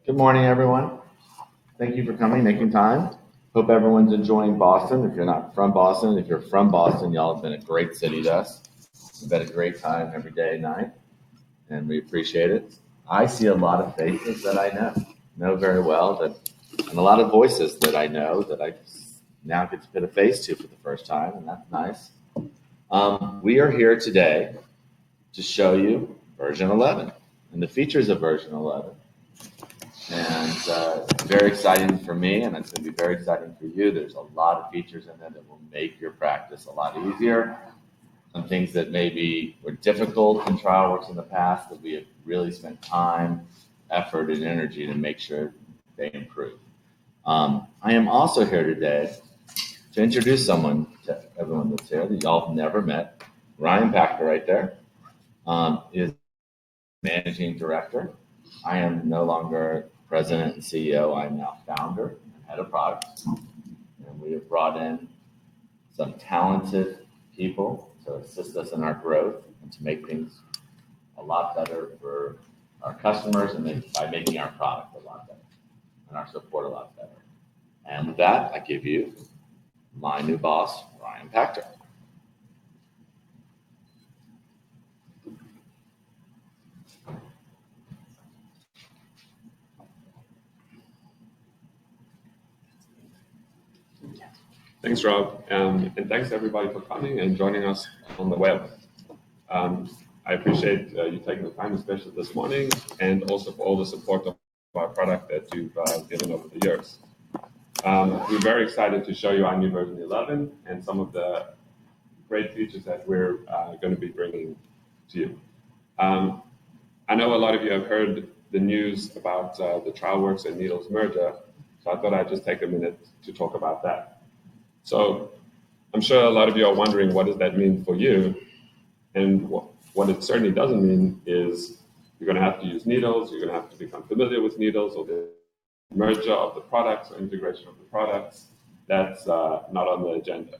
Good morning, everyone. Thank you for coming, making time. Hope everyone's enjoying Boston. If you're not from Boston, if you're from Boston, y'all have been a great city to us. We've had a great time every day and night, and we appreciate it. I see a lot of faces that I know very well, and a lot of voices that I know that I now get to put a face to for the first time, and that's nice. We are here today to show you version 11 and the features of version 11. And it's very exciting for me, and it's going to be very exciting for you. There's a lot of features in there that will make your practice a lot easier. Some things that maybe were difficult in TrialWorks in the past that we have really spent time, effort, and energy to make sure they improve. I am also here today to introduce someone to everyone that's here that y'all have never met. Ryan Pachter, right there, is managing director. I am no longer president and CEO. I'm now founder and head of product. And we have brought in some talented people to assist us in our growth and to make things a lot better for our customers and by making our product a lot better and our support a lot better. And with that, I give you my new boss, Ryan Pachter. Thanks, Rob, and thanks everybody for coming and joining us on the web. I appreciate you taking the time, especially this morning, and also for all the support of our product that you've given over the years. We're very excited to show you our new version 11 and some of the great features that we're going to be bringing to you. I know a lot of you have heard the news about the TrialWorks and Needles merger, so I thought I'd just take a minute to talk about that. So I'm sure a lot of you are wondering, what does that mean for you? And what it certainly doesn't mean is you're going to have to use Needles, you're going to have to become familiar with Needles, or the merger of the products or integration of the products. That's not on the agenda.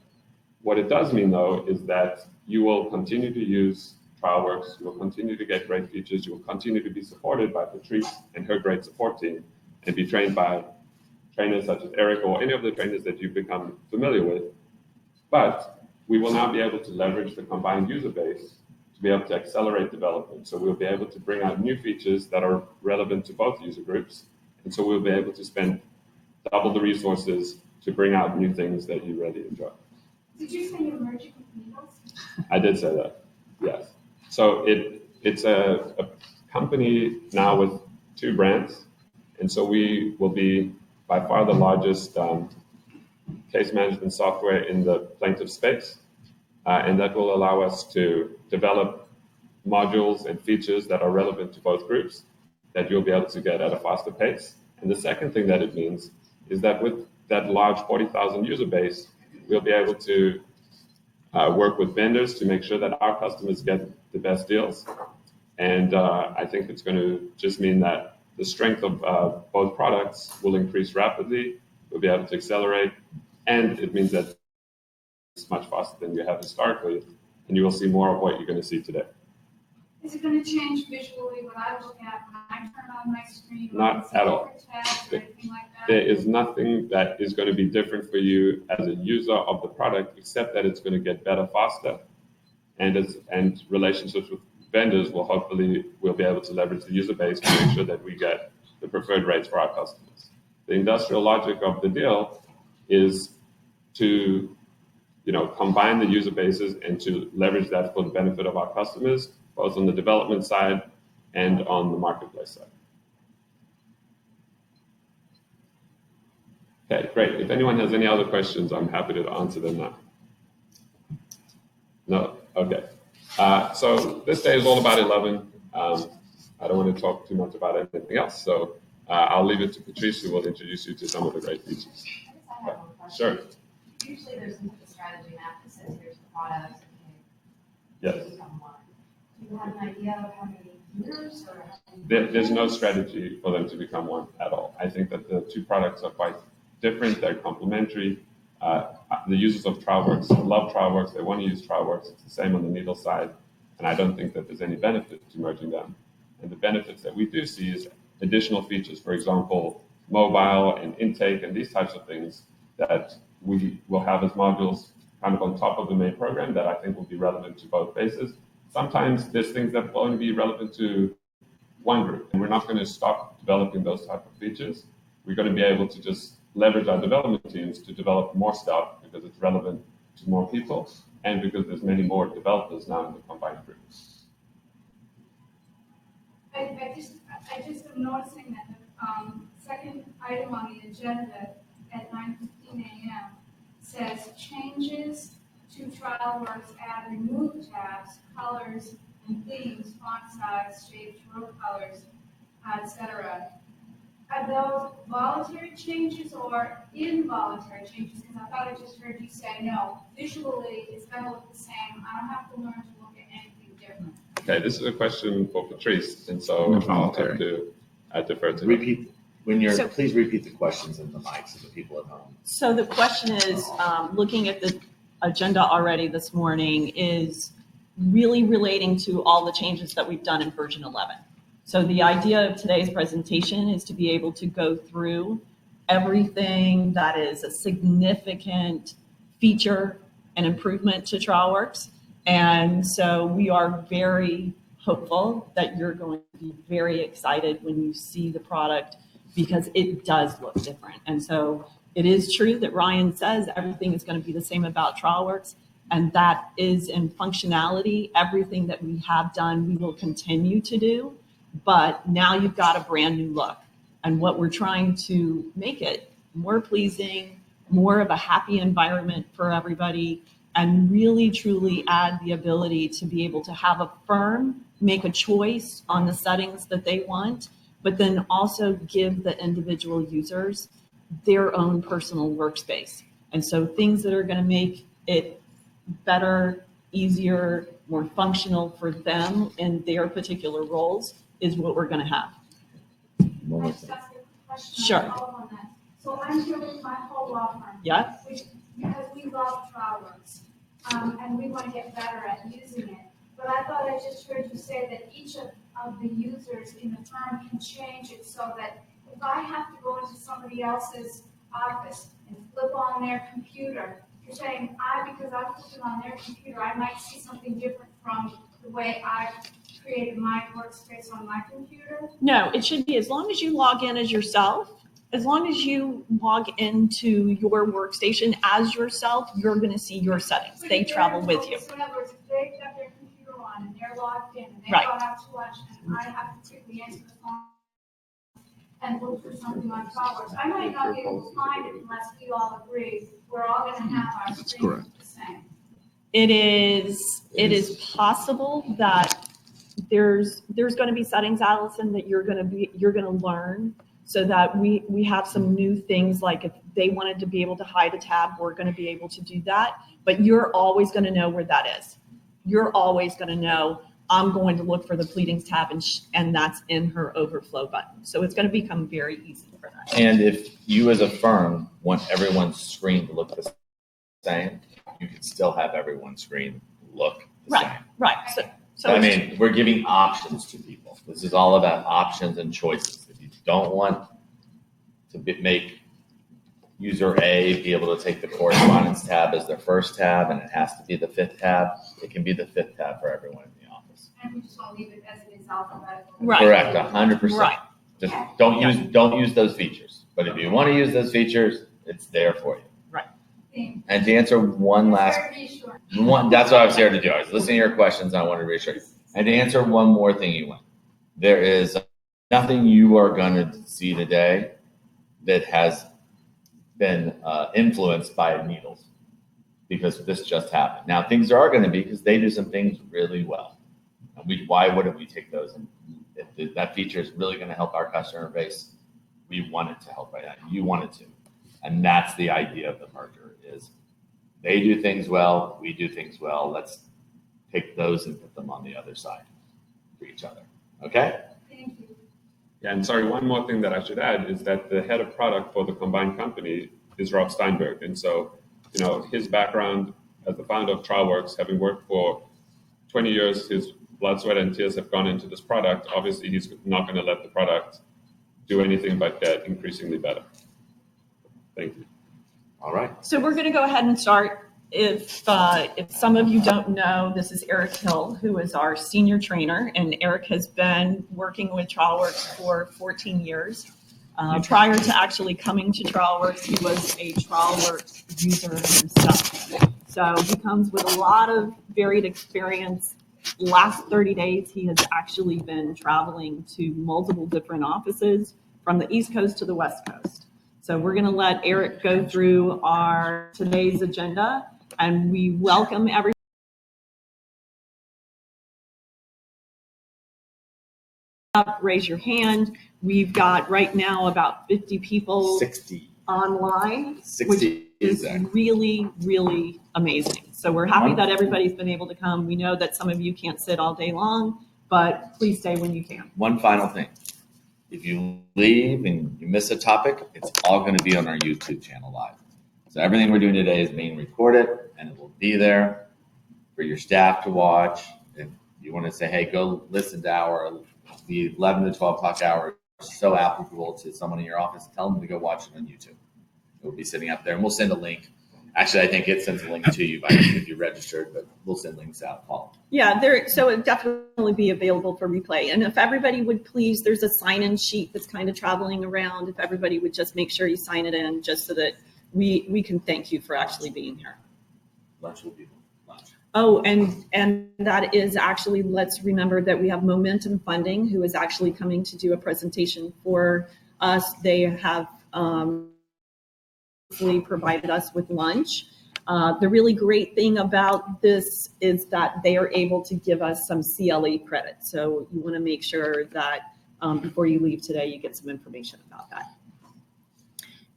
What it does mean, though, is that you will continue to use TrialWorks, you will continue to get great features, you will continue to be supported by Patrice and her great support team, and be trained by trainers such as Eric or any of the trainers that you've become familiar with. But we will now be able to leverage the combined user base to be able to accelerate development. So we'll be able to bring out new features that are relevant to both user groups. And so we'll be able to spend double the resources to bring out new things that you really enjoy. Did you say you're merging with Needles? I did say that, yes. So it's a company now with two brands. And so we will be by far the largest case management software in the plaintiff space. And that will allow us to develop modules and features that are relevant to both groups that you'll be able to get at a faster pace. And the second thing that it means is that with that large 40,000 user base, we'll be able to work with vendors to make sure that our customers get the best deals. And I think it's going to just mean that the strength of both products will increase rapidly. We'll be able to accelerate, and it means that it's much faster than you have historically, and you will see more of what you're going to see today. Is it going to change visually what I look at when I turn on my screen? Not at all. Tabs or anything like that? There is nothing that is going to be different for you as a user of the product, except that it's going to get better faster, and relationships with vendors will hopefully we'll be able to leverage the user base to make sure that we get the preferred rates for our customers. The industrial logic of the deal is to combine the user bases and to leverage that for the benefit of our customers, both on the development side and on the marketplace side. Okay, great. If anyone has any other questions, I'm happy to answer them now. No? Okay. So this day is all about 11. I don't want to talk too much about anything else, so I'll leave it to Patrice, who will introduce you to some of the great features. I have one question. Sure. Usually there's some strategy map that says here's the product. Yes. Become one. Do you have an idea of how many years or how many There's no strategy for them to become one at all. I think that the two products are quite different. They're complementary. The users of TrialWorks love TrialWorks. They want to use TrialWorks. It's the same on the Needle side. And I don't think that there's any benefit to merging them. And the benefits that we do see is additional features, for example, mobile and intake and these types of things that we will have as modules kind of on top of the main program that I think will be relevant to both bases. Sometimes there's things that will only be relevant to one group, and we're not going to stop developing those type of features. We're going to be able to just leverage our development teams to develop more stuff because it's relevant to more people and because there's many more developers now in the combined group. I just am noticing that the second item on the agenda at 9:15 a.m. says changes to TrialWorks add remove tabs, colors, and themes, font size, shapes, row colors, etc. Are those voluntary changes or involuntary changes? Because I thought I just heard you say, no, visually it's going to look the same. I don't have to learn to look at anything different. Okay, this is a question for Patrice, and so I'll have to defer to Repeat, please repeat the questions in the mic so the people at home. So the question is, looking at the agenda already this morning, is really relating to all the changes that we've done in version 11. So the idea of today's presentation is to be able to go through everything that is a significant feature and improvement to TrialWorks. And so we are very hopeful that you're going to be very excited when you see the product because it does look different. And so it is true that Ryan says everything is going to be the same about TrialWorks, and that is in functionality. Everything that we have done, we will continue to do, but now you've got a brand new look. And what we're trying to make it more pleasing, more of a happy environment for everybody, and really truly add the ability to be able to have a firm make a choice on the settings that they want, but then also give the individual users their own personal workspace. And so things that are going to make it better, easier, more functional for them in their particular roles is what we're going to have. Can I just ask a question? Sure. On that? So I'm here with my whole law firm. Yeah. Because we love TrialWorks, and we want to get better at using it. But I thought I just heard you say that each of the users in the firm can change it so that if I have to go into somebody else's office and flip on their computer, you're saying because I'm flipping on their computer, I might see something different from the way I created my workspace on my computer? No, it should be as long as you log in as yourself, as long as you log into your workstation as yourself, you're going to see your settings. They travel with you. So in other words, if they've got their computer on and they're logged in and they've Right. gone out to lunch and I have to quickly answer the phone and look for something on TrialWorks, I might not be able to find it unless we all agree we're all going to have our screens the same. It is possible that there's going to be settings, Allison, that you're going to learn so that we have some new things, like if they wanted to be able to hide a tab, we're going to be able to do that. But you're always going to know where that is. You're always going to know, I'm going to look for the pleadings tab and that's in her overflow button. So it's going to become very easy for that. And if you as a firm want everyone's screen to look the same, you can still have everyone's screen look the same. Right. So I mean, we're giving options to people. This is all about options and choices. If you don't want to make user A be able to take the correspondence tab as their first tab and it has to be the fifth tab, it can be the fifth tab for everyone in the office. And we just want to leave it as it is alphabetical. Right. Correct, 100%. Right. Just don't use those features. But if you want to use those features, it's there for you. And to answer one last one, that's what I was here to do. I was listening to your questions. And I wanted to reassure you. And to answer one more thing you want, there is nothing you are going to see today that has been influenced by Needles because this just happened. Now things are going to be because they do some things really well. And why wouldn't we take those? And if that feature is really going to help our customer base, we want it to help by that. You want it to. And that's the idea of the merger is they do things well, we do things well. Let's take those and put them on the other side for each other. Okay? Thank you. Yeah, and sorry, one more thing that I should add is that the head of product for the combined company is Rob Steinberg. And so, his background as the founder of TrialWorks, having worked for 20 years, his blood, sweat, and tears have gone into this product. Obviously, he's not going to let the product do anything but get increasingly better. Thank you. All right. So we're going to go ahead and start. If some of you don't know, this is Eric Hill, who is our senior trainer, and Eric has been working with TrialWorks for 14 years. Prior to actually coming to TrialWorks, he was a TrialWorks user himself. So he comes with a lot of varied experience. Last 30 days, he has actually been traveling to multiple different offices from the East Coast to the West Coast. So we're going to let Eric go through our today's agenda, and we welcome everyone. Raise your hand. We've got right now about 50 people 60. online, 60 which is exactly. really, really amazing. So we're happy that everybody's been able to come. We know that some of you can't sit all day long, but please stay when you can. One final thing. If you leave and you miss a topic, it's all going to be on our YouTube channel live. So everything we're doing today is being recorded, and it will be there for your staff to watch. If you want to say, hey, go listen to the 11 to 12 o'clock hour, so applicable to someone in your office, tell them to go watch it on YouTube. It will be sitting up there, and we'll send a link. Actually, I think it sends a link to you if you're registered, but we'll send links out, Paul. Yeah, so it definitely be available for replay. And if everybody would please, there's a sign-in sheet that's kind of traveling around. If everybody would just make sure you sign it in, just so that we can thank you for actually being here. Lunch will be lunch. Oh, and that is actually, let's remember that we have Momentum Funding, who is actually coming to do a presentation for us. They have provided us with lunch. The really great thing about this is that they are able to give us some CLE credit. So you want to make sure that before you leave today, you get some information about that.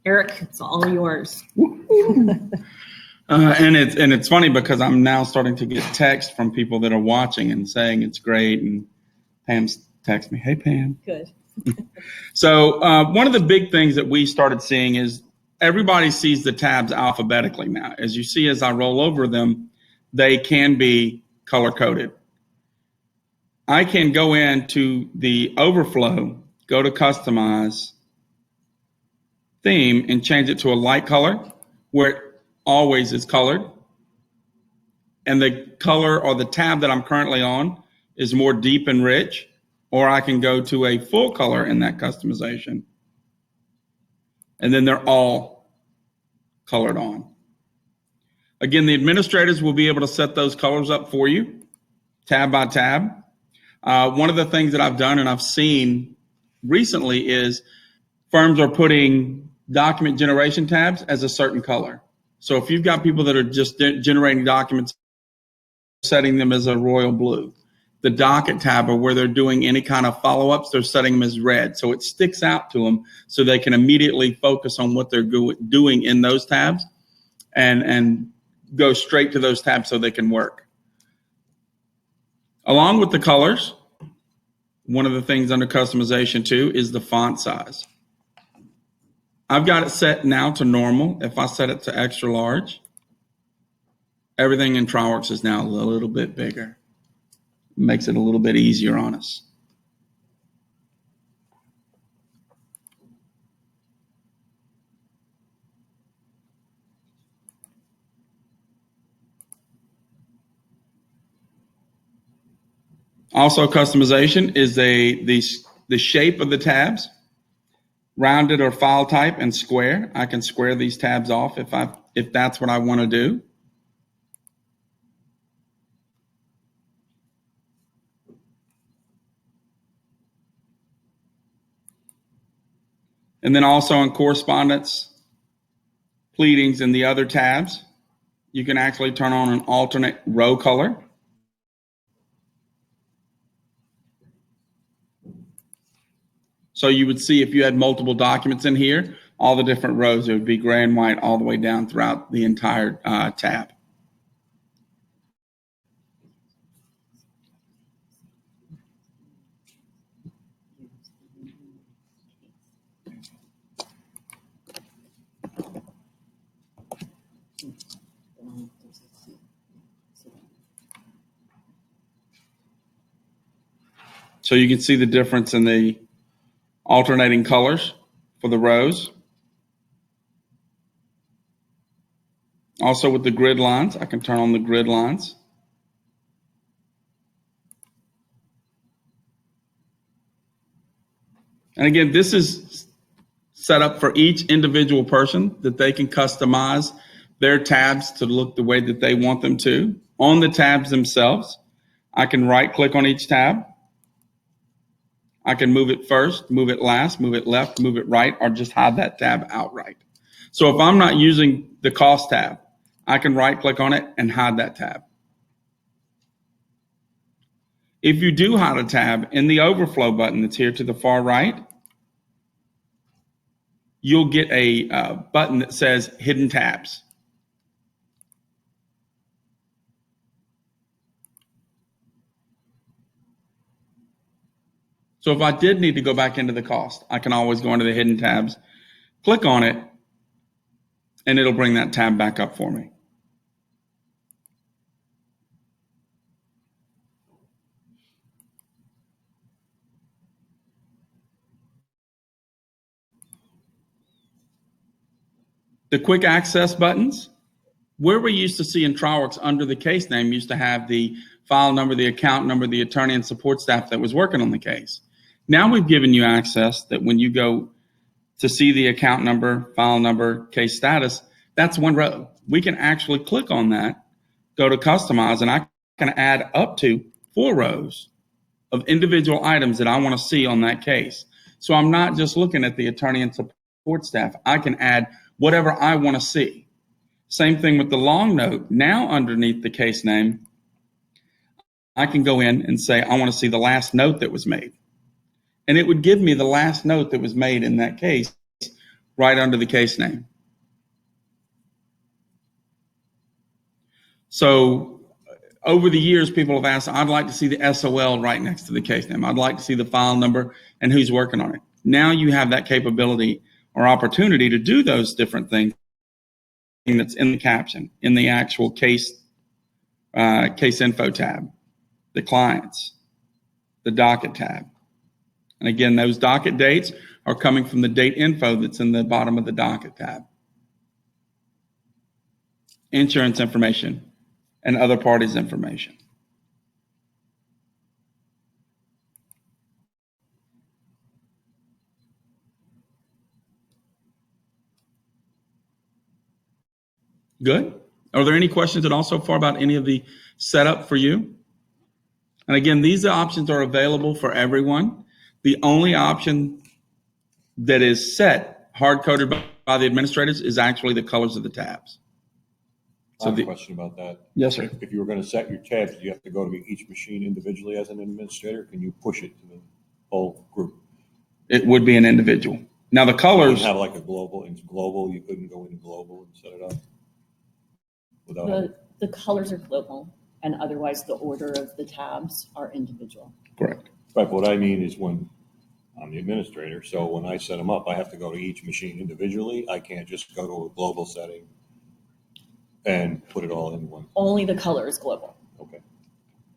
Eric, it's all yours. And it's funny because I'm now starting to get texts from people that are watching and saying it's great. And Pam's text me, hey, Pam. Good. So one of the big things that we started seeing is everybody sees the tabs alphabetically now. As you see, as I roll over them, they can be color-coded. I can go into the overflow, go to customize theme, and change it to a light color where it always is colored. And the color or the tab that I'm currently on is more deep and rich, or I can go to a full color in that customization. And then they're all colored on. Again, the administrators will be able to set those colors up for you, tab by tab. One of the things that I've done and I've seen recently is firms are putting document generation tabs as a certain color. So if you've got people that are just generating documents, setting them as a royal blue. The docket tab, or where they're doing any kind of follow-ups, they're setting them as red. So it sticks out to them so they can immediately focus on what they're doing in those tabs and go straight to those tabs so they can work. Along with the colors, one of the things under customization too is the font size. I've got it set now to normal. If I set it to extra large, everything in TrialWorks is now a little bit bigger. Makes it a little bit easier on us. Also, customization is the shape of the tabs, rounded or file type, and square. I can square these tabs off if that's what I want to do. And then also in correspondence, pleadings, and the other tabs, you can actually turn on an alternate row color. So you would see if you had multiple documents in here, all the different rows, it would be gray and white all the way down throughout the entire tab. So you can see the difference in the alternating colors for the rows. Also with the grid lines, I can turn on the grid lines. And again, this is set up for each individual person that they can customize their tabs to look the way that they want them to. On the tabs themselves, I can right click on each tab. I can move it first, move it last, move it left, move it right, or just hide that tab outright. So if I'm not using the cost tab, I can right click on it and hide that tab. If you do hide a tab, in the overflow button that's here to the far right, you'll get a button that says hidden tabs. So if I did need to go back into the cost, I can always go into the hidden tabs, click on it, and it'll bring that tab back up for me. The quick access buttons, where we used to see in TrialWorks under the case name used to have the file number, the account number, the attorney and support staff that was working on the case. Now we've given you access that when you go to see the account number, file number, case status, that's one row. We can actually click on that, go to customize, and I can add up to 4 rows of individual items that I want to see on that case. So I'm not just looking at the attorney and support staff. I can add whatever I want to see. Same thing with the long note. Now underneath the case name, I can go in and say, I want to see the last note that was made. And it would give me the last note that was made in that case right under the case name. So over the years, people have asked, I'd like to see the SOL right next to the case name. I'd like to see the file number and who's working on it. Now you have that capability or opportunity to do those different things that's in the caption, in the actual case info tab, the clients, the docket tab. And again, those docket dates are coming from the date info that's in the bottom of the docket tab. Insurance information and other parties' information. Good. Are there any questions at all so far about any of the setup for you? And again, these options are available for everyone. The only option that is set, hard-coded by the administrators, is actually the colors of the tabs. I have a question about that. Yes, sir. If you were going to set your tabs, do you have to go to each machine individually as an administrator? Can you push it to the whole group? It would be an individual. Now the You colors, have like a global, it's global, you couldn't go into global and set it up without. The colors are global, and otherwise the order of the tabs are individual. correct. Right, but what I mean is when I'm the administrator, so when I set them up, I have to go to each machine individually. I can't just go to a global setting and put it all in one. Only the color is global. Okay.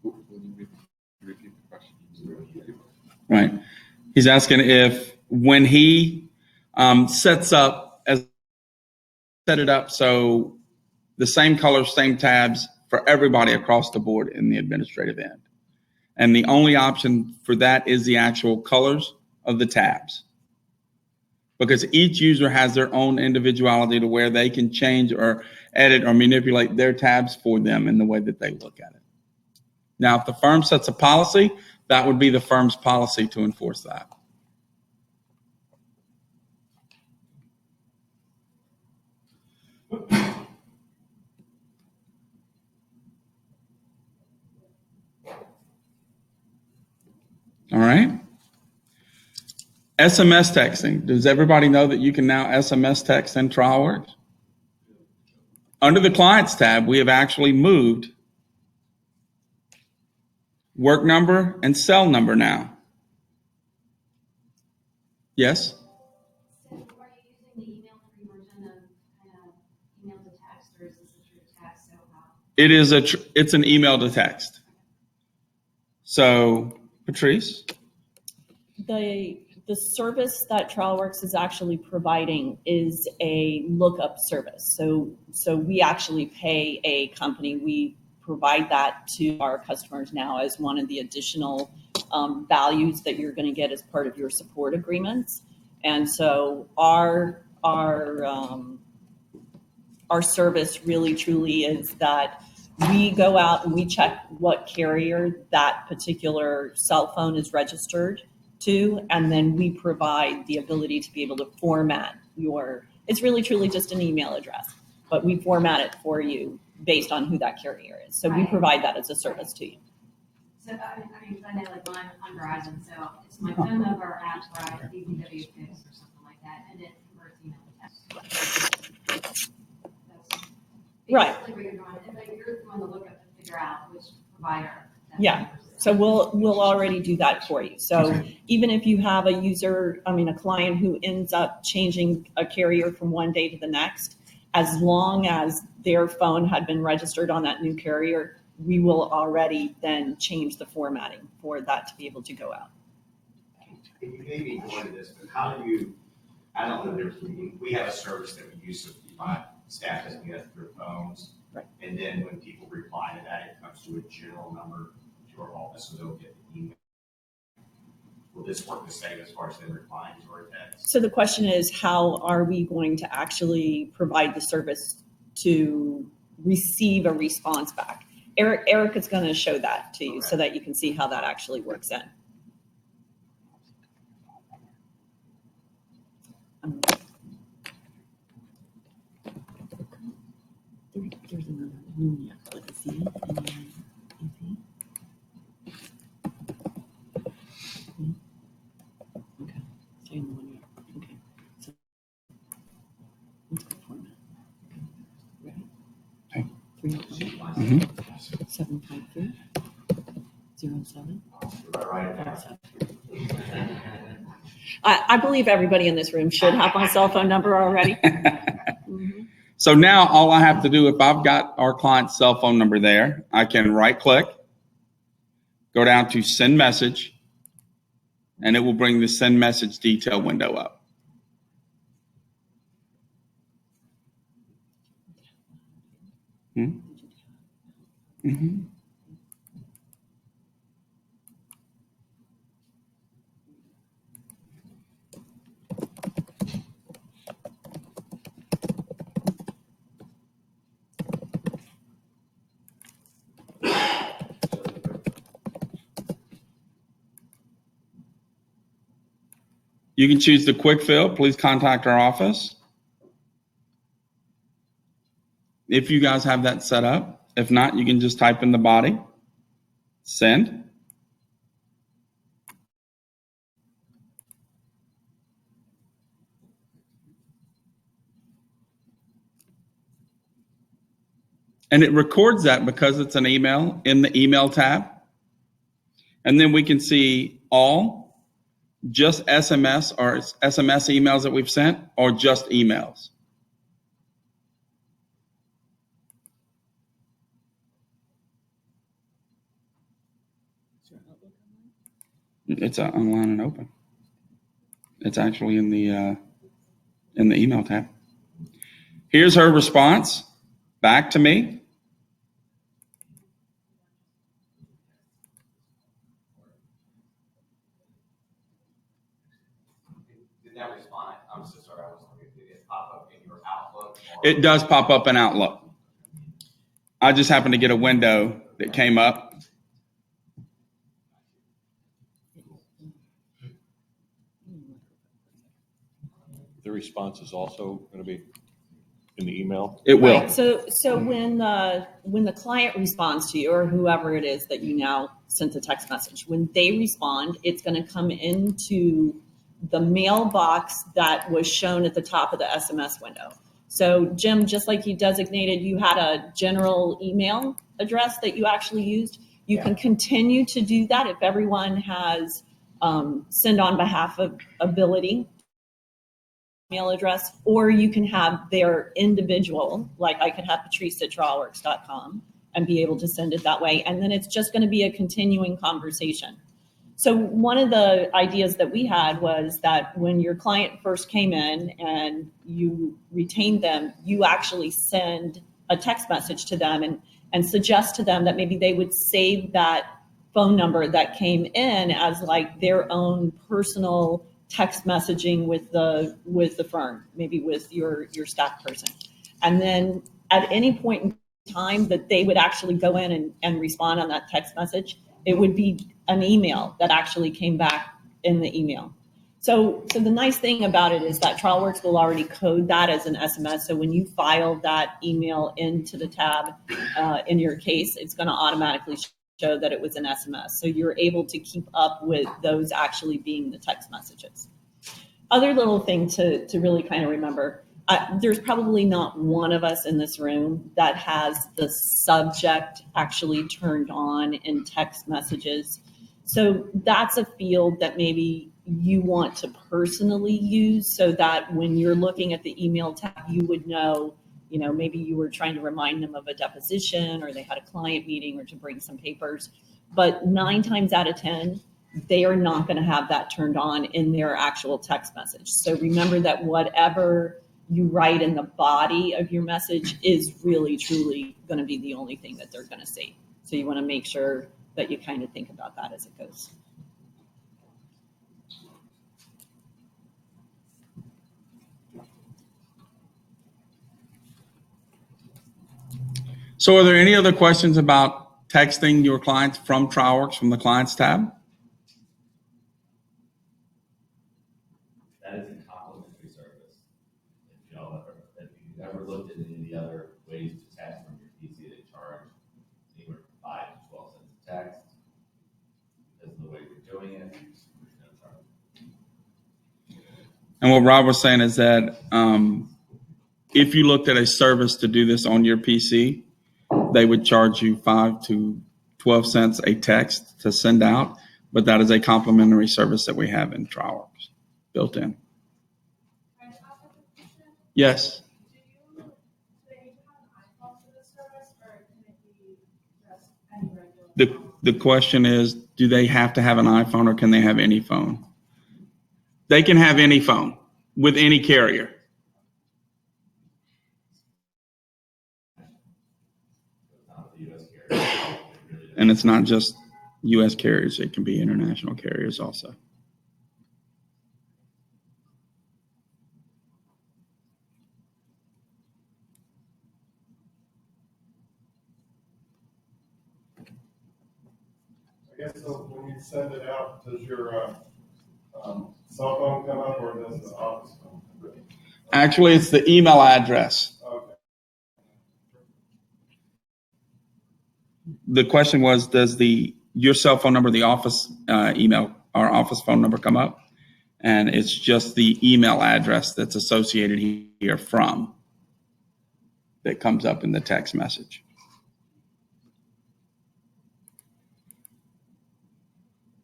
Repeat the question. Right. He's asking if when he set it up so the same colors, same tabs for everybody across the board in the administrative end. And the only option for that is the actual colors of the tabs. Because each user has their own individuality to where they can change or edit or manipulate their tabs for them in the way that they look at it. Now, if the firm sets a policy, that would be the firm's policy to enforce that. All right. SMS texting. Does everybody know that you can now SMS text in TrialWorks? Under the Clients tab, we have actually moved work number and cell number now. Yes? So are you using the email-free version of email to text, or is this a true text? So how? It's an email to text. So, Patrice? The the service that TrialWorks is actually providing is a lookup service. So we actually pay a company. We provide that to our customers now as one of the additional values that you're going to get as part of your support agreements. And so our service really truly is that we go out and we check what carrier that particular cell phone is registered to, and then we provide the ability to be able to format it's really truly just an email address, but we format it for you based on who that carrier is. So we provide that as a service to you. So I know like when I'm on Verizon, so it's my phone number at Verizon, DPWFix or something like that, and it converts email to text. That's Right. basically what you're doing. It's like you're doing the lookup to figure out which provider. that Yeah. numbers is. So we'll already do that for you. So even if you have a client who ends up changing a carrier from one day to the next, as long as their phone had been registered on that new carrier, we will already then change the formatting for that to be able to go out. And you may be going to this, but how do you, I don't know, we have a service that we use, so my staff doesn't get through phones. Right. And then when people reply to that, it comes to a general number to our office, so they'll get the email. Will this work the same as far as them replying to our text? So the question is, how are we going to actually provide the service to receive a response back? Eric is going to show that to you so that you can see how that actually works in. There's another one. Yeah, let's see. Okay. Same one here. Okay. So let's go format. Okay. Ready? Okay. 305 753 07 57. I believe everybody in this room should have my cell phone number already. Mhm. So now all I have to do, if I've got our client's cell phone number there, I can right click, go down to send message, and it will bring the send message detail window up. Mm-hmm. You can choose the quick fill. Please contact our office. If you guys have that set up. If not, you can just type in the body, send. And it records that because it's an email in the email tab. And then we can see all, just SMS or SMS emails that we've sent, or just emails. It's online and open. It's actually in the email tab. Here's her response back to me. Did that respond? I'm so sorry, I was looking. Did it pop up in your Outlook? It does pop up in Outlook. I just happened to get a window that came up. The response is also going to be in the email. It will. Right. So when the client responds to you, or whoever it is that you now sent the text message, when they respond, it's going to come into the mailbox that was shown at the top of the SMS window. So Jim, just like you designated, you had a general email address that you actually used. You can continue to do that if everyone has send on behalf of ability email address, or you can have their individual, like I could have Patrice at TrialWorks.com and be able to send it that way. And then it's just going to be a continuing conversation. So one of the ideas that we had was that when your client first came in and you retained them, you actually send a text message to them and suggest to them that maybe they would save that phone number that came in as like their own personal text messaging with the firm, maybe with your staff person. And then at any point in time that they would actually go in and respond on that text message, it would be an email that actually came back in the email. So the nice thing about it is that TrialWorks will already code that as an SMS. So when you file that email into the tab in your case, it's going to automatically show that it was an SMS. So you're able to keep up with those actually being the text messages. Other little thing to really kind of remember, there's probably not one of us in this room that has the subject actually turned on in text messages. So that's a field that maybe you want to personally use so that when you're looking at the email tab, you would know, maybe you were trying to remind them of a deposition or they had a client meeting or to bring some papers. But 9 times out of 10, they are not going to have that turned on in their actual text message. So remember that whatever you write in the body of your message is really, truly going to be the only thing that they're going to see. So you want to make sure that you kind of think about that as it goes. So are there any other questions about texting your clients from TrialWorks from the Clients tab? That is a complimentary service. If you've ever looked at any of the other ways to text from your PC, they charge anywhere from 5 to 12 cents a text. Because of the way we're doing it, we're just going to charge. And what Rob was saying is that if you looked at a service to do this on your PC, they would charge you 5 to 12 cents a text to send out, but that is a complimentary service that we have in TrialWorks built in. Yes. Do they need to have an iPhone for this service, or can it be just any regular phone? The question is, do they have to have an iPhone or can they have any phone? They can have any phone with any carrier. And it's not just U.S. carriers, it can be international carriers also. I guess so when you send it out, does your cell phone come up or does the office phone? Actually, it's the email address. Okay. The question was, does your cell phone number, the office email, our office phone number come up? And it's just the email address that's associated here from that comes up in the text message.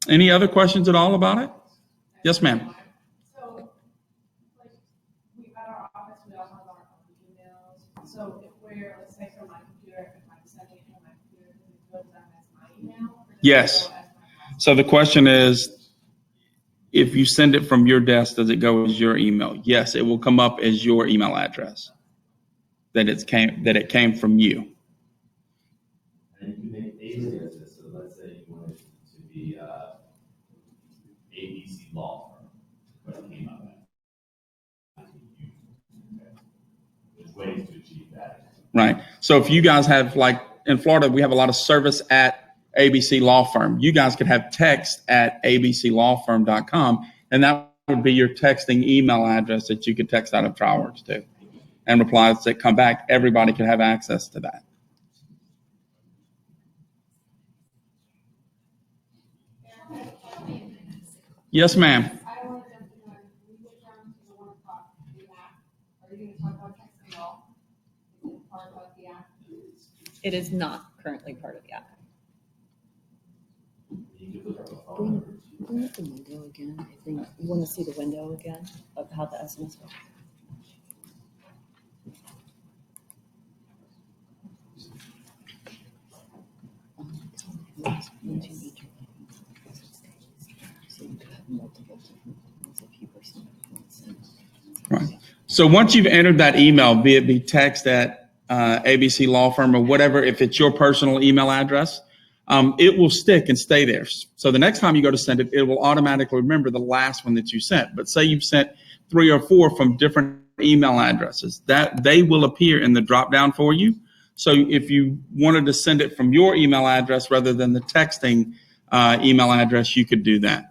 Any other questions at all about it? Yes, ma'am. So, like, we at our office, we all have our own emails. So if we're, let's say from my computer, if I'm sending it from my computer, does it go to them as my email? Or does Yes. it go as my So the question is, if you send it from your desk, does it go as your email? Yes, it will come up as your email address. That it came from you. And you can make aliases. So let's say you wanted it to be ABC Law Firm. What came up with. There's ways to achieve that. Right. So if you guys have, like in Florida, we have a lot of service at ABC Law Firm. You guys could have text at abclawfirm.com, and that would be your texting email address that you could text out of TrialWorks to. And replies that come back, everybody could have access to that. Yes, ma'am. I want to jump in when we get down to the 1 o'clock, the app. Are you going to talk about texting at all? Is it part of the app? It is not currently part of the app. Bring up the window again. I think you want to see the window again of how the SMS works. multiple different things if you were somebody who sent. Right. So once you've entered that email, be it be text at ABC Law Firm or whatever, if it's your personal email address, it will stick and stay there. So the next time you go to send it, it will automatically remember the last one that you sent. But say you've sent 3 or 4 from different email addresses, that they will appear in the drop down for you. So if you wanted to send it from your email address rather than the texting email address, you could do that.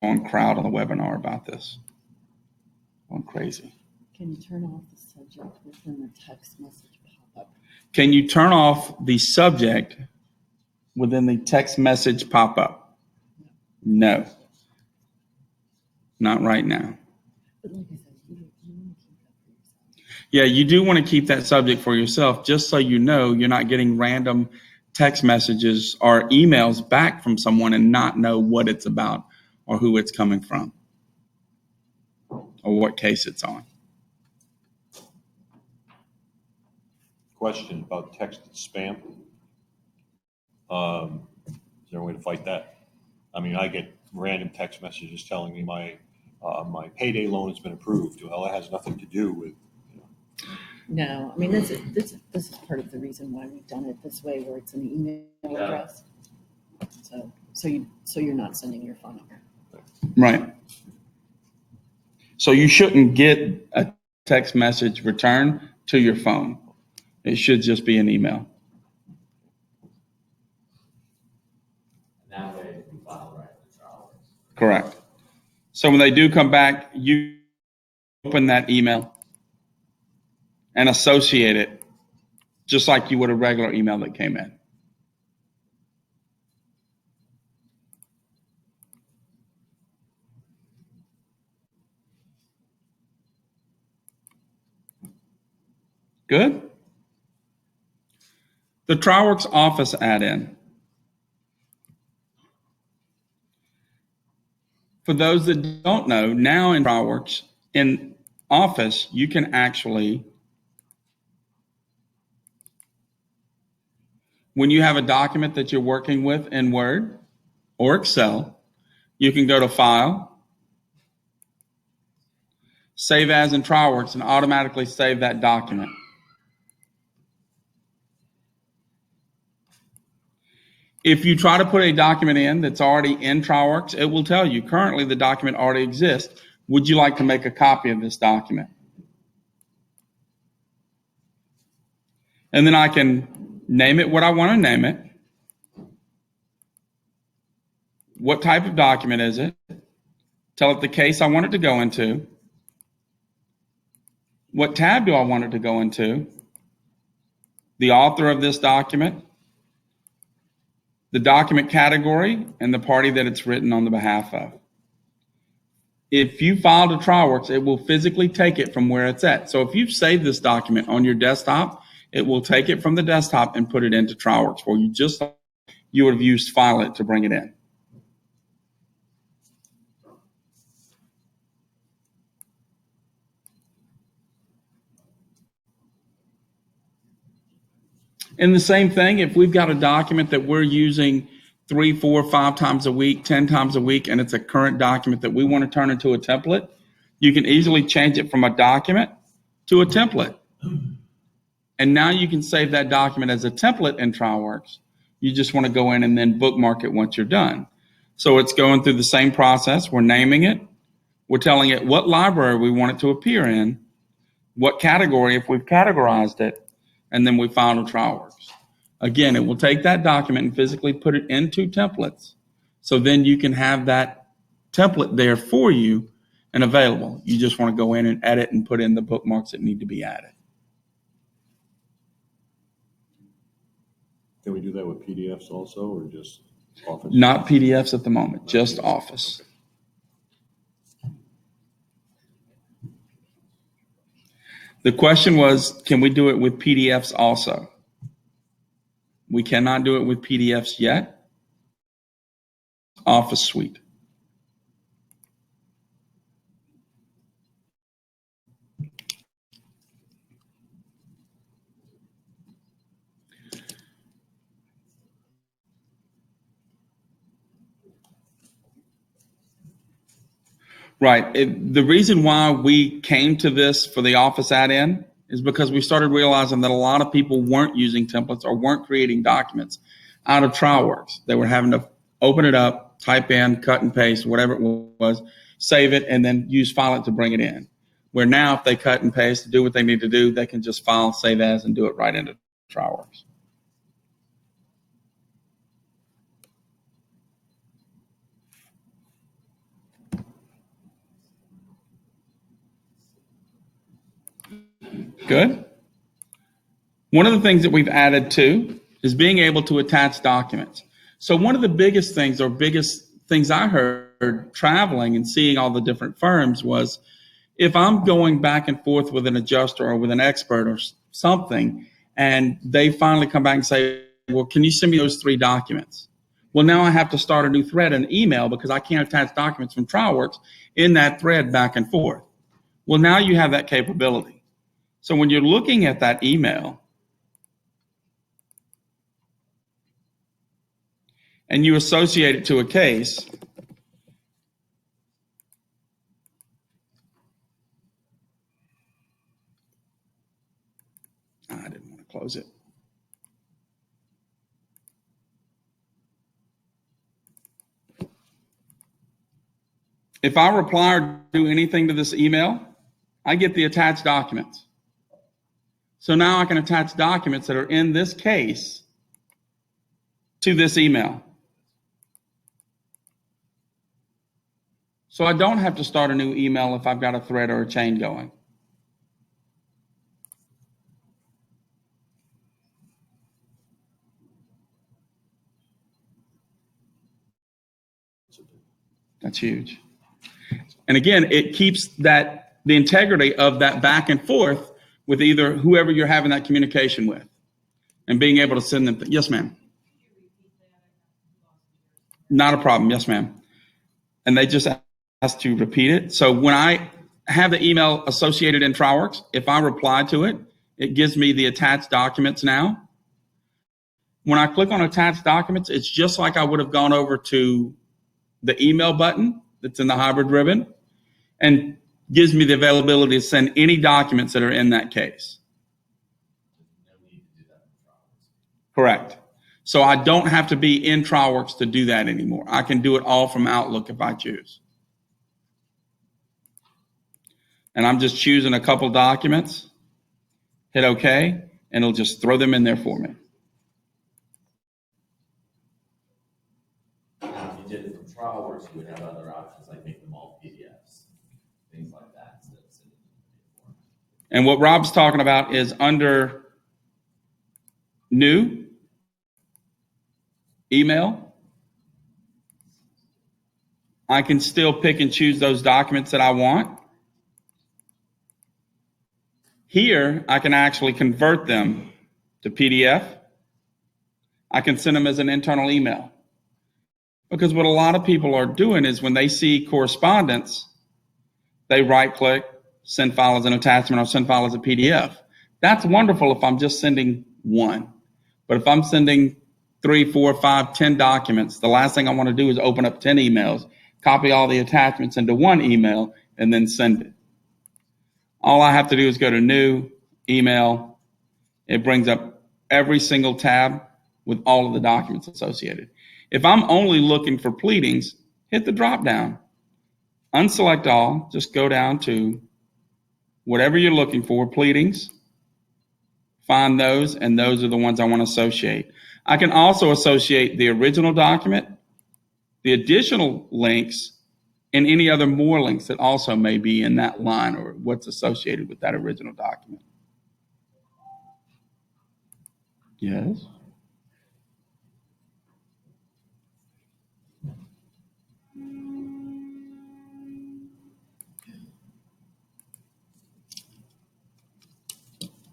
On crowd on the webinar about this. Going crazy. Can you turn off the subject within the text message pop-up? Can you turn off the subject within the text message pop-up? No. Not right now. But like I said, you want to keep that for yourself. Yeah, you do want to keep that subject for yourself, just so you know you're not getting random text messages or emails back from someone and not know what it's about or who it's coming from or what case it's on. Question about text spam. Is there a way to fight that? I mean, I get random text messages telling me my payday loan has been approved. Well, that has nothing to do with. No, I mean, this is part of the reason why we've done it this way, where it's an email address. So you're not sending your phone number. Right. So you shouldn't get a text message returned to your phone. It should just be an email. That way you can file right in TrialWorks. Correct. So when they do come back, you open that email and associate it just like you would a regular email that came in. Good. The TrialWorks Office add-in. For those that don't know, now in TrialWorks, in Office, you can actually, when you have a document that you're working with in Word or Excel, you can go to File, Save As in TrialWorks, and automatically save that document. If you try to put a document in that's already in TrialWorks, it will tell you currently the document already exists. Would you like to make a copy of this document? And then I can name it what I want to name it. What type of document is it? Tell it the case I want it to go into. What tab do I want it to go into? The author of this document, the document category, and the party that it's written on the behalf of. If you file to TrialWorks, it will physically take it from where it's at. So if you've saved this document on your desktop, it will take it from the desktop and put it into TrialWorks for you, just like you would have used FileIt to bring it in. And the same thing, if we've got a document that we're using 3, 4, 5 times a week, 10 times a week, and it's a current document that we want to turn into a template, you can easily change it from a document to a template. And now you can save that document as a template in TrialWorks. You just want to go in and then bookmark it once you're done. So it's going through the same process. We're naming it. We're telling it what library we want it to appear in, what category if we've categorized it, and then we file to TrialWorks. Again, it will take that document and physically put it into templates. So then you can have that template there for you and available. You just want to go in and edit and put in the bookmarks that need to be added. Can we do that with PDFs also, or just Office? Not PDFs at the moment, just Office. The question was, can we do it with PDFs also? We cannot do it with PDFs yet. Office Suite. Right. The reason why we came to this for the Office add-in is because we started realizing that a lot of people weren't using templates or weren't creating documents out of TrialWorks. They were having to open it up, type in, cut and paste, whatever it was, save it, and then use FileIt to bring it in. Where now, if they cut and paste, do what they need to do, they can just file, save as, and do it right into TrialWorks. Good. One of the things that we've added to is being able to attach documents. So one of the biggest things I heard traveling and seeing all the different firms was, if I'm going back and forth with an adjuster or with an expert or something, and they finally come back and say, well, can you send me those 3 documents? Well, now I have to start a new thread in email because I can't attach documents from TrialWorks in that thread back and forth. Well, now you have that capability. So when you're looking at that email and you associate it to a case, I didn't want to close it. If I reply or do anything to this email, I get the attached documents. So now I can attach documents that are in this case to this email. So I don't have to start a new email if I've got a thread or a chain going. That's huge. And again, it keeps the integrity of that back and forth with either whoever you're having that communication with and being able to send them. Yes, ma'am. Not a problem. Yes, ma'am. And they just asked to repeat it. So when I have the email associated in TrialWorks, if I reply to it, it gives me the attached documents now. When I click on attached documents, it's just like I would have gone over to the email button that's in the hybrid ribbon and gives me the availability to send any documents that are in that case. Correct. So I don't have to be in TrialWorks to do that anymore. I can do it all from Outlook if I choose. And I'm just choosing a couple documents, hit OK, and it'll just throw them in there for me. Now, if you did it from TrialWorks, you would have other options like make them all PDFs, things like that. Instead of sending them in format. And what Rob's talking about is under New, Email, I can still pick and choose those documents that I want. Here, I can actually convert them to PDF. I can send them as an internal email. Because what a lot of people are doing is when they see correspondence, they right-click, send file as an attachment or send file as a PDF. That's wonderful if I'm just sending one. But if I'm sending 3, 4, 5, 10 documents, the last thing I want to do is open up 10 emails, copy all the attachments into one email, and then send it. All I have to do is go to New, Email. It brings up every single tab with all of the documents associated. If I'm only looking for pleadings, hit the drop down. Unselect all, just go down to whatever you're looking for, pleadings, find those, and those are the ones I want to associate. I can also associate the original document, the additional links, and any other more links that also may be in that line or what's associated with that original document. Yes?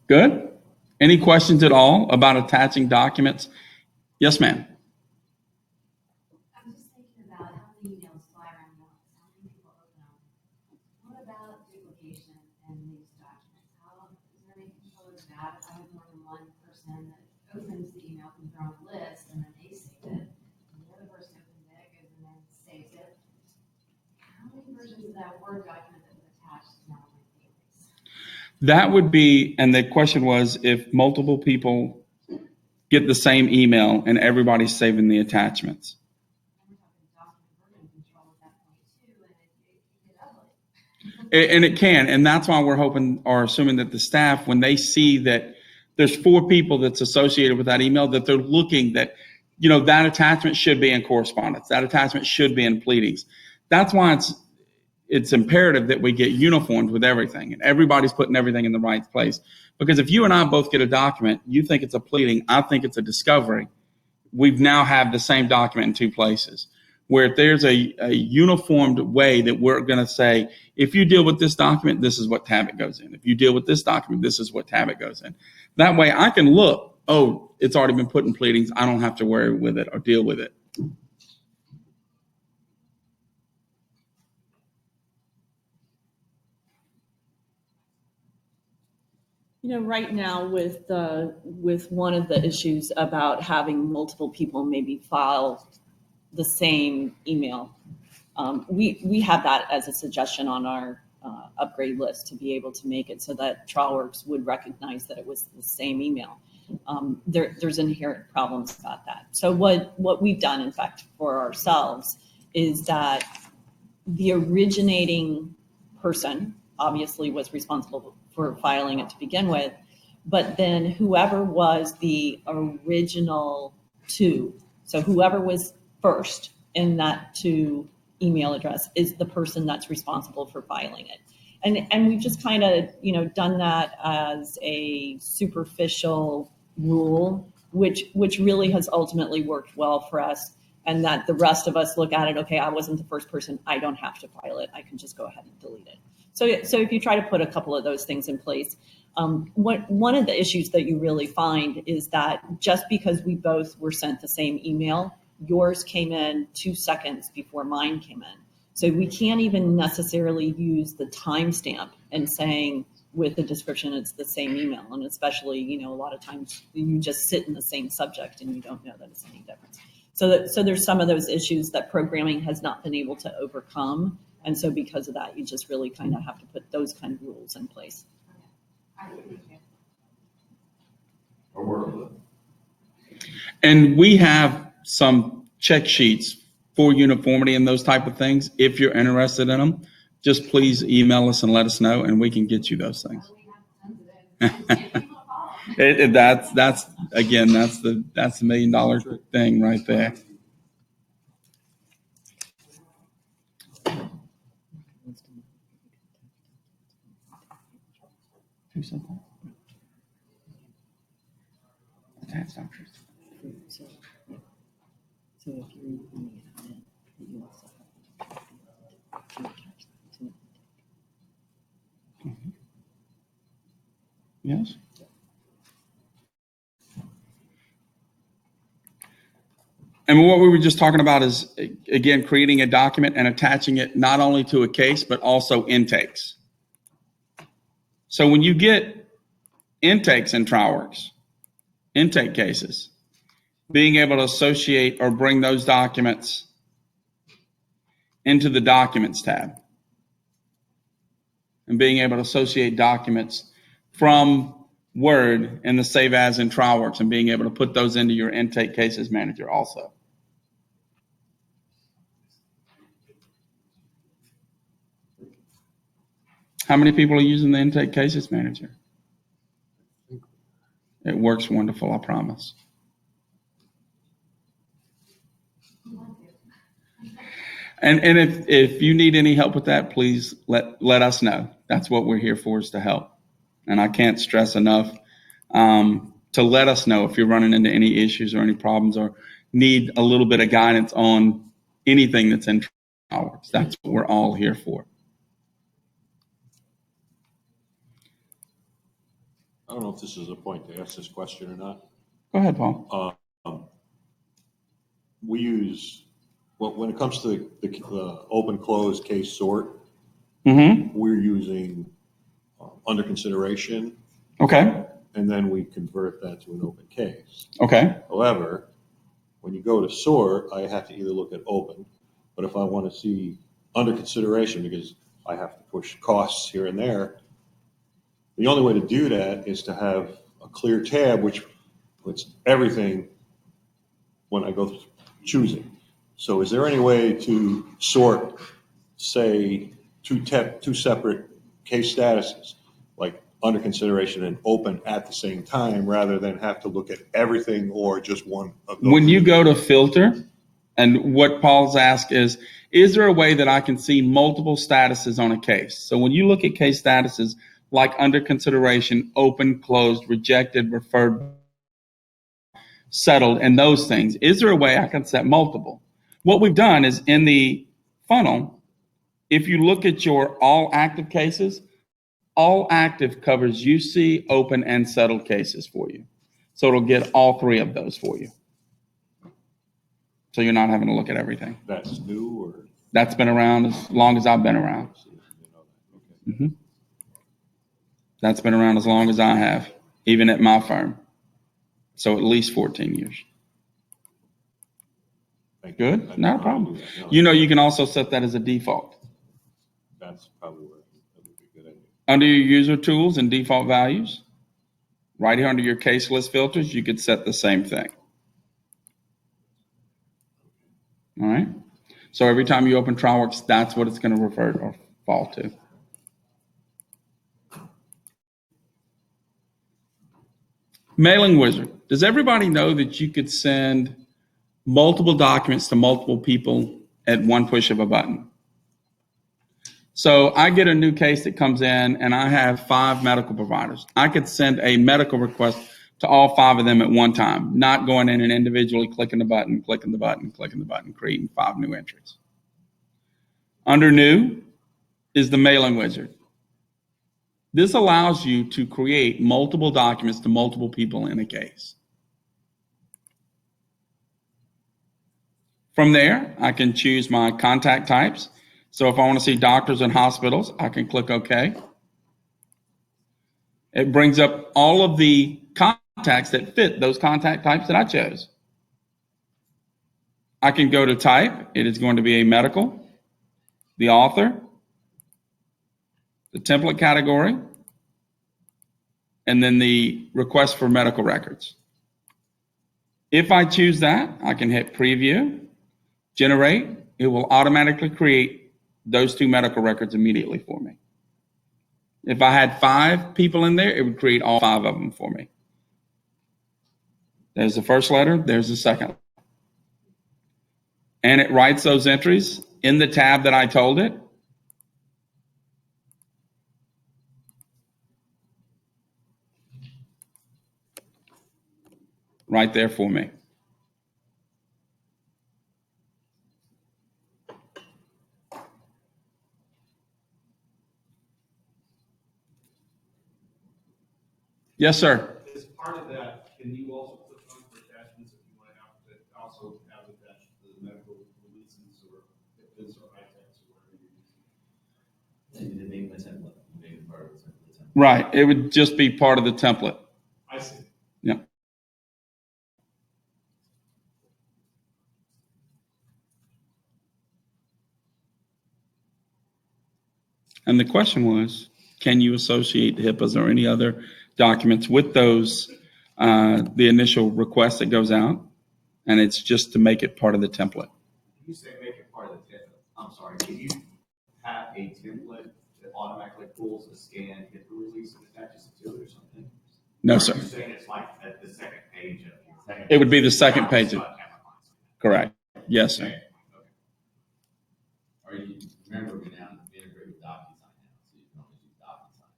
Good? Any questions at all about attaching documents? Yes, ma'am. I'm just thinking about how many emails fly around the office, how many people open them. What about duplication and these documents? Is there any control over that? If I have more than one person that opens the email from their own list and then they save it, and the other person opens it, goes and then saves it. How many versions of that That would be, and the question was if multiple people get the same email and everybody's saving the attachments. And we're talking document version control at that point too, and it get ugly. And it can, and that's why we're hoping or assuming that the staff, when they see that there's 4 people that's associated with that email, that they're looking that, that attachment should be in correspondence. That attachment should be in pleadings. That's why it's imperative that we get uniformed with everything and everybody's putting everything in the right place. Because if you and I both get a document, you think it's a pleading, I think it's a discovery, we've now have the same document in 2 places. Where if there's a uniformed way that we're going to say, if you deal with this document, this is what tab it goes in. If you deal with this document, this is what tab it goes in. That way I can look, oh, it's already been put in pleadings. I don't have to worry with it or deal with it. Right now with one of the issues about having multiple people maybe file the same email, we have that as a suggestion on our upgrade list to be able to make it so that TrialWorks would recognize that it was the same email. There's inherent problems about that. So what we've done, in fact, for ourselves is that the originating person obviously was responsible for filing it to begin with, but then whoever was the original 2, so whoever was first in that 2 email address is the person that's responsible for filing it. And we've just kind of, done that as a superficial rule, which really has ultimately worked well for us. And that the rest of us look at it, okay, I wasn't the first person, I don't have to file it, I can just go ahead and delete it. So if you try to put a couple of those things in place, one of the issues that you really find is that just because we both were sent the same email, yours came in 2 seconds before mine came in. So we can't even necessarily use the timestamp and saying with the description it's the same email. And especially, a lot of times you just sit in the same subject and you don't know that it's any different. So there's some of those issues that programming has not been able to overcome. And so because of that, you just really kind of have to put those kind of rules in place. And we have some check sheets for uniformity and those type of things. If you're interested in them, just please email us and let us know, and we can get you those things. That's again, that's the $1 million thing right there. Too simple. Attached options. So if you're looking at it, you also have to attach that to it. Yes. And what we were just talking about is, again, creating a document and attaching it not only to a case, but also intakes. So when you get intakes in TrialWorks, intake cases, being able to associate or bring those documents into the Documents tab and being able to associate documents from Word in the Save As in TrialWorks and being able to put those into your Intake Cases Manager also. How many people are using the Intake Cases Manager? It works wonderful, I promise. And if you need any help with that, please let us know. That's what we're here for, is to help. And I can't stress enough to let us know if you're running into any issues or any problems or need a little bit of guidance on anything that's in TrialWorks. That's what we're all here for. I don't know if this is a point to ask this question or not. Go ahead, Paul. We use, when it comes to the open-close case sort, we're using under consideration. Okay. And then we convert that to an open case. Okay. However, when you go to sort, I have to either look at open, but if I want to see under consideration, because I have to push costs here and there, The only way to do that is to have a clear tab which puts everything when I go choosing. So is there any way to sort, say, two separate case statuses, like under consideration and open at the same time, rather than have to look at everything or just one of those? When you go to filter, and what Paul's asked is there a way that I can see multiple statuses on a case? So when you look at case statuses like under consideration, open, closed, rejected, referred, settled, and those things, is there a way I can set multiple? What we've done is in the funnel, if you look at your all active cases, all active covers UC, open, and settled cases for you. So it'll get all three of those for you. So you're not having to look at everything. That's new, or? That's been around as long as I've been around. Mm-hmm. That's been around as long as I have, even at my firm. So at least 14 years. Good, not a problem. You know, you can also set that as a default. That's probably where that would be a good idea. Under your user tools and default values, right here under your case list filters, you could set the same thing. All right. So every time you open TrialWorks, that's what it's going to revert or fall to. Mailing wizard. Does everybody know that you could send multiple documents to multiple people at one push of a button? So I get a new case that comes in and I have 5 medical providers. I could send a medical request to all 5 of them at one time, not going in and individually clicking the button, creating 5 new entries. Under new is the mailing wizard. This allows you to create multiple documents to multiple people in a case. From there, I can choose my contact types. So if I want to see doctors and hospitals, I can click OK. It brings up all of the contacts that fit those contact types that I chose. I can go to type. It is going to be a medical, the author, the template category, and then the request for medical records. If I choose that, I can hit preview, generate. It will automatically create those 2 medical records immediately for me. If I had 5 people in there, it would create all 5 of them for me. There's the first letter, there's the second. And it writes those entries in the tab that I told it. Right there for me. Yes, sir. As part of that, can you also click on for attachments if you want to have to also have attached the medical releases or IFs or ITEX or whatever you're using? You didn't make the template. You made it part of the template. Right. It would just be part of the template. I see. Yeah. And the question was, can you associate HIPAAs or any other documents with those, the initial request that goes out? And it's just to make it part of the template. You say make it part of the template. I'm sorry, can you have a template that automatically pulls a scan, HIPAA release, and attaches it to it or something? No, sir. You're saying it's like at the second page of your. It would be the second page. Correct. Yes, sir. Okay. Or you remember we now integrate with DocuSign now, so you can only use DocuSign.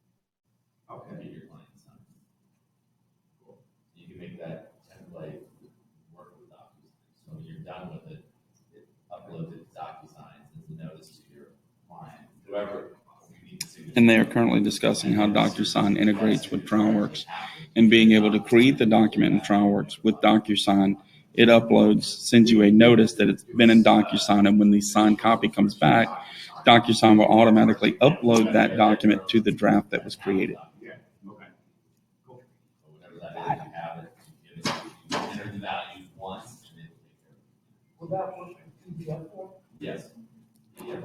Okay. Make your client sign. Cool. You can make that template work with DocuSign. So when you're done with it, it uploads it to DocuSign, sends a notice to your client, whoever you need to see. And they are currently discussing how DocuSign integrates with TrialWorks and being able to create the document in TrialWorks with DocuSign. It uploads, sends you a notice that it's been in DocuSign, and when the signed copy comes back, DocuSign will automatically upload that document to the draft that was created. Yeah, okay. Cool. So whatever that is, you have it, you enter the values once, and it will take care of it. Will that work in PDF form? Yes. Yeah.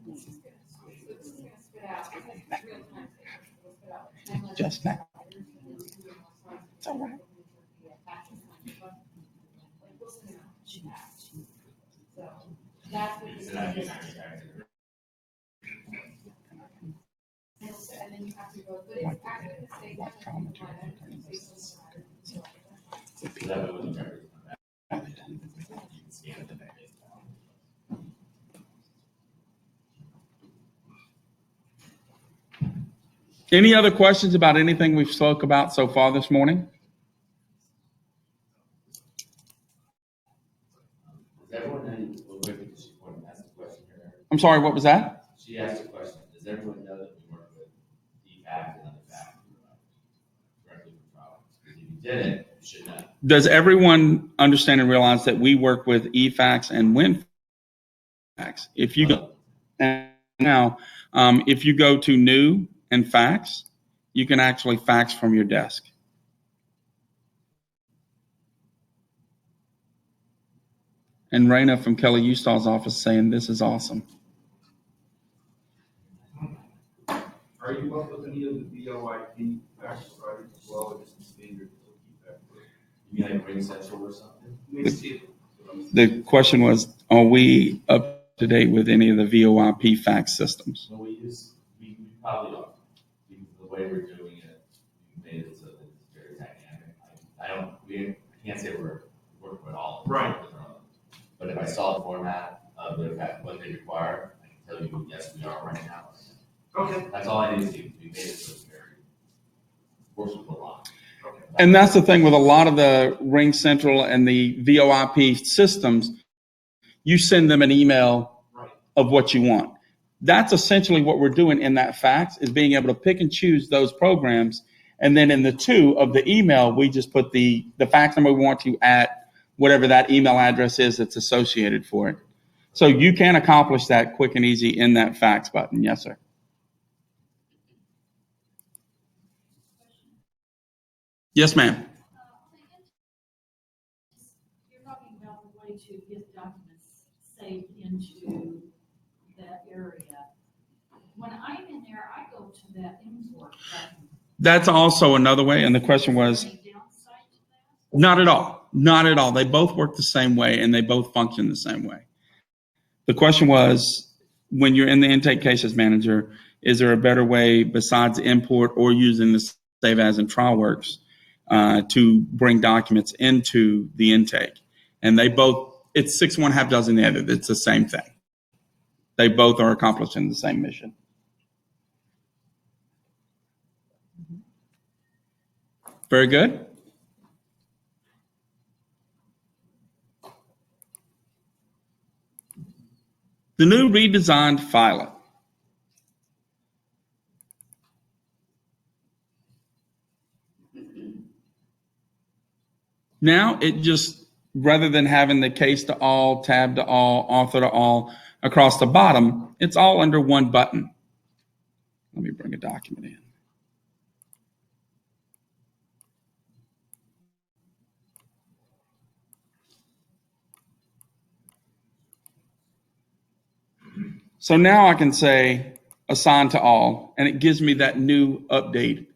This is gonna spit out. just now. It's all right. And then you have to go, but it's actually the same. Any other questions about anything we've spoke about so far this morning? Does everyone know, well, maybe she wanted to ask a question here. I'm sorry, what was that? She asked a question. Does everyone know that we work with E-fax and other fax directly from TrialWorks? Because if you didn't, you should know. Does everyone understand and realize that we work with E-fax and WinFax? If you go now, if you go to New and Fax, you can actually fax from your desk. And Raina from Kelly Ustall's office saying this is awesome. Are you up with any of the VoIP fax providers as well, or just the standard? You mean like Ring Central or something? The question was, are we up to date with any of the VoIP fax systems? Well, we probably are. Because the way we're doing it, we made it so that it's very dynamic. We can't say we're working with all of them. Right. But if I saw the format of what they require, I can tell you, yes, we are right now. Okay. That's all I need to see. We made it so it's very, works with a lot. Okay. And that's the thing with a lot of the Ring Central and the VoIP systems, you send them an email of what you want. That's essentially what we're doing in that fax, is being able to pick and choose those programs. And then in the two of the email, we just put the fax number we want to at whatever that email address is that's associated for it. So you can accomplish that quick and easy in that fax button. Yes, sir. Yes, ma'am. You're talking about the way to get documents saved into that area. When I'm in there, I go to that import button. That's also another way. And the question was, Any downside to that? not at all. Not at all. They both work the same way and they both function the same way. The question was, when you're in the intake cases manager, is there a better way besides import or using the save as in TrialWorks to bring documents into the intake? And they both, it's 6 1 half dozen the other. It's the same thing. They both are accomplishing the same mission. Very good. The new redesigned FileIt. Now it just, rather than having the case to all, tab to all, author to all across the bottom, it's all under one button. Let me bring a document in. So now I can say assign to all, and it gives me that new update.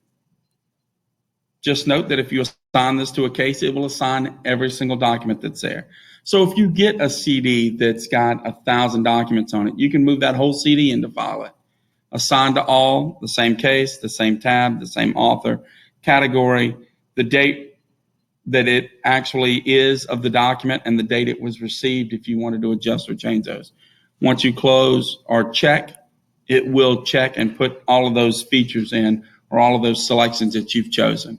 Just note that if you assign this to a case, it will assign every single document that's there. So if you get a CD that's got 1,000 documents on it, you can move that whole CD into FileIt. Assign to all, the same case, the same tab, the same author, category, the date that it actually is of the document, and the date it was received if you wanted to adjust or change those. Once you close or check, it will check and put all of those features in, or all of those selections that you've chosen.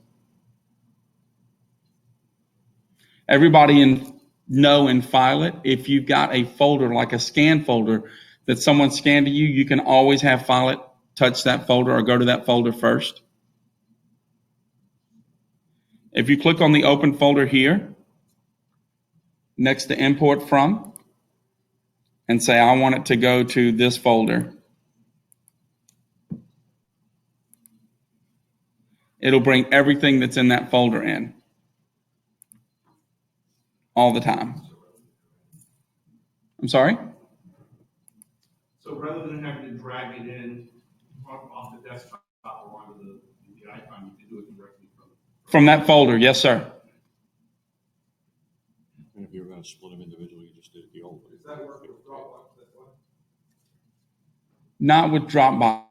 Everybody know in FileIt, if you've got a folder like a scan folder that someone scanned to you, you can always have FileIt touch that folder or go to that folder first. If you click on the open folder here, next to import from, and say, I want it to go to this folder, it'll bring everything that's in that folder in all the time. I'm sorry? So rather than having to drag it in off the desktop or onto the the icon, you can do it directly From that folder, yes, sir. And if you were gonna split them individually, you just did it the old way. Does that work with Dropbox that way? Not with Dropbox,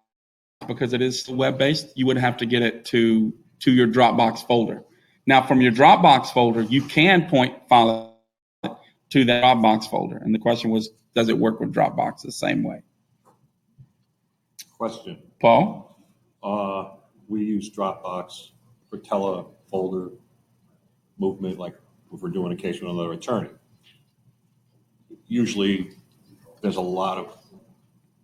because it is web-based. You would have to get it to your Dropbox folder. Now, from your Dropbox folder, you can point FileIt to that Dropbox folder. And the question was, does it work with Dropbox the same way? Question. Paul? We use Dropbox for telefolder movement, like if we're doing a case with another attorney. Usually, there's a lot of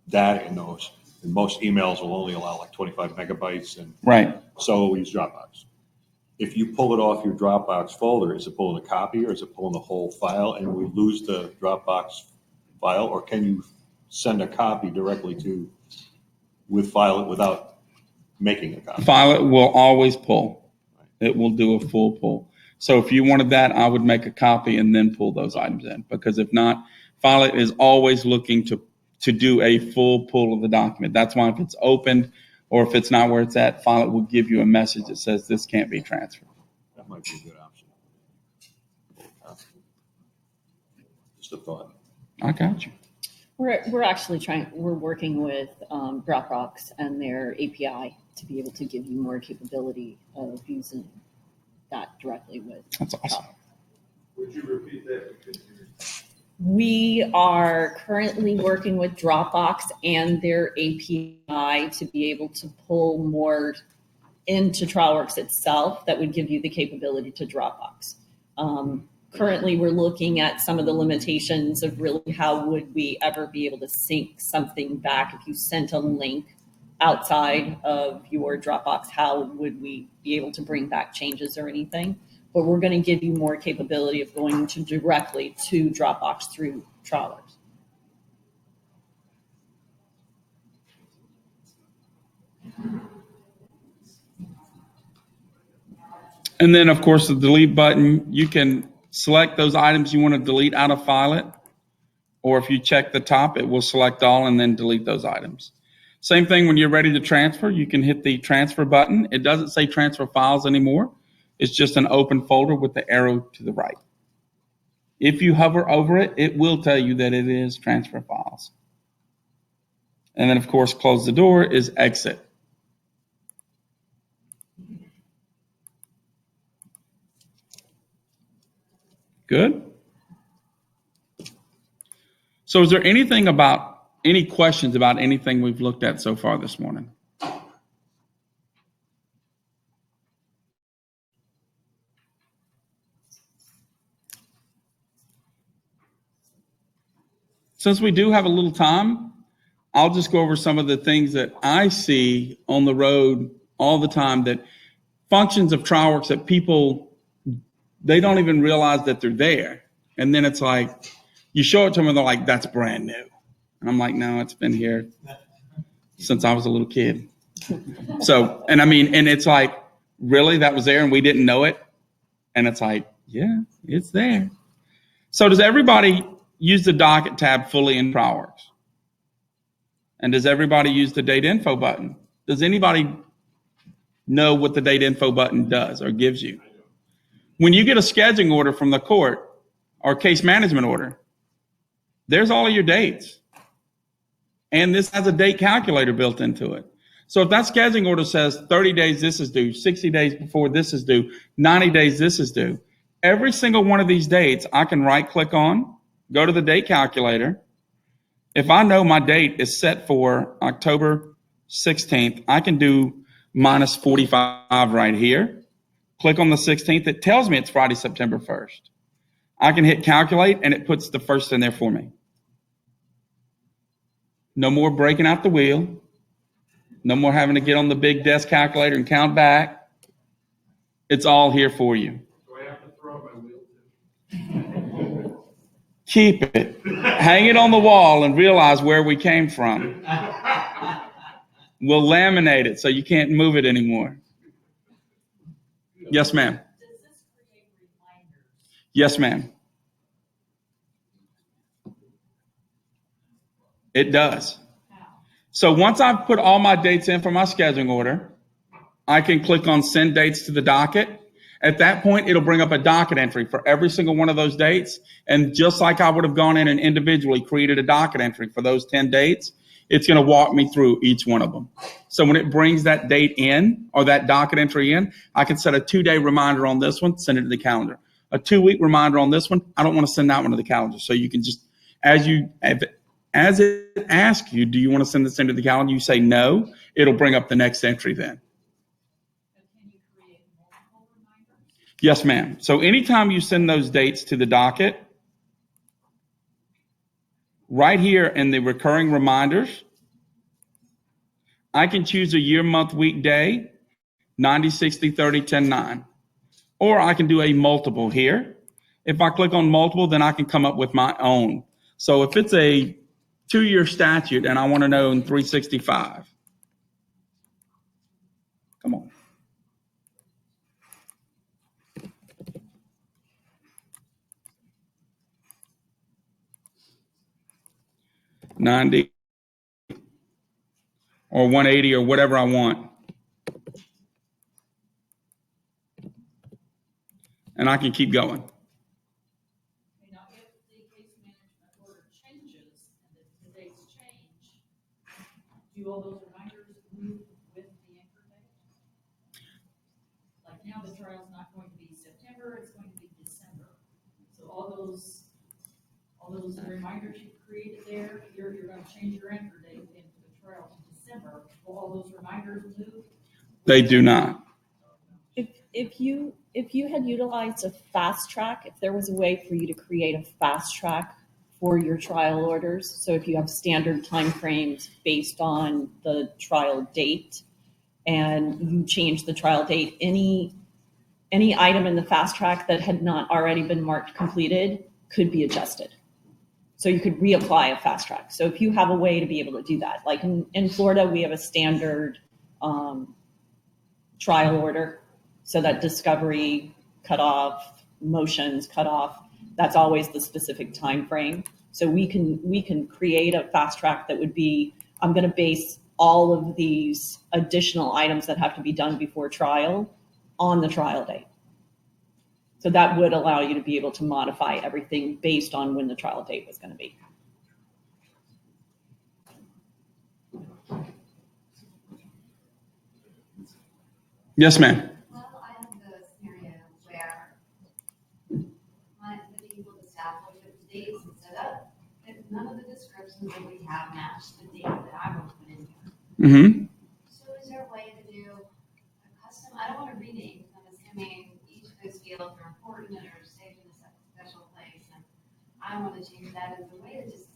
data in those, and most emails will only allow like 25 megabytes, and Right. so we use Dropbox. If you pull it off your Dropbox folder, is it pulling a copy or is it pulling the whole file and we lose the Dropbox file, or can you send a copy directly to with FileIt without making a copy? FileIt will always pull. It will do a full pull. So if you wanted that, I would make a copy and then pull those items in, because if not, FileIt is always looking to do a full pull of the document. That's why if it's opened or if it's not where it's at, FileIt will give you a message that says this can't be transferred. That might be a good option. Just a thought. I got you. We're actually we're working with Dropbox and their API to be able to give you more capability of using that directly with. That's awesome. Would you repeat that? Because We are currently working with Dropbox and their API to be able to pull more into TrialWorks itself that would give you the capability to Dropbox. Currently, we're looking at some of the limitations of really how would we ever be able to sync something back if you sent a link outside of your Dropbox. How would we be able to bring back changes or anything? But we're going to give you more capability of going to directly to Dropbox through TrialWorks. And then, of course, the delete button, you can select those items you want to delete out of FileIt, or if you check the top, it will select all and then delete those items. Same thing when you're ready to transfer, you can hit the transfer button. It doesn't say transfer files anymore. It's just an open folder with the arrow to the right. If you hover over it, it will tell you that it is transfer files. And then, of course, close the door is exit. Good. So is there any questions about anything we've looked at so far this morning? Since we do have a little time, I'll just go over some of the things that I see on the road all the time, that functions of TrialWorks that people, they don't even realize that they're there. And then it's like, you show it to them and they're like, that's brand new. And I'm like, no, it's been here since I was a little kid. So, and I mean, and it's like, really, that was there and we didn't know it? And it's like, yeah, it's there. So does everybody use the docket tab fully in TrialWorks? And does everybody use the date info button? Does anybody know what the date info button does or gives you? When you get a scheduling order from the court or case management order, there's all of your dates. And this has a date calculator built into it. So if that scheduling order says 30 days this is due, 60 days before this is due, 90 days this is due, every single one of these dates I can right click on, go to the date calculator. If I know my date is set for October 16th, I can do minus 45 right here. Click on the 16th. It tells me it's Friday, September 1st. I can hit calculate and it puts the first in there for me. No more breaking out the wheel. No more having to get on the big desk calculator and count back. It's all here for you. do I have to throw up my wheel too? Keep it. Hang it on the wall and realize where we came from. We'll laminate it so you can't move it anymore. Yes, ma'am. Does this create reminders? Yes, ma'am. It does. How? So once I've put all my dates in for my scheduling order, I can click on send dates to the docket. At that point, it'll bring up a docket entry for every single one of those dates. And just like I would have gone in and individually created a docket entry for those 10 dates, it's going to walk me through each one of them. So when it brings that date in or that docket entry in, I can set a 2-day reminder on this one, send it to the calendar. A 2-week reminder on this one, I don't want to send that one to the calendar. So you can just, as it asks you, do you want to send this into the calendar? You say no, it'll bring up the next entry then. Can you create multiple reminders? Yes, ma'am. So anytime you send those dates to the docket, right here in the recurring reminders, I can choose a year, month, week, day, 90, 60, 30, 10, 9. Or I can do a multiple here. If I click on multiple, then I can come up with my own. So if it's a 2-year statute and I want to know in 365, come on. $90 or $180 or whatever I want. And I can keep going. Okay, now if the case management order changes and the dates change, do all those reminders move with the anchor date? Like now the trial's not going to be September, it's going to be December. So all those reminders you created there, you're gonna change your anchor date into the trial to December. Will all those reminders move? They do not. If you had utilized a fast track, if there was a way for you to create a fast track for your trial orders, so if you have standard timeframes based on the trial date and you change the trial date, any item in the fast track that had not already been marked completed could be adjusted. So you could reapply a fast track. So if you have a way to be able to do that, like in Florida, we have a standard trial order. So that discovery cutoff, motions cutoff, that's always the specific time frame. So we can create a fast track that would be, I'm going to base all of these additional items that have to be done before trial on the trial date. So that would allow you to be able to modify everything based on when the trial date was going to be. Yes, ma'am. Well, I have the scenario where the people, the staff looked at the dates and said, oh, if none of the descriptions that we have match the date that I want to put in here. Mm-hmm. So is there a way to do a custom, I don't want to rename, because I'm assuming each of those fields are important and are saved in a special place. And I want to change that as a way to just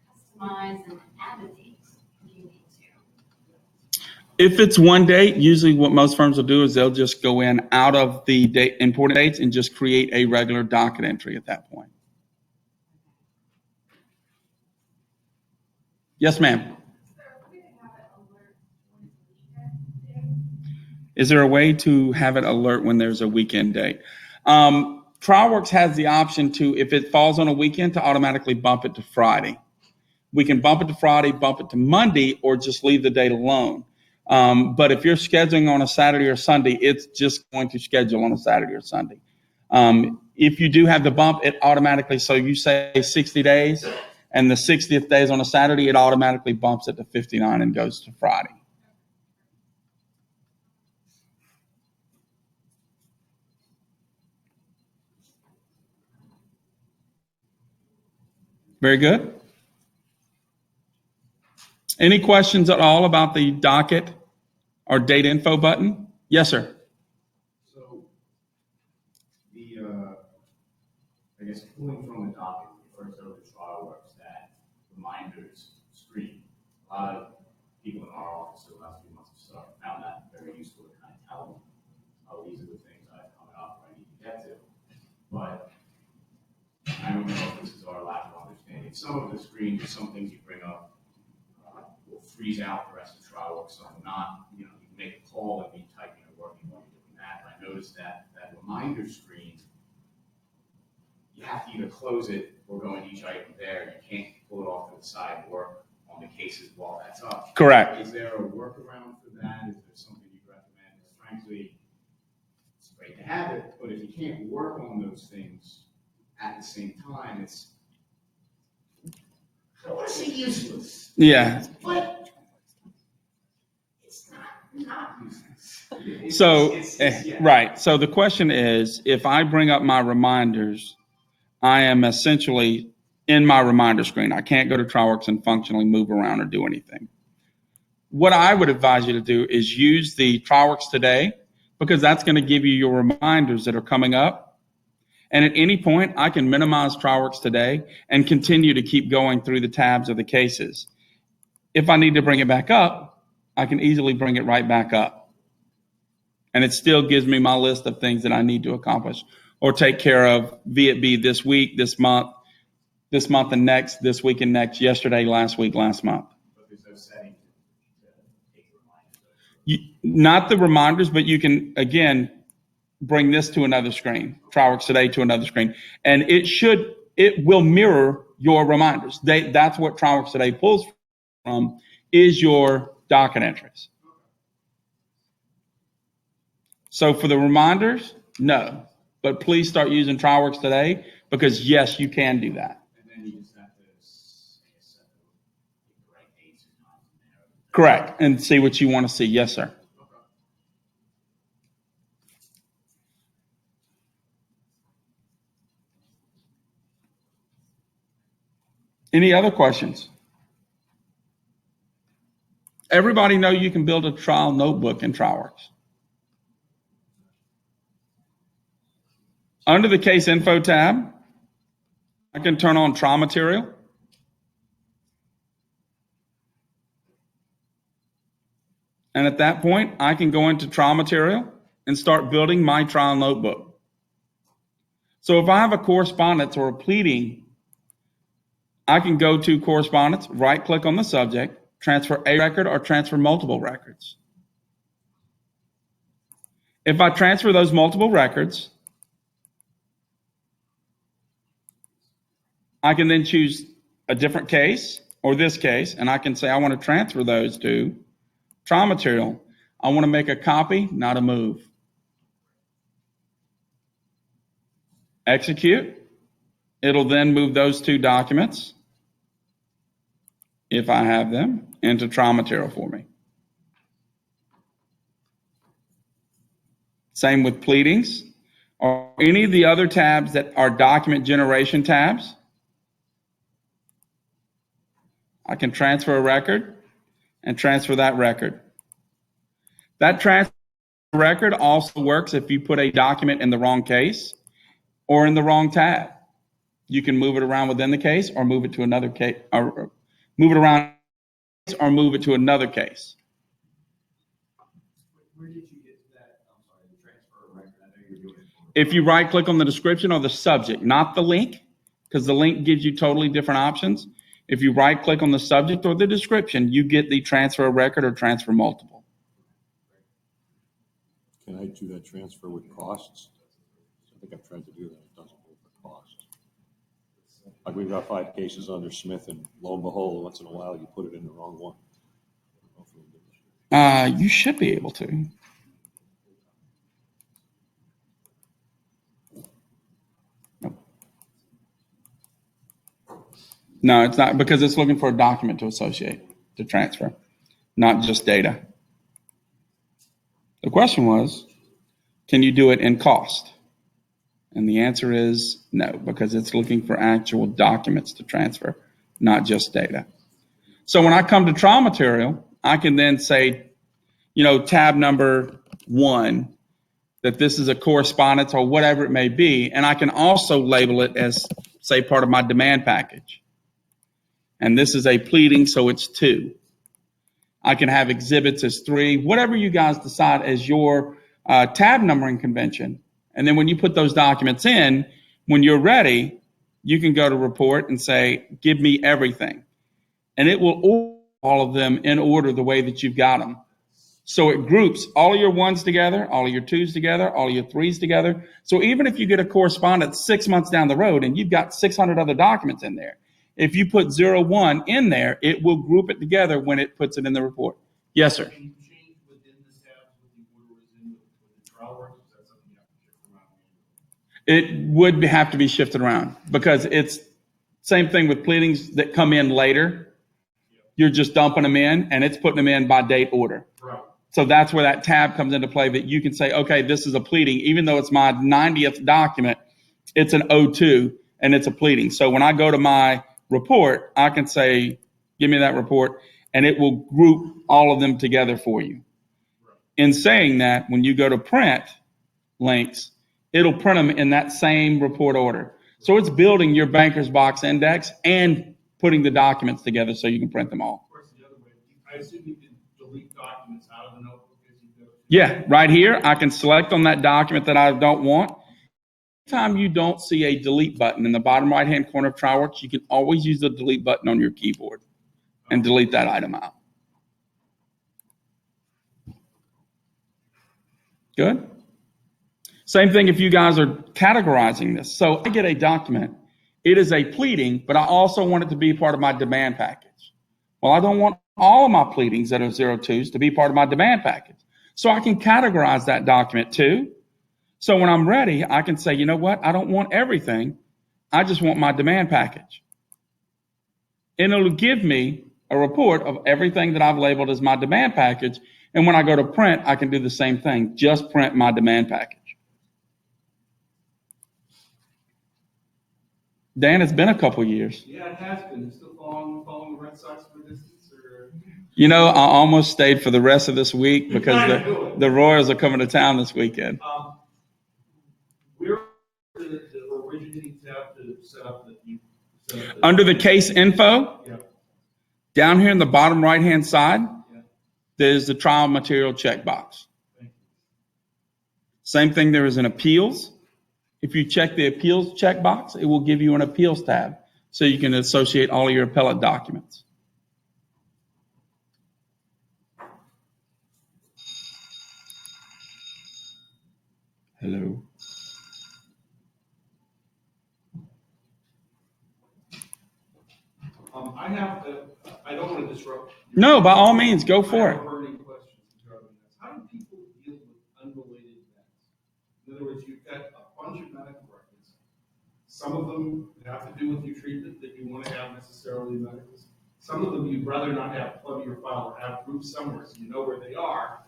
customize and add a date if you need to. If it's one date, usually what most firms will do is they'll just go in out of the date, important dates and just create a regular docket entry at that point. Yes, ma'am. Is there a way to have it alert when there's a weekend date? TrialWorks has the option to, if it falls on a weekend, to automatically bump it to Friday. We can bump it to Friday, bump it to Monday, or just leave the date alone. But if you're scheduling on a Saturday or Sunday, it's just going to schedule on a Saturday or Sunday. If you do have the bump, it automatically, so you say 60 days, and the 60th day is on a Saturday, it automatically bumps it to 59 and goes to Friday. Very good. Any questions at all about the docket or date info button? Yes, sir. So I guess pulling from the docket, first over to TrialWorks, that reminders screen. A lot of people in our office over the last few months have found that very useful to kind of tell them, oh, these are the things that are coming up or I need to get to. But I don't know if this is our lack of understanding. Some of the screens, some things you bring up will freeze out the rest of TrialWorks. So I'm not, you can make a call and be typing or working while you're doing that. But I noticed that reminder screen, you have to either close it or go into each item there. You can't pull it off to the side and work on the cases while that's up. Correct. Is there a workaround for that? Is there something you'd recommend? Just frankly, it's great to have it, but if you can't work on those things at the same time, it's, I don't want to say useless, Yeah. but it's not useless. So, Yeah. right. So the question is, if I bring up my reminders, I am essentially in my reminder screen. I can't go to TrialWorks and functionally move around or do anything. What I would advise you to do is use the TrialWorks Today, because that's going to give you your reminders that are coming up. And at any point, I can minimize TrialWorks Today and continue to keep going through the tabs of the cases. If I need to bring it back up, I can easily bring it right back up. And it still gives me my list of things that I need to accomplish or take care of, be it be this week, this month and next, this week and next, yesterday, last week, last month. But there's no setting to take reminders. Not the reminders, but you can, again, bring this to another screen, TrialWorks Today to another screen. And it will mirror your reminders. That's what TrialWorks Today pulls from, is your docket entries. So for the reminders, no. But please start using TrialWorks Today, because yes, you can do that. And then you just have to set the right dates or not in there. Correct. And see what you want to see. Yes, sir. Any other questions? Everybody know you can build a trial notebook in TrialWorks. Under the case info tab, I can turn on trial material. And at that point, I can go into trial material and start building my trial notebook. So if I have a correspondence or a pleading, I can go to correspondence, right click on the subject, transfer a record or transfer multiple records. If I transfer those multiple records, I can then choose a different case or this case, and I can say I want to transfer those to trial material. I want to make a copy, not a move. Execute. It'll then move those two documents, if I have them, into trial material for me. Same with pleadings or any of the other tabs that are document generation tabs. I can transfer a record and transfer that record. That transfer record also works if you put a document in the wrong case or in the wrong tab. You can move it around within the case or move it to another case, or move it around or move it to another case. Where did you get to that? I'm sorry, the transfer of record. I know you're doing it. If you right click on the description or the subject, not the link, because the link gives you totally different options. If you right click on the subject or the description, you get the transfer of record or transfer multiple. Can I do that transfer with costs? I think I've tried to do that. It doesn't work for costs. Like we've got 5 cases under Smith, and lo and behold, once in a while you put it in the wrong one. You should be able to. No, it's not, because it's looking for a document to associate, to transfer, not just data. The question was, can you do it in cost? And the answer is no, because it's looking for actual documents to transfer, not just data. So when I come to trial material, I can then say, tab number 1, that this is a correspondence or whatever it may be. And I can also label it as, say, part of my demand package. And this is a pleading, so it's 2. I can have exhibits as 3, whatever you guys decide as your tab numbering convention. And then when you put those documents in, when you're ready, you can go to report and say, give me everything. And it will order all of them in order the way that you've got them. So it groups all of your 1s together, all of your 2s together, all of your 3s together. So even if you get a correspondence 6 months down the road and you've got 600 other documents in there, if you put 01 in there, it will group it together when it puts it in the report. Yes, sir. Can you change within the tabs what the order is in with It would have to be shifted around because it's same thing with pleadings that come in later. You're just dumping them in and it's putting them in by date order. Right. So that's where that tab comes into play that you can say, okay, this is a pleading. Even though it's my 90th document, it's an O2 and it's a pleading. So when I go to my report, I can say, give me that report, and it will group all of them together for you. In saying that, when you go to print links, it'll print them in that same report order. So it's building your banker's box index and putting the documents together so you can print them all. Of course, the other way, I assume you can delete documents out of the notebook as you go. Yeah, right here, I can select on that document that I don't want. Anytime you don't see a delete button in the bottom right-hand corner of TrialWorks, you can always use the delete button on your keyboard and delete that item out. Good. Same thing if you guys are categorizing this. So I get a document. It is a pleading, but I also want it to be part of my demand package. Well, I don't want all of my pleadings that are 02s to be part of my demand package. So I can categorize that document too. So when I'm ready, I can say, you know what? I don't want everything. I just want my demand package. And it'll give me a report of everything that I've labeled as my demand package. And when I go to print, I can do the same thing. Just print my demand package. Dan, it's been a couple years. Yeah, it has been. Still following the Red Sox for distance, or? You know, I almost stayed for the rest of this week because the Royals are coming to town this weekend. Where the originating tab to set up that you set up? Under the case info, Yeah. down here in the bottom right-hand side, there's the trial material checkbox. Same thing, there is an appeals. If you check the appeals checkbox, it will give you an appeals tab so you can associate all of your appellate documents. Hello. I don't want to disrupt. No, by all means, go for it. Burning questions regarding this. How do people deal with unrelated events? In other words, you've got a bunch of medical records. Some of them have to do with your treatment that you want to have necessarily in medicals. Some of them you'd rather not have plug your file or have proof somewhere so you know where they are,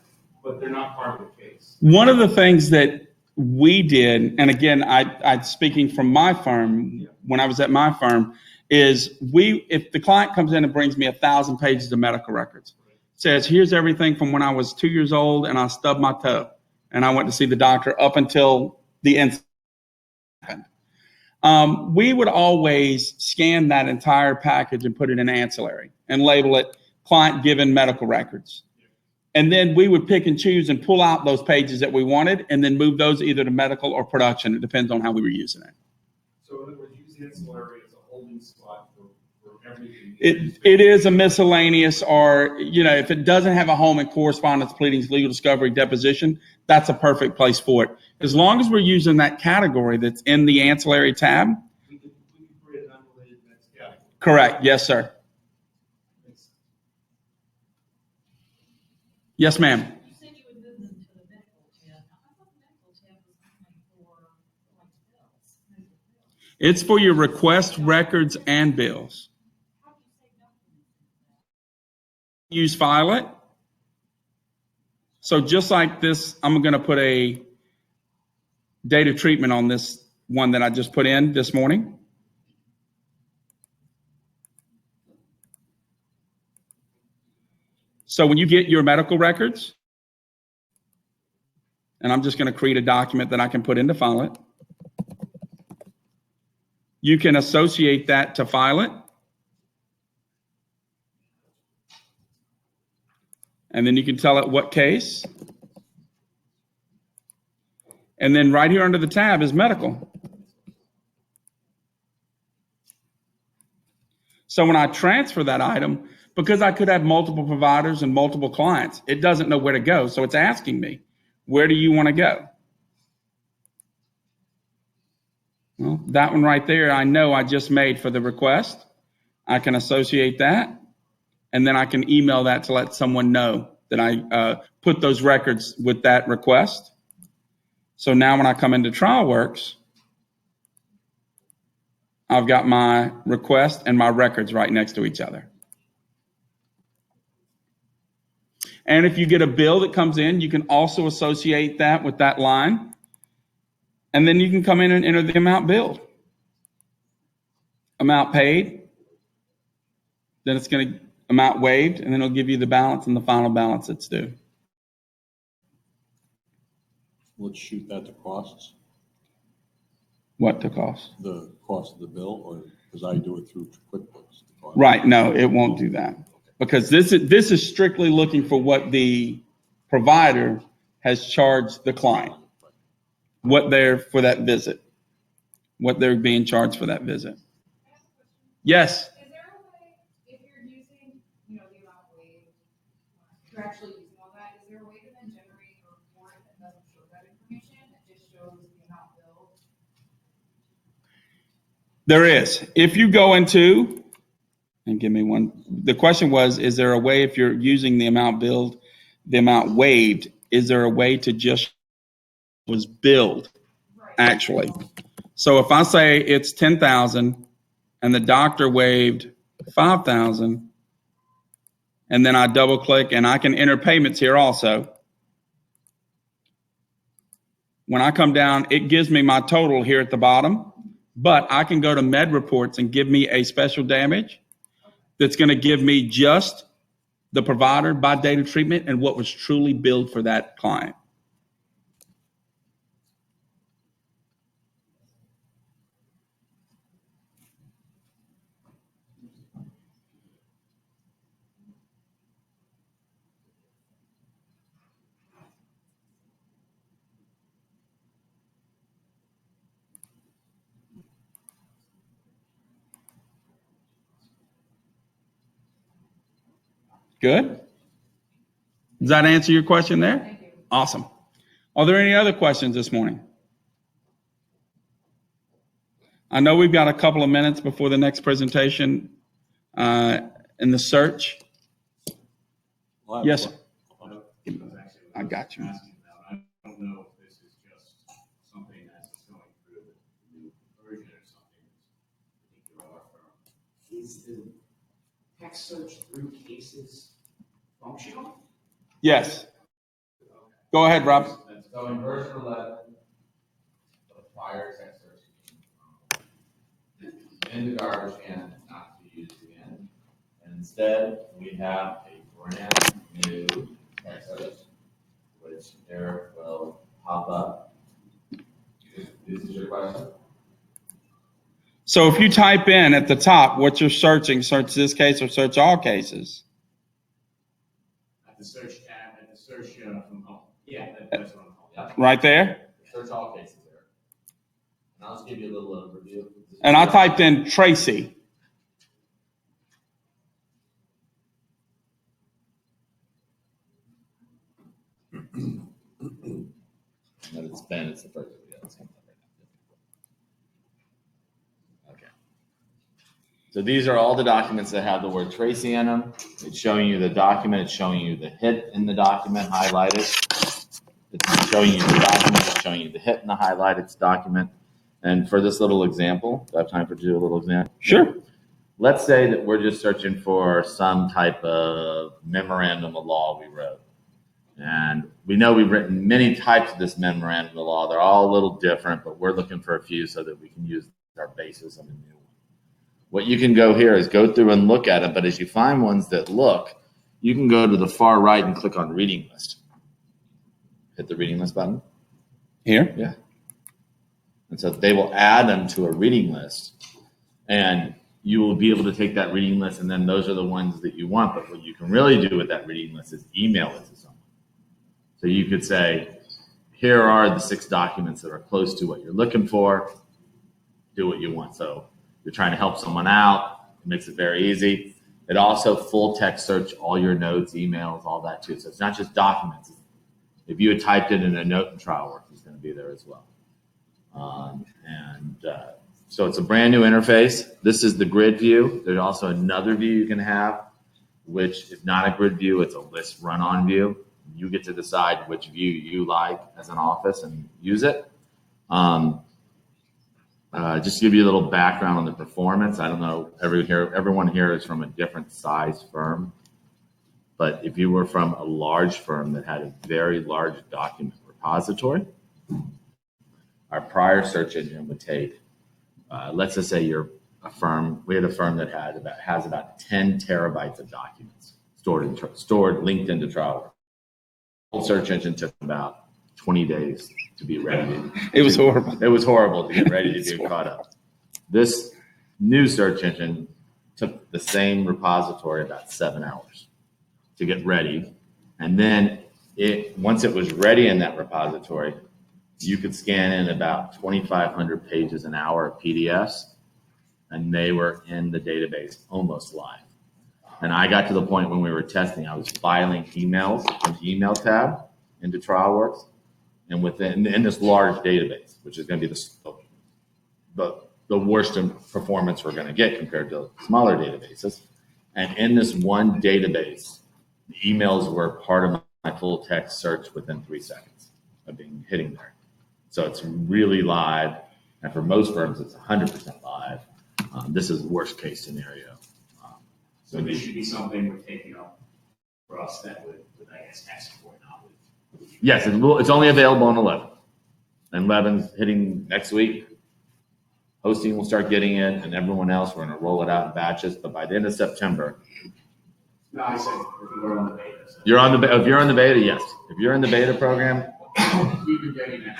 but they're not part of the case. One of the things that we did, and again, I speaking from my firm, when I was at my firm, is if the client comes in and brings me 1,000 pages of medical records, says, here's everything from when I was 2 years old and I stubbed my toe and I went to see the doctor up until the incident happened. We would always scan that entire package and put it in Ancillary and label it client given medical records. And then we would pick and choose and pull out those pages that we wanted and then move those either to medical or production. It depends on how we were using it. So in other words, use Ancillary as a holding spot for everything. It is a miscellaneous, or, you know, if it doesn't have a home in correspondence, pleadings, legal discovery, deposition, that's a perfect place for it. As long as we're using that category that's in the Ancillary tab. We can create an unrelated events category. Correct. Yes, sir. Yes, ma'am. You said you would move them to the medical tab. I thought the medical tab was only for like bills. It's for your request records and bills. How do you say documents? Use FileIt. So just like this, I'm going to put a data treatment on this one that I just put in this morning. So when you get your medical records, and I'm just going to create a document that I can put into FileIt. You can associate that to FileIt. And then you can tell it what case. And then right here under the tab is medical. So when I transfer that item, because I could have multiple providers and multiple clients, it doesn't know where to go. So it's asking me, where do you want to go? Well, that one right there, I know I just made for the request. I can associate that, and then I can email that to let someone know that I put those records with that request. So now when I come into TrialWorks, I've got my request and my records right next to each other. And if you get a bill that comes in, you can also associate that with that line. And then you can come in and enter the amount billed, amount paid, then it's going to amount waived, and then it'll give you the balance and the final balance that's due. Let's shoot that to costs, What the cost? the cost of the bill, or because I do it through QuickBooks. the cost. Right. No, it won't do that because this is strictly looking for what the provider has charged the client, what they're for that visit, what they're being charged for that visit. Yes. Is there a way, if you're using, the amount waived, you're actually using all that, is there a way to then generate a report that doesn't show that information? It just shows the amount billed? There is. If you go into, and give me one, the question was, is there a way if you're using the amount billed, the amount waived, is there a way to just was billed actually? So if I say it's 10,000 and the doctor waived 5,000, and then I double click and I can enter payments here also. When I come down, it gives me my total here at the bottom, but I can go to med reports and give me a special damage that's going to give me just the provider by date of treatment and what was truly billed for that client. Good? Does that answer your question there? Thank you. Awesome. Are there any other questions this morning? I know we've got a couple of minutes before the next presentation in the search. Well, Yes, sir. I I got you. asking about. I don't know if this is just something that's going through the new version or something that's particular firm. Is the text search through cases functional? Yes. Go ahead, Rob. So in version 11, the prior text search in the garbage can, not to be used again. And instead, we have a brand new text search, which Eric will pop up. This is your question? So if you type in at the top what you're searching, search this case or search all cases. At the search tab, at the search from home. Yeah, that's what I'm calling. Yeah. Right there. Search all cases there. And I'll just give you a little overview. And I typed in Tracy. But it's Ben, it's the first video. Okay. So these are all the documents that have the word Tracy in them. It's showing you the document. It's showing you the hit in the document highlighted. It's showing you the document. It's showing you the hit in the highlighted document. And for this little example, do I have time to do a little example? Sure. Let's say that we're just searching for some type of memorandum of law we wrote. And we know we've written many types of this memorandum of law. They're all a little different, but we're looking for a few so that we can use our basis on a new one. What you can go here is go through and look at it, but as you find ones that look, you can go to the far right and click on reading list. Hit the reading list button. Here? Yeah. And so they will add them to a reading list, and you will be able to take that reading list, and then those are the ones that you want. But what you can really do with that reading list is email it to someone. So you could say, here are the 6 documents that are close to what you're looking for. Do what you want. So you're trying to help someone out. It makes it very easy. It also full text search all your notes, emails, all that too. So it's not just documents. If you had typed it in a note in TrialWorks, it's going to be there as well. So it's a brand new interface. This is the grid view. There's also another view you can have, which is not a grid view. It's a list run-on view. You get to decide which view you like as an office and use it. Just to give you a little background on the performance. I don't know, everyone here is from a different size firm. But if you were from a large firm that had a very large document repository, our prior search engine would take, let's just say you're a firm, we had a firm that has about 10 terabytes of documents stored, linked into TrialWorks. The search engine took about 20 days to be ready. It was horrible. It was horrible to get ready to be caught up. This new search engine took the same repository about 7 hours to get ready. And then once it was ready in that repository, you could scan in about 2,500 pages an hour of PDFs, and they were in the database almost live. And I got to the point when we were testing, I was filing emails from the email tab into TrialWorks, and in this large database, which is going to be the worst in performance we're going to get compared to smaller databases. And in this one database, the emails were part of my full text search within 3 seconds of hitting there. So it's really live, and for most firms, it's 100% live. This is the worst case scenario. So this should be something we're taking up for us that would I guess, ask for not with. Yes, it's only available on 11. And 11's hitting next week. Hosting will start getting it, and everyone else, we're going to roll it out in batches. But by the end of September. No, I said we're on the beta. So. If you're on the beta, yes. If you're in the beta program,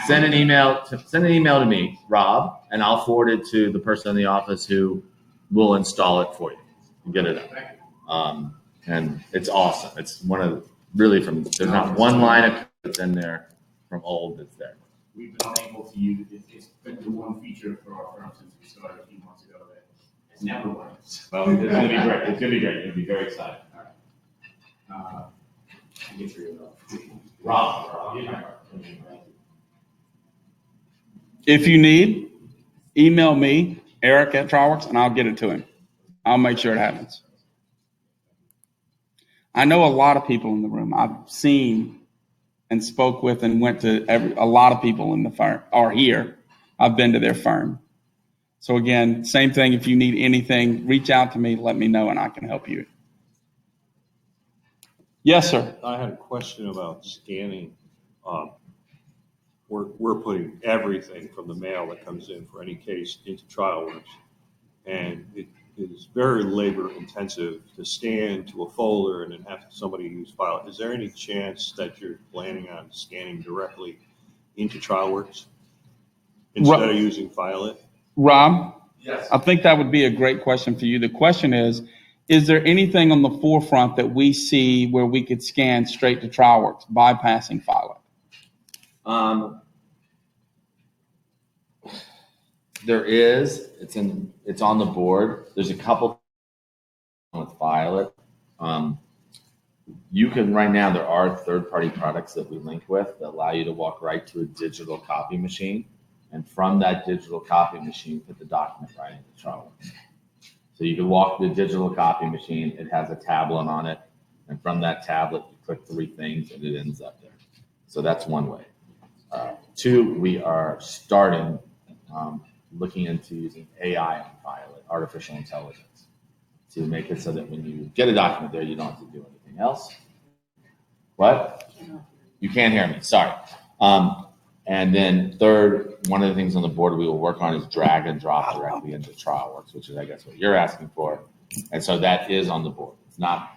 send an email to me, Rob, and I'll forward it to the person in the office who will install it for you and get it up. And it's awesome. It's there's not one line of code that's in there from old that's there. We've been unable to use it. It's been the one feature for our firm since we started a few months ago that has never worked. Well, it's going to be great. It's going to be great. You'll be very excited. All right. I get your Rob. If you need, email me, Eric at TrialWorks, and I'll get it to him. I'll make sure it happens. I know a lot of people in the room. I've seen and spoke with and went to a lot of people in the firm are here. I've been to their firm. So again, same thing. If you need anything, reach out to me, let me know, and I can help you. Yes, sir. I had a question about scanning. We're putting everything from the mail that comes in for any case into TrialWorks, and it is very labor intensive to scan to a folder and then have somebody use FileIt. Is there any chance that you're planning on scanning directly into TrialWorks instead of using FileIt? Rob? Yes. I think that would be a great question for you. The question is there anything on the forefront that we see where we could scan straight to TrialWorks, bypassing FileIt? There is. It's on the board. There's a couple with FileIt. You can right now. There are third-party products that we link with that allow you to walk right to a digital copy machine, and from that digital copy machine, put the document right into TrialWorks. So you can walk to the digital copy machine. It has a tablet on it, and from that tablet, you click 3 things, and it ends up there. So that's one way. 2, we are starting. Looking into using AI on FileIt, artificial intelligence, to make it so that when you get a document there, you don't have to do anything else. What? You can't hear me. Sorry. And then 3rd, one of the things on the board we will work on is drag and drop directly into TrialWorks, which is, I guess, what you're asking for. And so that is on the board. It's not,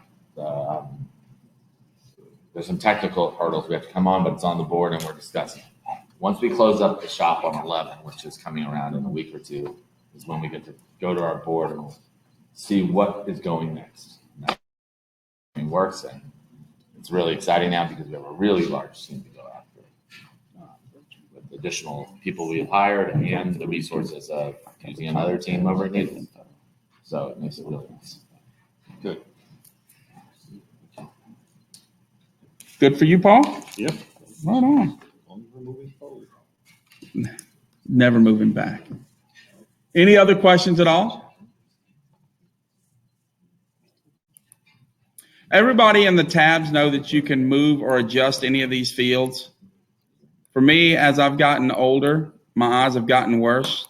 there's some technical hurdles we have to come on, but it's on the board and we're discussing it. Once we close up the shop on 11, which is coming around in a week or 2, is when we get to go to our board and we'll see what is going next. It works, and it's really exciting now because we have a really large team to go after. With additional people we've hired and the resources of using another team over at Needles. So it makes it really nice. Good. Good for you, Paul? Yep. Right on. Moving forward. Never moving back. Any other questions at all? Everybody in the tabs know that you can move or adjust any of these fields. For me, as I've gotten older, my eyes have gotten worse.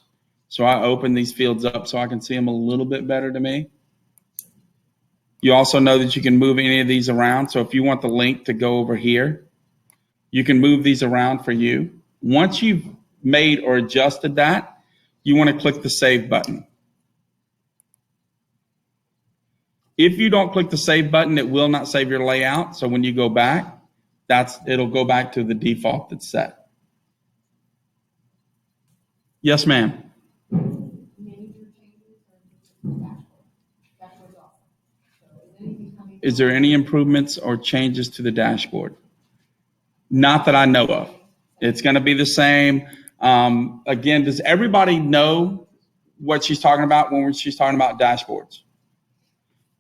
So I open these fields up so I can see them a little bit better to me. You also know that you can move any of these around. So if you want the link to go over here, you can move these around for you. Once you've made or adjusted that, you want to click the Save button. If you don't click the Save button, it will not save your layout. So when you go back, it'll go back to the default that's set. Yes, ma'am. Is there any improvements or changes to the dashboard? Not that I know of. It's going to be the same. Again, does everybody know what she's talking about when she's talking about dashboards?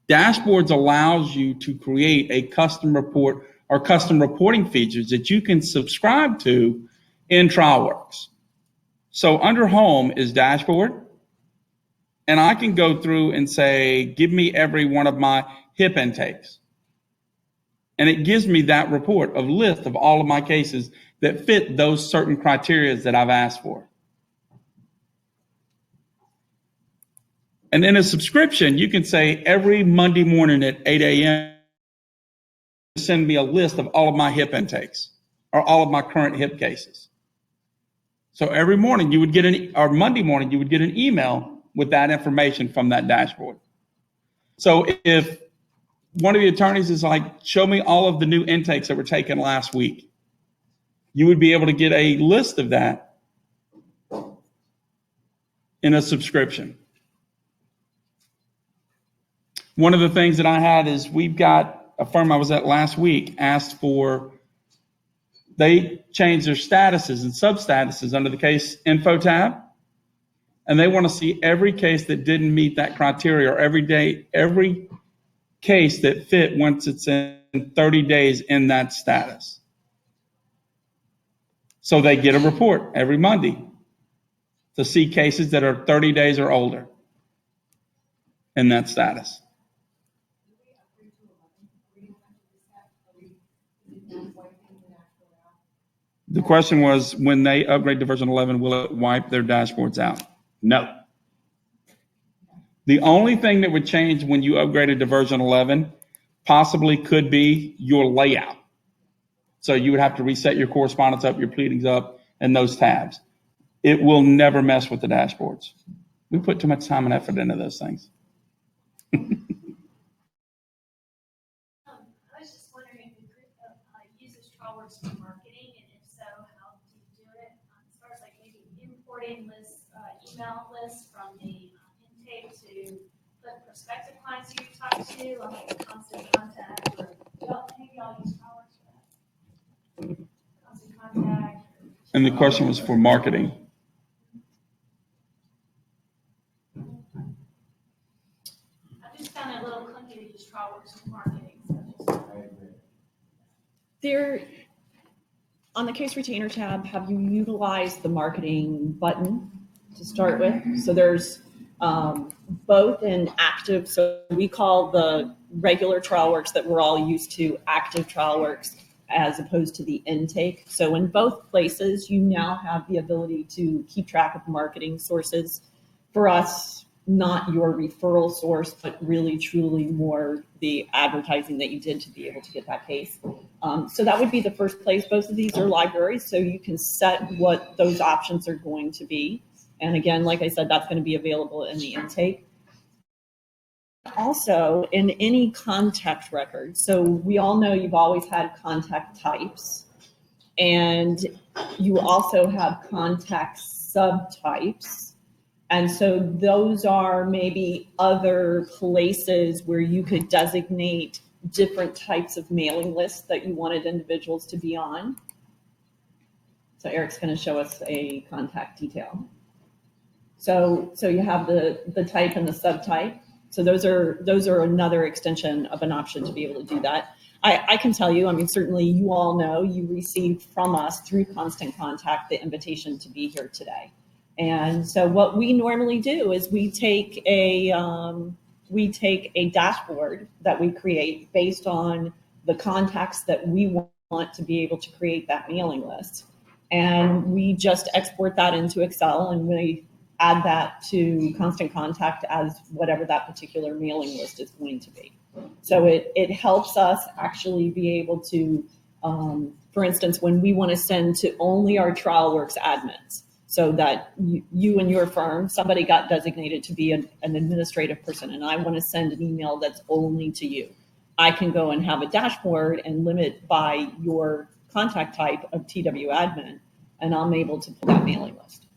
Dashboards allows you to create a custom report or custom reporting features that you can subscribe to in TrialWorks. So under Home is Dashboard, and I can go through and say, give me every one of my HIP intakes. And it gives me that report of list of all of my cases that fit those certain criteria that I've asked for. And in a subscription, you can say every Monday morning at 8 a.m., send me a list of all of my HIP intakes or all of my current HIP cases. So every morning you would get Monday morning, you would get an email with that information from that dashboard. So if one of the attorneys is like, show me all of the new intakes that were taken last week, you would be able to get a list of that in a subscription. One of the things that I had is we've got a firm I was at last week asked for, they changed their statuses and sub-statuses under the case info tab. And they want to see every case that didn't meet that criteria, or every case that fit once it's in 30 days in that status. So they get a report every Monday to see cases that are 30 days or older in that status. The question was, when they upgrade to version 11, will it wipe their dashboards out? No. The only thing that would change when you upgraded to version 11 possibly could be your layout. So you would have to reset your correspondence up, your pleadings up, and those tabs. It will never mess with the dashboards. We put too much time and effort into those things. I was just wondering if the group uses TrialWorks for marketing, and if so, how do you do it? As far as like maybe importing lists, email lists from the intake to put prospective clients you talk to on like a constant contact, or maybe I'll use TrialWorks for that. Constant contact. And the question was for marketing. I just found it a little clunky to use TrialWorks for marketing. There, on the case retainer tab, have you utilized the marketing button to start with? So there's both in active, so we call the regular TrialWorks that we're all used to active TrialWorks as opposed to the intake. So in both places, you now have the ability to keep track of marketing sources. For us, not your referral source, but really truly more the advertising that you did to be able to get that case. So that would be the first place. Both of these are libraries, so you can set what those options are going to be. And again, like I said, that's going to be available in the intake. Also, in any contact record, so we all know you've always had contact types, and you also have contact subtypes. And so those are maybe other places where you could designate different types of mailing lists that you wanted individuals to be on. So Eric's going to show us a contact detail. So you have the type and the subtype. So those are another extension of an option to be able to do that. I can tell you, I mean, certainly you all know you received from us through Constant Contact the invitation to be here today. And so what we normally do is we take a dashboard that we create based on the contacts that we want to be able to create that mailing list. And we just export that into Excel, and we add that to Constant Contact as whatever that particular mailing list is going to be. So it helps us actually be able to, for instance, when we want to send to only our TrialWorks admins, so that you and your firm, somebody got designated to be an administrative person, and I want to send an email that's only to you. I can go and have a dashboard and limit by your contact type of TW admin, and I'm able to pull that mailing list.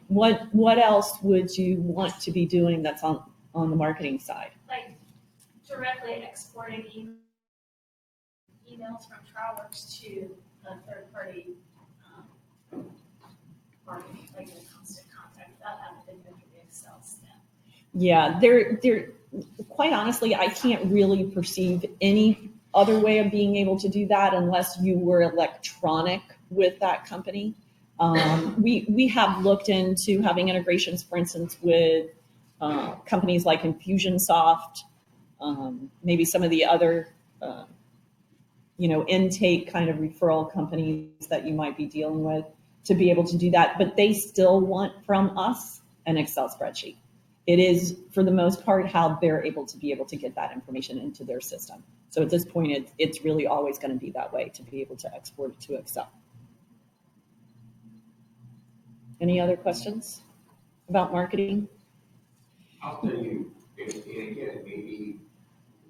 What else would you want to be doing that's on the marketing side? Like directly exporting emails from TrialWorks to a third party marketing, like a Constant Contact, without having to go through the Excel step. Yeah, they're quite honestly, I can't really perceive any other way of being able to do that unless you were electronic with that company. We have looked into having integrations, for instance, with companies like Infusionsoft, maybe some of the other, intake kind of referral companies that you might be dealing with, to be able to do that. But they still want from us an Excel spreadsheet. It is, for the most part, how they're able to get that information into their system. So at this point, it's really always going to be that way, to be able to export it to Excel. Any other questions about marketing? I'll tell you, and again, maybe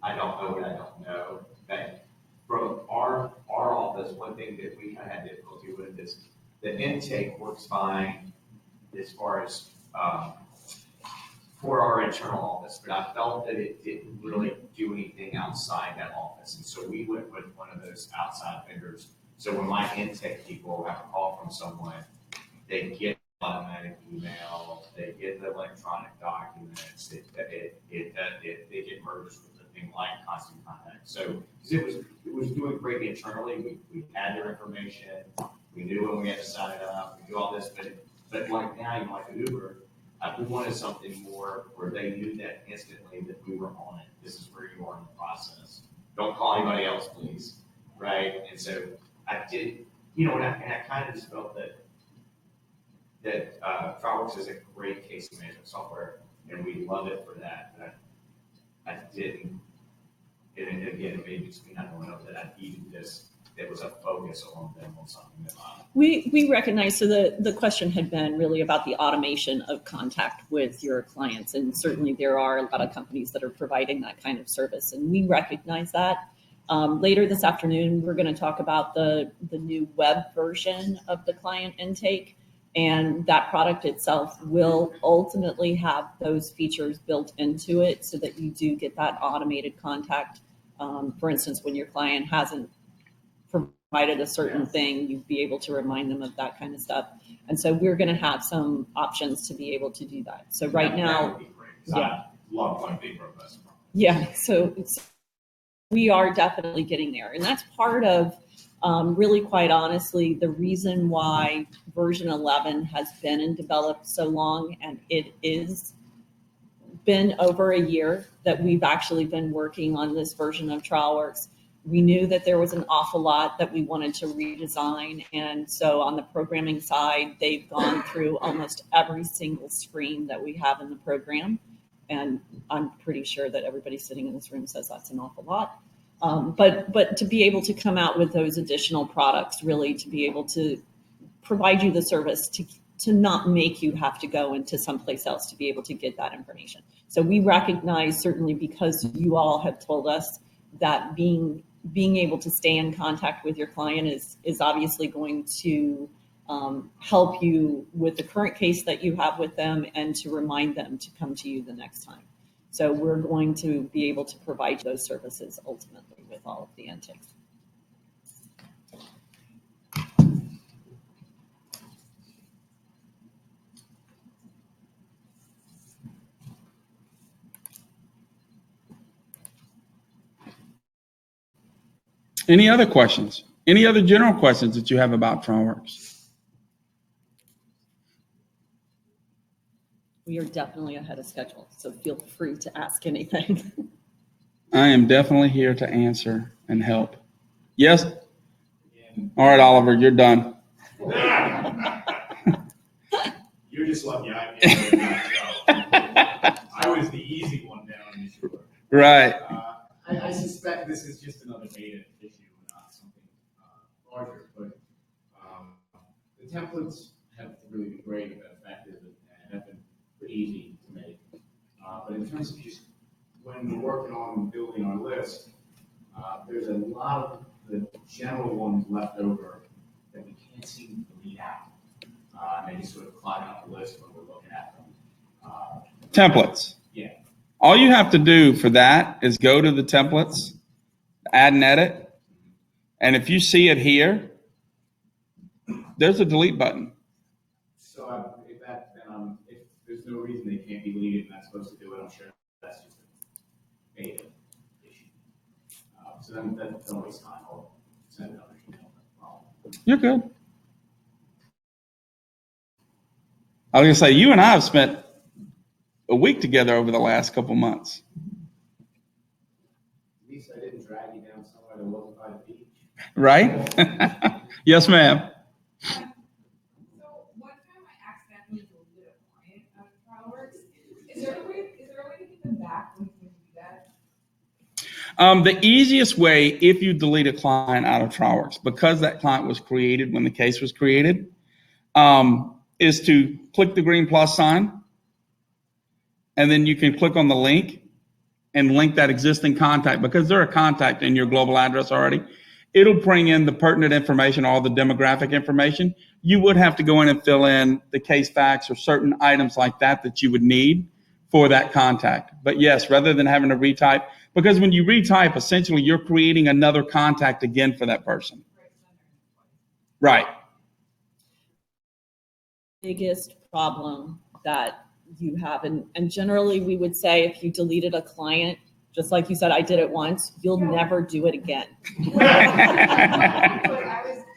I don't know what I don't know, but from our office, one thing that we had difficulty with is the intake works fine as far as for our internal office, but I felt that it didn't really do anything outside that office. And so we went with one of those outside vendors. So when my intake people have a call from someone, they get automatic email, they get the electronic documents, they get merged with a thing like Constant Contact. So it was doing great internally. We had their information, we knew when we had to sign it up, we knew all this, but like now, like Uber, we wanted something more where they knew that instantly that we were on it. This is where you are in the process. Don't call anybody else, please. Right? And so I did, and I kind of just felt that TrialWorks is a great case management software, and we love it for that. But I didn't, and again, maybe it's me not knowing that I needed this. There was a focus on them on something that we recognize. So the question had been really about the automation of contact with your clients, and certainly there are a lot of companies that are providing that kind of service, and we recognize that. Later this afternoon, we're going to talk about the new web version of the client intake, and that product itself will ultimately have those features built into it so that you do get that automated contact. For instance, when your client hasn't provided a certain thing, you'd be able to remind them of that kind of stuff. And so we're going to have some options to be able to do that. So right now, would be great, yeah. I love one big robust. Yeah, so we are definitely getting there. And that's part of, really quite honestly, the reason why version 11 has been in develop so long, and it is been over a year that we've actually been working on this version of TrialWorks. We knew that there was an awful lot that we wanted to redesign. And so on the programming side, they've gone through almost every single screen that we have in the program. And I'm pretty sure that everybody sitting in this room says that's an awful lot. But to be able to come out with those additional products, really to be able to provide you the service to not make you have to go into someplace else to be able to get that information. So we recognize, certainly because you all have told us that being able to stay in contact with your client is obviously going to help you with the current case that you have with them, and to remind them to come to you the next time. So we're going to be able to provide those services ultimately with all of the intakes. Any other questions? Any other general questions that you have about TrialWorks? We are definitely ahead of schedule, so feel free to ask anything. I am definitely here to answer and help. Yes? All right, Oliver, you're done. Usually You're just lucky I was the easy one down in short. Right. I suspect this is just another beta issue, not something larger, but the templates have really been great and effective and have been pretty easy to make. But in terms of just when we're working on building our list, there's a lot of the general ones left over that we can't seem to read out. And they just sort of clog out the list when we're looking at them. Templates. Yeah. All you have to do for that is go to the templates, add and edit, and if you see it here, there's a delete button. So if there's no reason they can't be deleted and that's supposed to do it, I'm sure that's just a beta issue. So then don't waste time. I'll send it on email. You're good. I was going to say, you and I have spent a week together over the last couple months. At least I didn't drag you down somewhere that wasn't by the beach. Right? Yes, ma'am. So one time I accidentally deleted a client out of TrialWorks. Is there a way to get them back when you do that? The easiest way, if you delete a client out of TrialWorks, because that client was created when the case was created, is to click the green plus sign, and then you can click on the link and link that existing contact. Because they're a contact in your global address already, it'll bring in the pertinent information, all the demographic information. You would have to go in and fill in the case facts or certain items like that that you would need for that contact. But yes, rather than having to retype, because when you retype, essentially you're creating another contact again for that person. Right. Biggest problem that you have, and generally we would say if you deleted a client, just like you said, I did it once, you'll never do it again. I was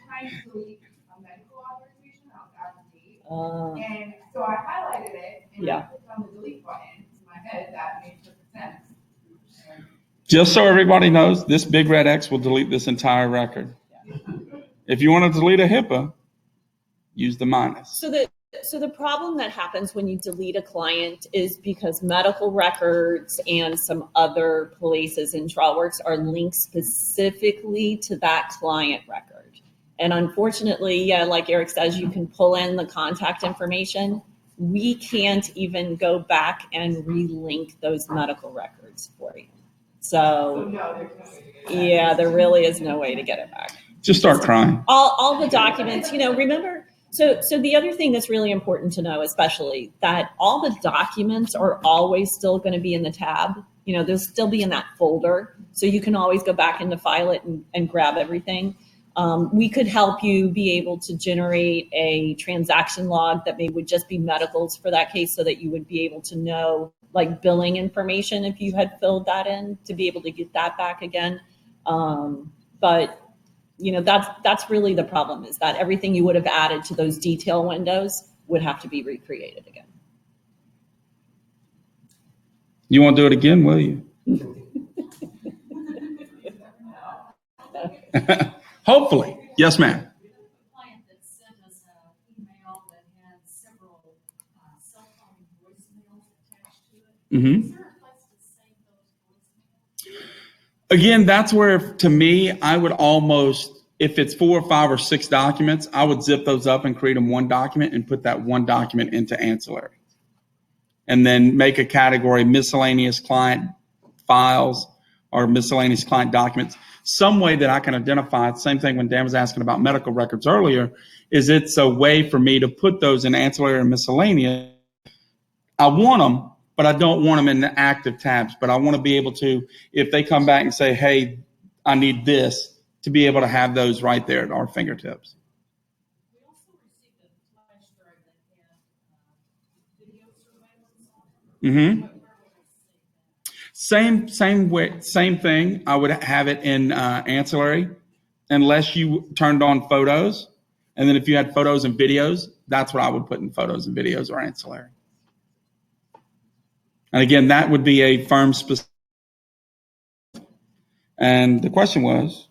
trying to delete a medical authorization out of date, and so I highlighted it and I clicked on the delete button. In my head, that made perfect sense. Just so everybody knows, this big red X will delete this entire record. If you want to delete a HIPAA, use the minus. So the problem that happens when you delete a client is because medical records and some other places in TrialWorks are linked specifically to that client record. And unfortunately, yeah, like Eric says, you can pull in the contact information. We can't even go back and relink those medical records for you. So yeah, there really is no way to get it back. Just start crying. All the documents, remember. So the other thing that's really important to know, especially, that all the documents are always still going to be in the tab. They'll still be in that folder. So you can always go back into FileIt and grab everything. We could help you be able to generate a transaction log that would just be medicals for that case, so that you would be able to know, like, billing information if you had filled that in, to be able to get that back again. But that's really the problem, is that everything you would have added to those detail windows would have to be recreated again. You won't do it again, will you? Hopefully. Yes, ma'am. We have a client that sent us an email that had several cell phone voicemails attached to it. Mm-hmm. Is there a place to save those voicemails? Again, that's where, to me, I would almost, if it's 4 or 5 or 6 documents, I would zip those up and create them one document and put that one document into Ancillary. And then make a category miscellaneous client files or miscellaneous client documents. Some way that I can identify, same thing when Dan was asking about medical records earlier, is it's a way for me to put those in Ancillary and miscellaneous. I want them, but I don't want them in the active tabs. But I want to be able to, if they come back and say, hey, I need this, to be able to have those right there at our fingertips. We also received a flash drive that had video surveillance on it. Mm-hmm. Same thing. I would have it in Ancillary, unless you turned on photos. And then if you had photos and videos, that's what I would put in photos and videos or Ancillary. And again, that would be a firm specific. And the question was,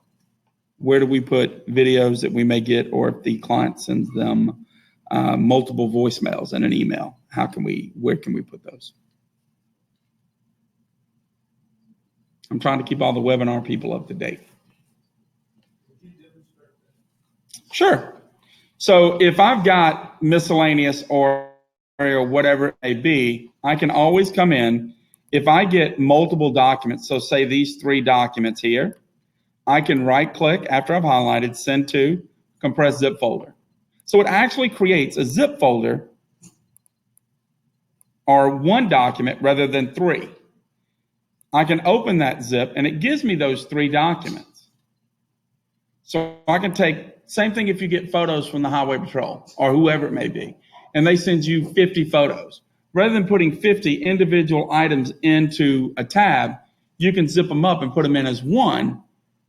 where do we put videos that we may get, or if the client sends them multiple voicemails in an email. Where can we put those? I'm trying to keep all the webinar people up to date. Sure. So if I've got miscellaneous or whatever it may be, I can always come in. If I get multiple documents, so say these 3 documents here, I can right click after I've highlighted, send to, compressed zip folder. So it actually creates a zip folder or one document rather than 3. I can open that zip and it gives me those 3 documents. So I can take, same thing if you get photos from the Highway Patrol or whoever it may be, and they send you 50 photos. Rather than putting 50 individual items into a tab, you can zip them up and put them in as one,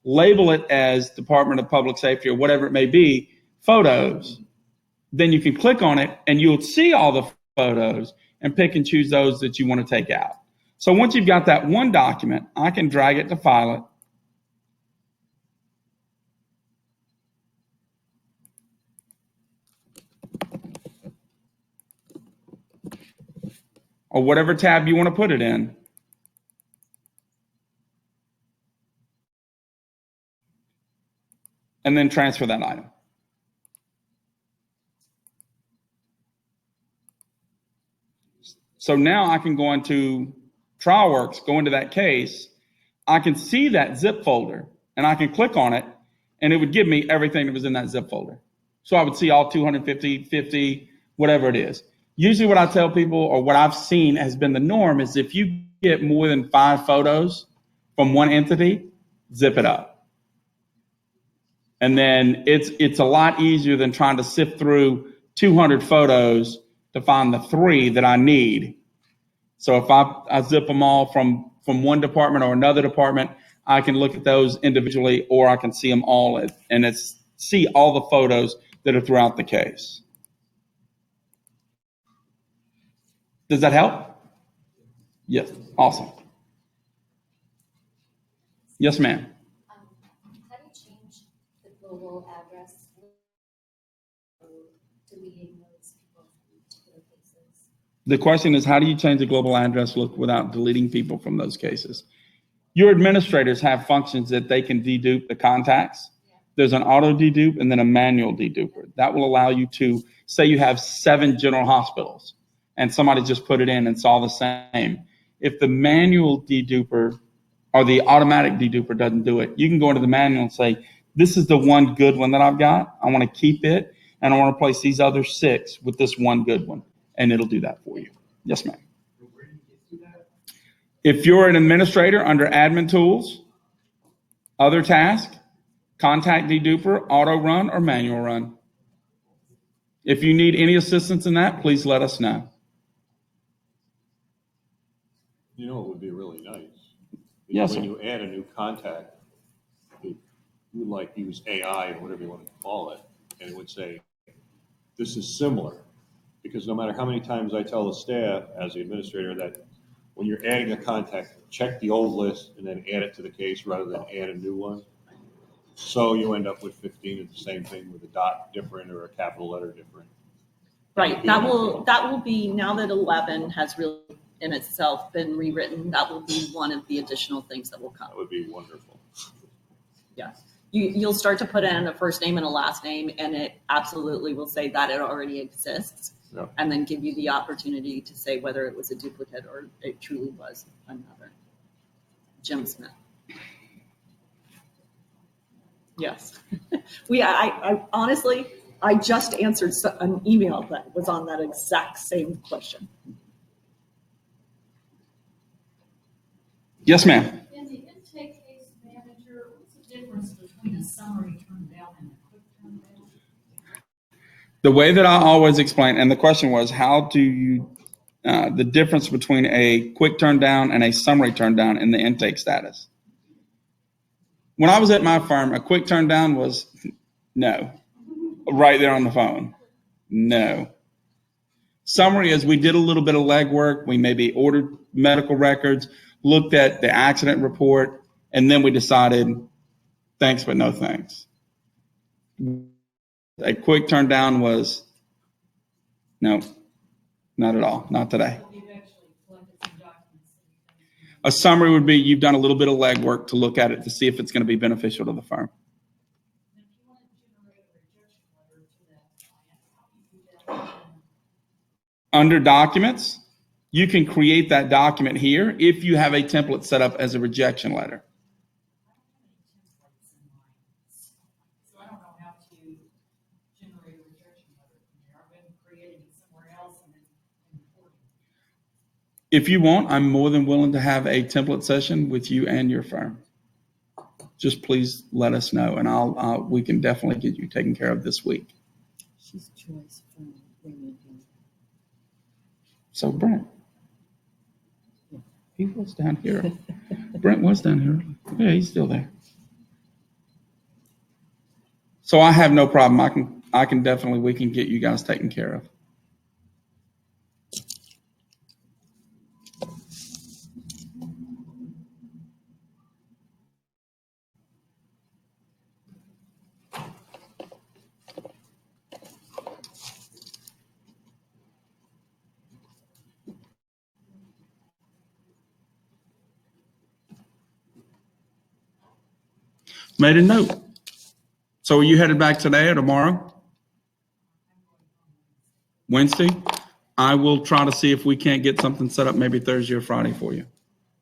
label it as Department of Public Safety or whatever it may be, photos. Then you can click on it and you'll see all the photos and pick and choose those that you want to take out. So once you've got that one document, I can drag it to FileIt. Or whatever tab you want to put it in. And then transfer that item. So now I can go into TrialWorks, go into that case. I can see that zip folder and I can click on it and it would give me everything that was in that zip folder. So I would see all 250, 50, whatever it is. Usually what I tell people, or what I've seen has been the norm, is if you get more than 5 photos from one entity, zip it up. And then it's a lot easier than trying to sift through 200 photos to find the 3 that I need. So if I zip them all from one department or another department, I can look at those individually, or I can see them all and see all the photos that are throughout the case. Does that help? Yes. Awesome. Yes, ma'am. How do you change the global address? Deleting those people from particular cases? The question is, how do you change the global address look without deleting people from those cases? Your administrators have functions that they can dedupe the contacts. There's an auto dedupe and then a manual deduper. That will allow you to, say you have 7 general hospitals and somebody just put it in and saw the same. If the manual deduper or the automatic deduper doesn't do it, you can go into the manual and say, this is the one good one that I've got. I want to keep it and I want to replace these other 6 with this one good one. And it'll do that for you. Yes, ma'am. If you're an administrator, under admin tools, other task, contact deduper, auto run, or manual run. If you need any assistance in that, please let us know. You know, it would be really nice. Yes, when sir. you add a new contact, you like use AI or whatever you want to call it, and it would say, this is similar. Because no matter how many times I tell the staff as the administrator that when you're adding a contact, check the old list and then add it to the case rather than add a new one. So you end up with 15 of the same thing with a dot different or a capital letter different. Right. That will be, now that 11 has really in itself been rewritten, that will be one of the additional things that will come. That would be wonderful. Yes. You'll start to put in a first name and a last name, and it absolutely will say that it already exists. Yeah. And then give you the opportunity to say whether it was a duplicate or it truly was another. Jim Smith. Yes. I honestly, I just answered an email that was on that exact same question. Yes, ma'am. In the intake case manager, what's the difference between a summary turn down and a quick turn down? The way that I always explain, and the question was, how do you, the difference between a quick turn down and a summary turn down in the intake status? When I was at my firm, a quick turn down was no, right there on the phone, no. Summary is we did a little bit of legwork. We maybe ordered medical records, looked at the accident report, and then we decided thanks, but no thanks. A quick turn down was No, not at all. Not today. You've actually collected some documents. A summary would be you've done a little bit of legwork to look at it to see if it's going to be beneficial to the firm. And if you want to generate a rejection letter to that client, how do you do that? Under documents, you can create that document here if you have a template set up as a rejection letter. So I don't know how to generate a rejection letter from there. I've been creating it somewhere else and then importing. If you want, I'm more than willing to have a template session with you and your firm. Just please let us know, and we can definitely get you taken care of this week. She's choice from Raymond. So Brent, he was down here. Brent was down here. Yeah, he's still there. So I have no problem. I can definitely, we can get you guys taken care of. Made a note. So are you headed back today or tomorrow? Wednesday? I will try to see if we can't get something set up maybe Thursday or Friday for you,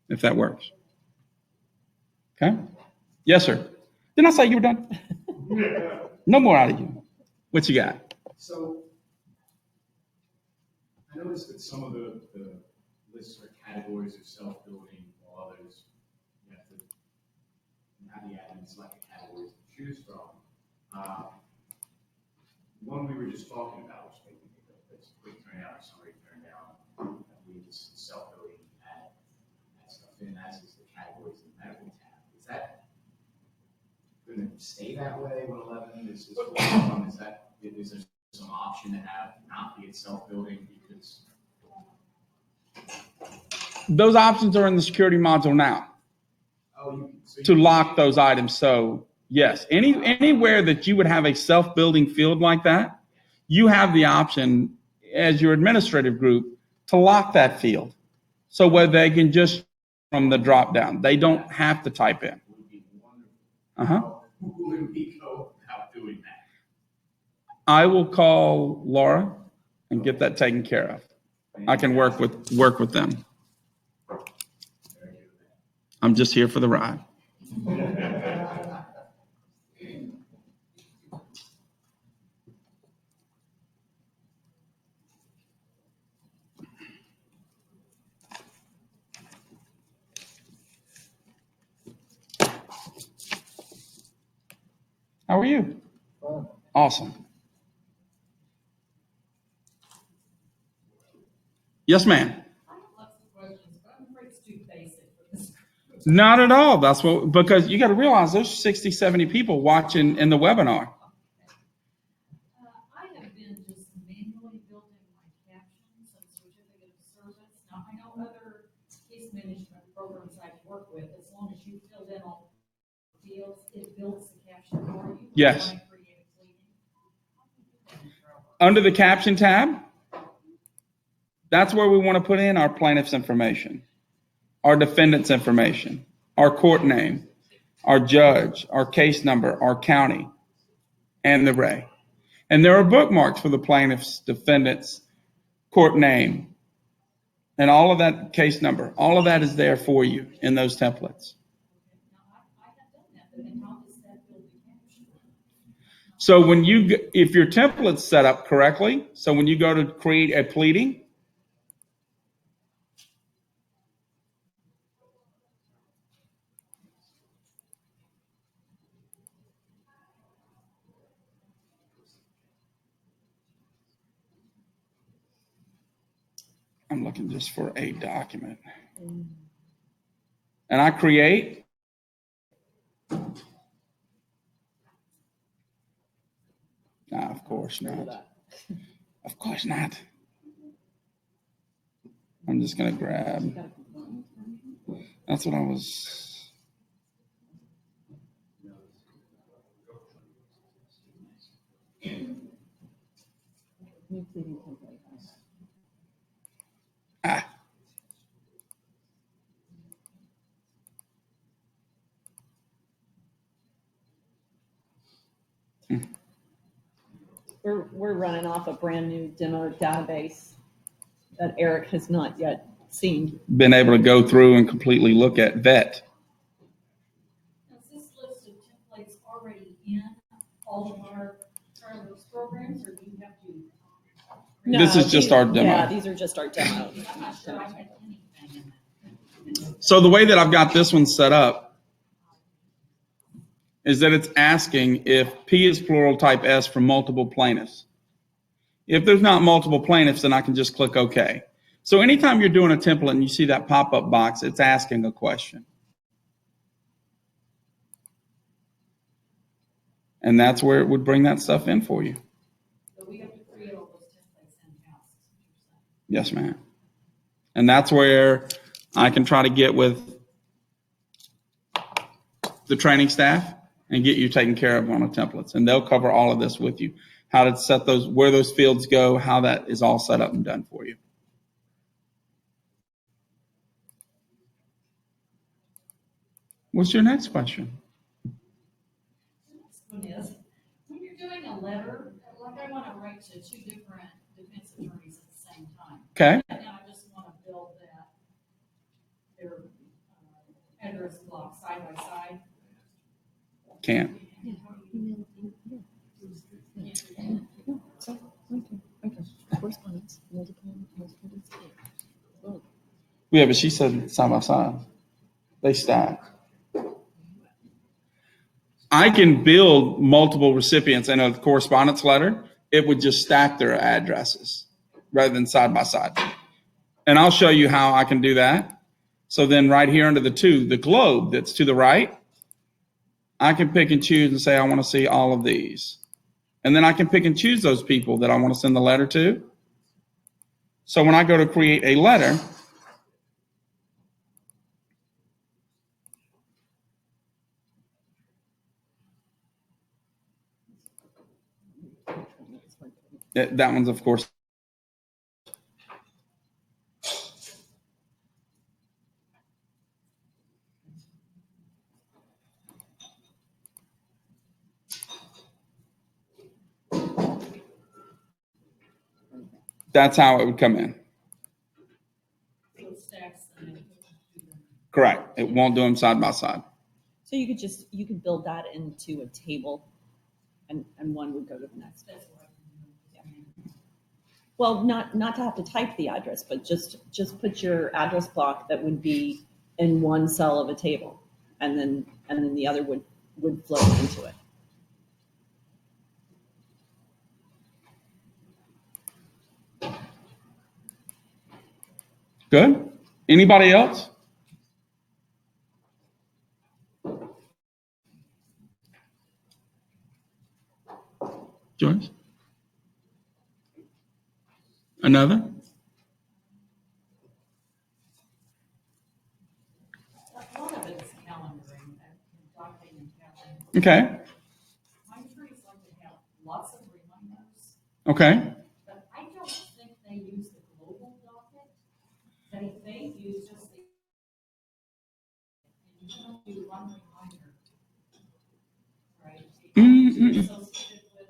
if that works. Okay? Yes, sir. Didn't I say you were done? No more out of you. What you got? So, I noticed that some of the lists or categories are self-building, while others, you have to have the admin select the categories to choose from. One we were just talking about, which made me think of, it's quick turn down or summary turn down. I believe it's self-building add stuff in, as is the categories in the medical tab. Is that going to stay that way when 11 is going on? Is there some option to have not be it self-building because? Those options are in the security module now to lock those items. So yes, anywhere that you would have a self-building field like that, you have the option as your administrative group to lock that field. So where they can just from the drop down, they don't have to type in. Who would we go about doing that? I will call Laura and get that taken care of. I can work with them. I'm just here for the ride. How are you? Awesome. Yes, ma'am. I have lots of questions, but I'm afraid it's too basic for this group. Not at all. Because you got to realize there's 60, 70 people watching in the webinar. I have been just manually building my captions and certificate of service. Now, I know other case management programs I've worked with, as long as you filled in all the fields, it builds the caption for you. Yes. Under the caption tab, that's where we want to put in our plaintiff's information, our defendant's information, our court name, our judge, our case number, our county, and the ray. And there are bookmarks for the plaintiff's, defendant's, court name, and all of that case number. All of that is there for you in those templates. So if your template's set up correctly, so when you go to create a pleading, I'm looking just for a document. And I create. Nah, of course not. Of course not. I'm just going to grab. That's what I was. Ah. We're running off a brand new demo database that Eric has not yet seen. Been able to go through and completely look at vet. Is this list of templates already in all of our TrialWorks programs, or do you have to? This is just our demo. Yeah, these are just our demos. I'm not sure I had anything in that. So the way that I've got this one set up is that it's asking if P is plural type S for multiple plaintiffs. If there's not multiple plaintiffs, then I can just click OK. So anytime you're doing a template and you see that pop-up box, it's asking a question. And that's where it would bring that stuff in for you. So we have to create all those templates in-house. Yes, ma'am. And that's where I can try to get with the training staff and get you taken care of on the templates. And they'll cover all of this with you. How to set those, where those fields go, how that is all set up and done for you. What's your next question? The next one is, when you're doing a letter, like I want to write to two different defense attorneys at the same time. Okay. And I just want to build that, their address block side by side. Can't. Yeah, but she said side by side. They stack. I can build multiple recipients in a correspondence letter. It would just stack their addresses rather than side by side. And I'll show you how I can do that. So then right here under the two, the globe that's to the right, I can pick and choose and say, I want to see all of these. And then I can pick and choose those people that I want to send the letter to. So when I go to create a letter, that one's, of course, that's how it would come in. So it stacks them. Correct. It won't do them side by side. So you could build that into a table and one would go to the next. That's what I can do. Yeah. Well, not to have to type the address, but just put your address block that would be in one cell of a table, and then the other would flow into it. Good. Anybody else? Joyce? Another? A lot of it is calendaring, docketing and calendaring. Okay. My attorneys like to have lots of reminders, Okay. but I don't think they use the global docket. They use just the, and you can only do one reminder. Right? Associated with.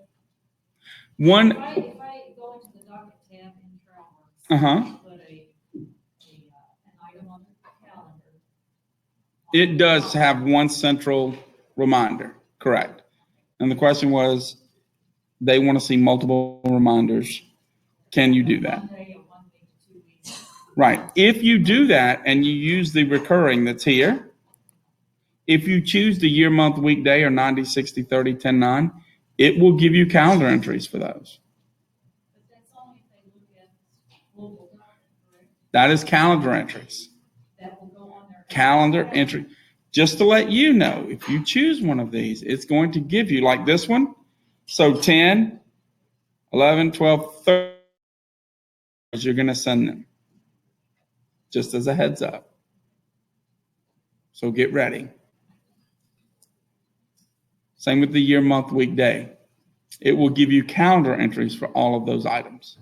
One. If I go into the docket tab in TrialWorks, put an item on the calendar. It does have one central reminder, correct. And the question was, they want to see multiple reminders. Can you do that? 1 day, 1 week, 2 weeks. Right. If you do that and you use the recurring that's here, if you choose the year, month, week, day, or 90, 60, 30, 10, 9, it will give you calendar entries for those. But that's only if they look at global docket, correct? That is calendar entries. That will go on their. Calendar entry. Just to let you know, if you choose one of these, it's going to give you, like this one, so 10, 11, 12, 13, you're going to send them. Just as a heads up. So get ready. Same with the year, month, week, day. It will give you calendar entries for all of those items.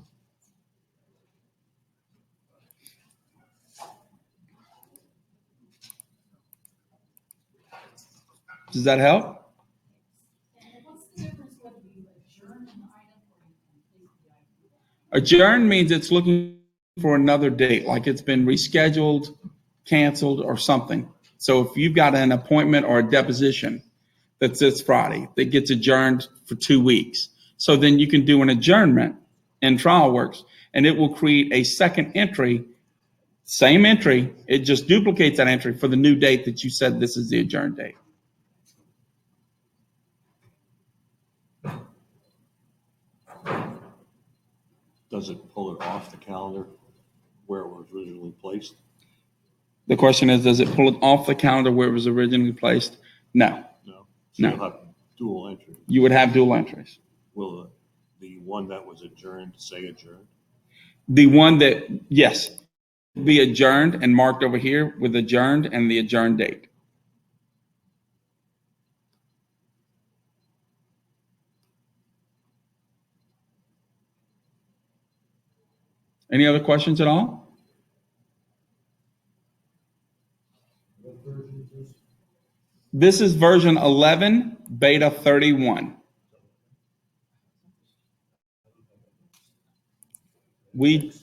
Does that help? What's the difference whether you adjourn an item or you complete the item? Adjourn means it's looking for another date, like it's been rescheduled, canceled, or something. So if you've got an appointment or a deposition that's this Friday that gets adjourned for 2 weeks, so then you can do an adjournment in TrialWorks, and it will create a second entry, same entry, it just duplicates that entry for the new date that you said this is the adjourned date. Does it pull it off the calendar where it was originally placed? The question is, does it pull it off the calendar where it was originally placed? No. No. So No. you'll have dual entry. You would have dual entries. Will the one that was adjourned say adjourned? The one that, yes, be adjourned and marked over here with adjourned and the adjourned date. Any other questions at all? This is version 11, beta 31. We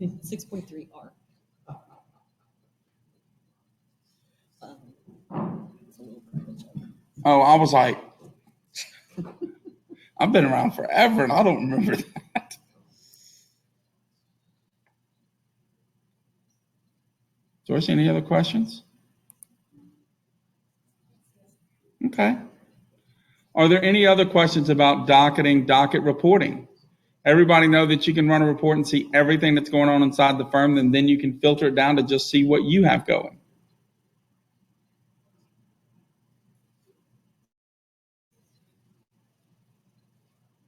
6.3R. Oh, I was like, I've been around forever and I don't remember that. Joyce, any other questions? Okay. Are there any other questions about docketing, docket reporting? Everybody know that you can run a report and see everything that's going on inside the firm, and then you can filter it down to just see what you have going.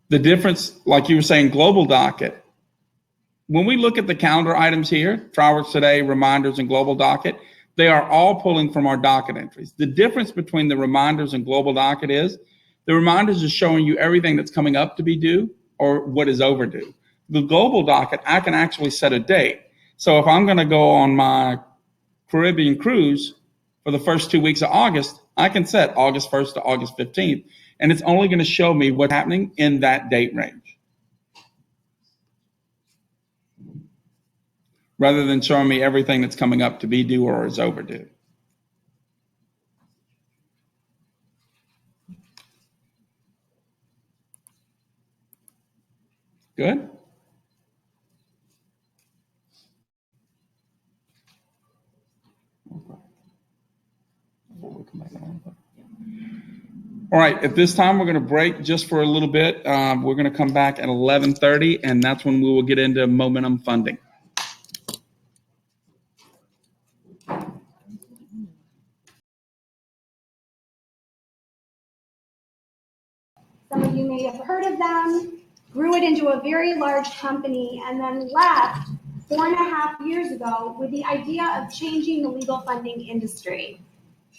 The difference, like you were saying, global docket. When we look at the calendar items here, TrialWorks Today, reminders, and global docket, they are all pulling from our docket entries. The difference between the reminders and global docket is the reminders is showing you everything that's coming up to be due or what is overdue. The global docket, I can actually set a date. So if I'm going to go on my Caribbean cruise for the first 2 weeks of August, I can set August 1st to August 15th, and it's only going to show me what's happening in that date range, rather than showing me everything that's coming up to be due or is overdue. Good? All right, at this time, we're going to break just for a little bit. We're going to come back at 11:30, and that's when we will get into momentum funding. Some of you may have heard of them, grew it into a very large company, and then left 4.5 years ago with the idea of changing the legal funding industry.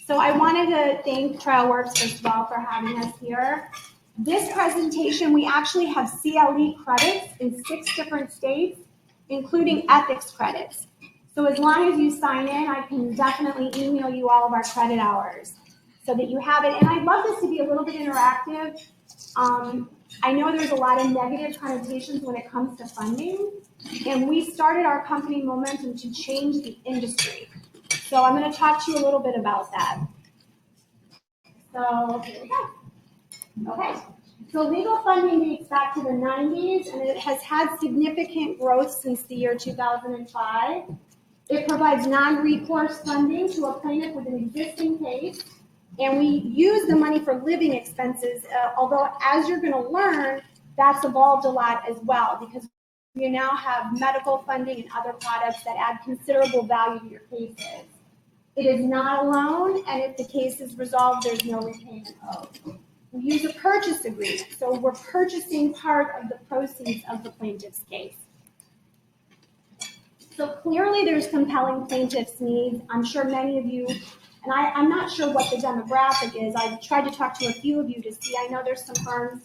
So I wanted to thank TrialWorks first of all for having us here. This presentation, we actually have CLE credits in 6 different states, including ethics credits. So as long as you sign in, I can definitely email you all of our credit hours so that you have it. And I'd love this to be a little bit interactive. I know there's a lot of negative connotations when it comes to funding, and we started our company Momentum to change the industry. So I'm going to talk to you a little bit about that. So here we go. Okay. So legal funding dates back to the 90s, and it has had significant growth since the year 2005. It provides non-recourse funding to a plaintiff with an existing case, and we use the money for living expenses, although as you're going to learn, that's evolved a lot as well, because you now have medical funding and other products that add considerable value to your cases. It is not a loan, and if the case is resolved, there's no repayment owed. We use a purchase agreement, so we're purchasing part of the proceeds of the plaintiff's case. So clearly there's compelling plaintiff's needs. I'm sure many of you, and I'm not sure what the demographic is. I've tried to talk to a few of you to see. I know there's some firms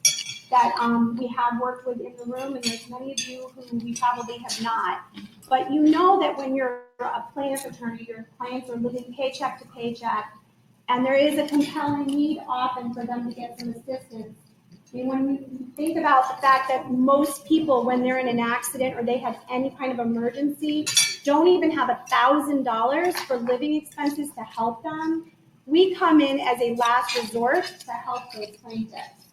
that we have worked with in the room, and there's many of you who we probably have not. But you know that when you're a plaintiff attorney, your clients are living paycheck to paycheck, and there is a compelling need often for them to get some assistance. I mean, when you think about the fact that most people, when they're in an accident or they have any kind of emergency, don't even have $1,000 for living expenses to help them, we come in as a last resort to help those plaintiffs.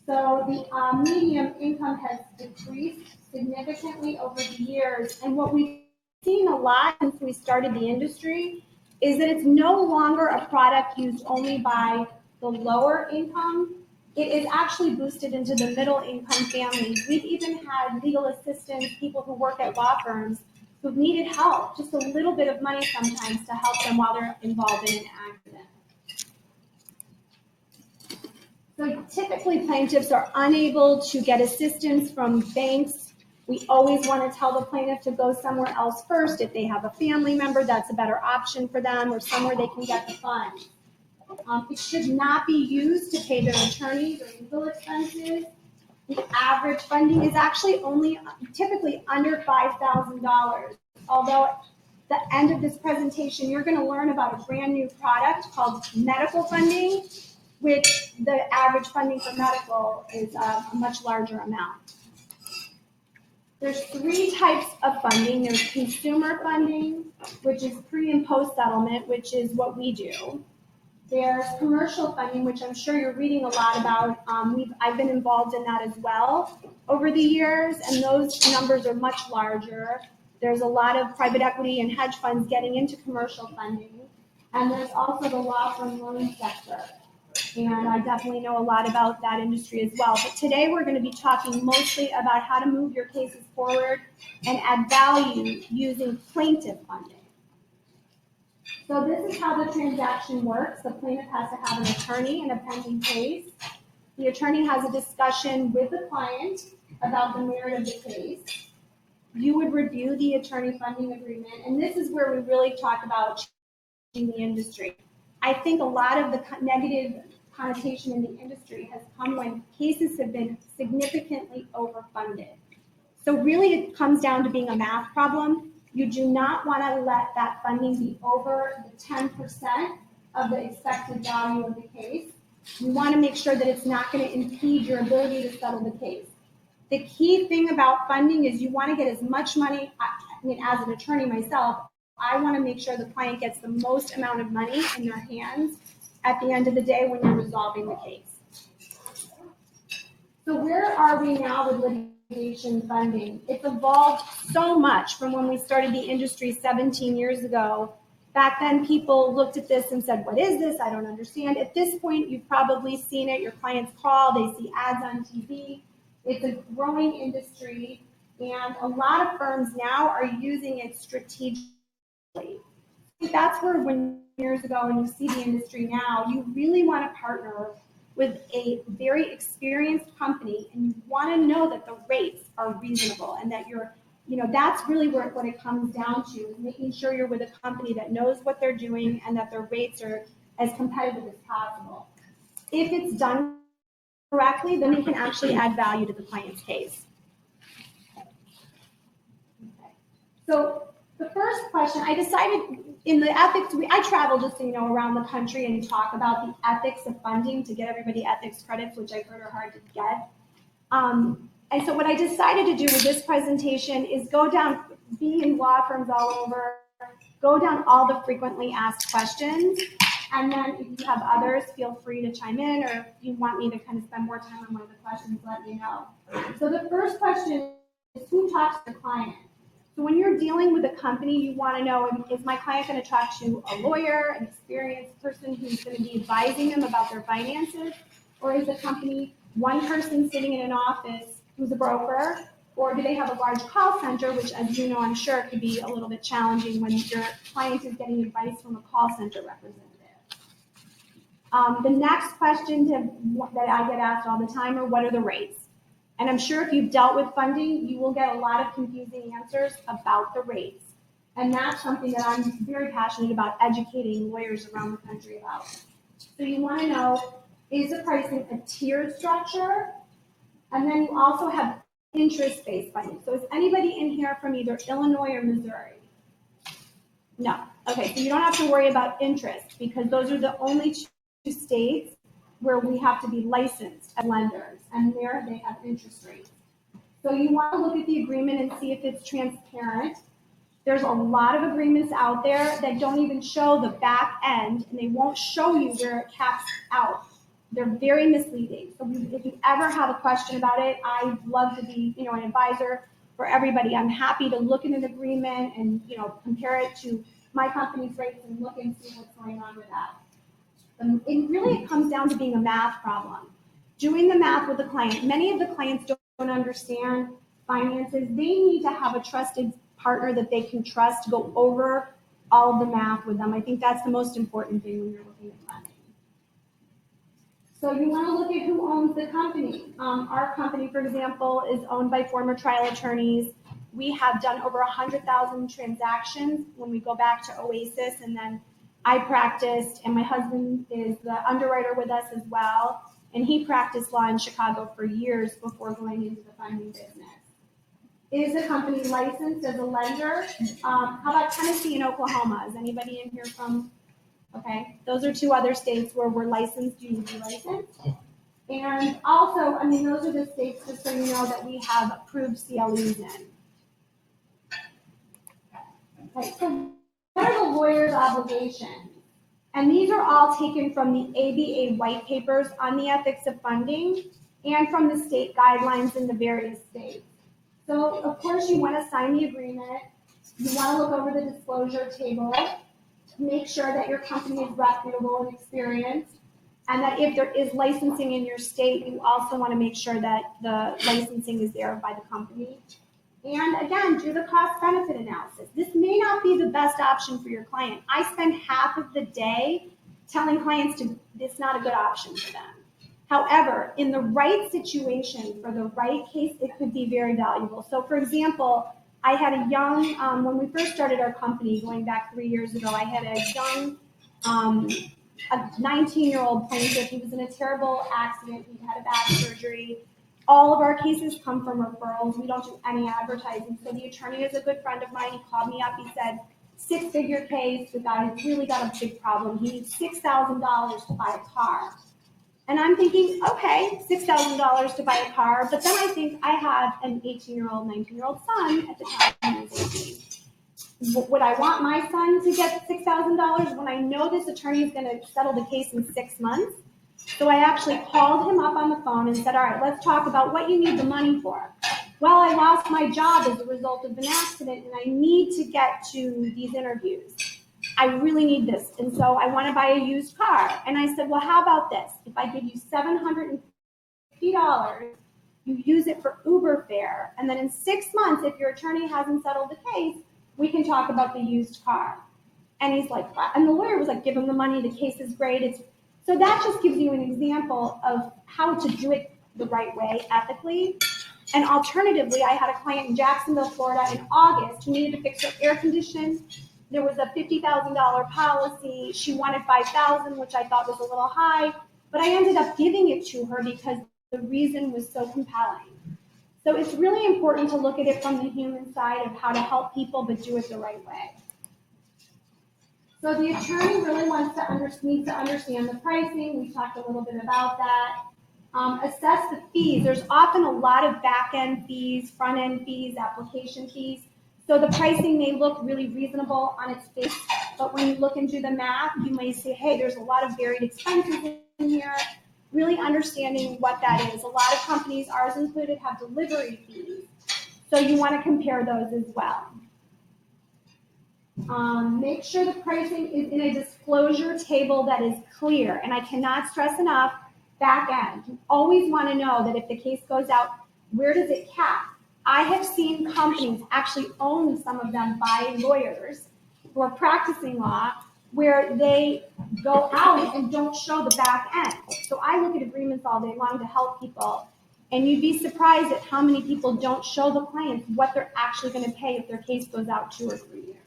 So the median income has decreased significantly over the years, and what we've seen a lot since we started the industry is that it's no longer a product used only by the lower income. It is actually boosted into the middle income families. We've even had legal assistants, people who work at law firms, who've needed help, just a little bit of money sometimes to help them while they're involved in an accident. So typically plaintiffs are unable to get assistance from banks. We always want to tell the plaintiff to go somewhere else first. If they have a family member, that's a better option for them, or somewhere they can get the funds. It should not be used to pay their attorneys or legal expenses. The average funding is actually only typically under $5,000. Although at the end of this presentation, you're going to learn about a brand new product called medical funding, which the average funding for medical is a much larger amount. There's 3 types of funding. There's consumer funding, which is pre and post settlement, which is what we do. There's commercial funding, which I'm sure you're reading a lot about. I've been involved in that as well over the years, and those numbers are much larger. There's a lot of private equity and hedge funds getting into commercial funding, and there's also the law firm loan sector. And I definitely know a lot about that industry as well. But today we're going to be talking mostly about how to move your cases forward and add value using plaintiff funding. So this is how the transaction works. The plaintiff has to have an attorney in a pending case. The attorney has a discussion with the client about the merit of the case. You would review the attorney funding agreement, and this is where we really talk about changing the industry. I think a lot of the negative connotation in the industry has come when cases have been significantly overfunded. So really it comes down to being a math problem. You do not want to let that funding be over the 10% of the expected value of the case. You want to make sure that it's not going to impede your ability to settle the case. The key thing about funding is you want to get as much money. I mean, as an attorney myself, I want to make sure the client gets the most amount of money in their hands at the end of the day when you're resolving the case. So where are we now with litigation funding? It's evolved so much from when we started the industry 17 years ago. Back then, people looked at this and said, what is this? I don't understand. At this point, you've probably seen it. Your clients call, they see ads on TV. It's a growing industry, and a lot of firms now are using it strategically. That's where when years ago and you see the industry now, you really want to partner with a very experienced company, and you want to know that the rates are reasonable and that you're, that's really what it comes down to, is making sure you're with a company that knows what they're doing and that their rates are as competitive as possible. If it's done correctly, then it can actually add value to the client's case. Okay. So the first question, I decided in the ethics, I travel just so you know around the country and talk about the ethics of funding to get everybody ethics credits, which I've heard are hard to get. And so what I decided to do with this presentation is go down, be in law firms all over, go down all the frequently asked questions, and then if you have others, feel free to chime in, or if you want me to kind of spend more time on one of the questions, let me know. So the first question is, who talks to the client? So when you're dealing with a company, you want to know, is my client going to talk to a lawyer, an experienced person who's going to be advising them about their finances, or is the company one person sitting in an office who's a broker, or do they have a large call center, which, as you know, I'm sure could be a little bit challenging when your client is getting advice from a call center representative. The next question that I get asked all the time are, what are the rates? And I'm sure if you've dealt with funding, you will get a lot of confusing answers about the rates. And that's something that I'm very passionate about educating lawyers around the country about. So you want to know, is the pricing a tiered structure, And then you also have interest-based funding. So is anybody in here from either Illinois or Missouri? No. Okay, so you don't have to worry about interest because those are the only two states where we have to be licensed as lenders, and there they have interest rates. So you want to look at the agreement and see if it's transparent. There's a lot of agreements out there that don't even show the back end, and they won't show you where it caps out. They're very misleading. So if you ever have a question about it, I'd love to be, an advisor for everybody. I'm happy to look at an agreement and, compare it to my company's rates and look and see what's going on with that. It comes down to being a math problem. Doing the math with the client. Many of the clients don't understand finances. They need to have a trusted partner that they can trust to go over all of the math with them. I think that's the most important thing when you're looking at planning. So you want to look at who owns the company. Our company, for example, is owned by former trial attorneys. We have done over 100,000 transactions when we go back to Oasis, and then I practiced, and my husband is the underwriter with us as well, and he practiced law in Chicago for years before going into the funding business. Is the company licensed as a lender? How about Tennessee and Oklahoma? Is anybody in here from? Okay, those are two other states where we're licensed, you need to be licensed. And also, those are the states, just so you know, that we have approved CLEs in. Okay, so what are the lawyer's obligations? And these are all taken from the ABA white papers on the ethics of funding and from the state guidelines in the various states. So, of course, you want to sign the agreement. You want to look over the disclosure table. Make sure that your company is reputable and experienced, and that if there is licensing in your state, you also want to make sure that the licensing is there by the company. And again, do the cost-benefit analysis. This may not be the best option for your client. I spend half of the day telling clients it's not a good option for them. However, in the right situation, for the right case, it could be very valuable. So for example, I had a young, when we first started our company going back 3 years ago, I had a young, a 19-year-old plaintiff. He was in a terrible accident. He had a back surgery. All of our cases come from referrals. We don't do any advertising. So the attorney is a good friend of mine. He called me up. He said, 6-figure case. The guy has really got a big problem. He needs $6,000 to buy a car. And I'm thinking, okay, $6,000 to buy a car. But then I think I had an 18-year-old, 19-year-old son at the time he was 18. Would I want my son to get $6,000 when I know this attorney is going to settle the case in 6 months? So I actually called him up on the phone and said, all right, let's talk about what you need the money for. Well, I lost my job as a result of an accident, and I need to get to these interviews. I really need this, and so I want to buy a used car. And I said, well, how about this? If I give you $750, you use it for Uber fare, and then in 6 months, if your attorney hasn't settled the case, we can talk about the used car. And he's like, what? And the lawyer was like, give him the money, the case is great. So that just gives you an example of how to do it the right way, ethically. And alternatively, I had a client in Jacksonville, Florida in August who needed to fix her air conditioner. There was a $50,000 policy. She wanted $5,000, which I thought was a little high, but I ended up giving it to her because the reason was so compelling. So it's really important to look at it from the human side of how to help people, but do it the right way. So the attorney really needs to understand the pricing. We talked a little bit about that. Assess the fees. There's often a lot of back-end fees, front-end fees, application fees. So the pricing may look really reasonable on its face, but when you look into the math, you may say, hey, there's a lot of varied expenses in here. Really understanding what that is. A lot of companies, ours included, have delivery fees. So you want to compare those as well. Make sure the pricing is in a disclosure table that is clear. And I cannot stress enough, back end. You always want to know that if the case goes out, where does it cap? I have seen companies, actually owned some of them by lawyers who are practicing law, where they go out and don't show the back end. So I look at agreements all day long to help people. And you'd be surprised at how many people don't show the clients what they're actually going to pay if their case goes out 2 or 3 years.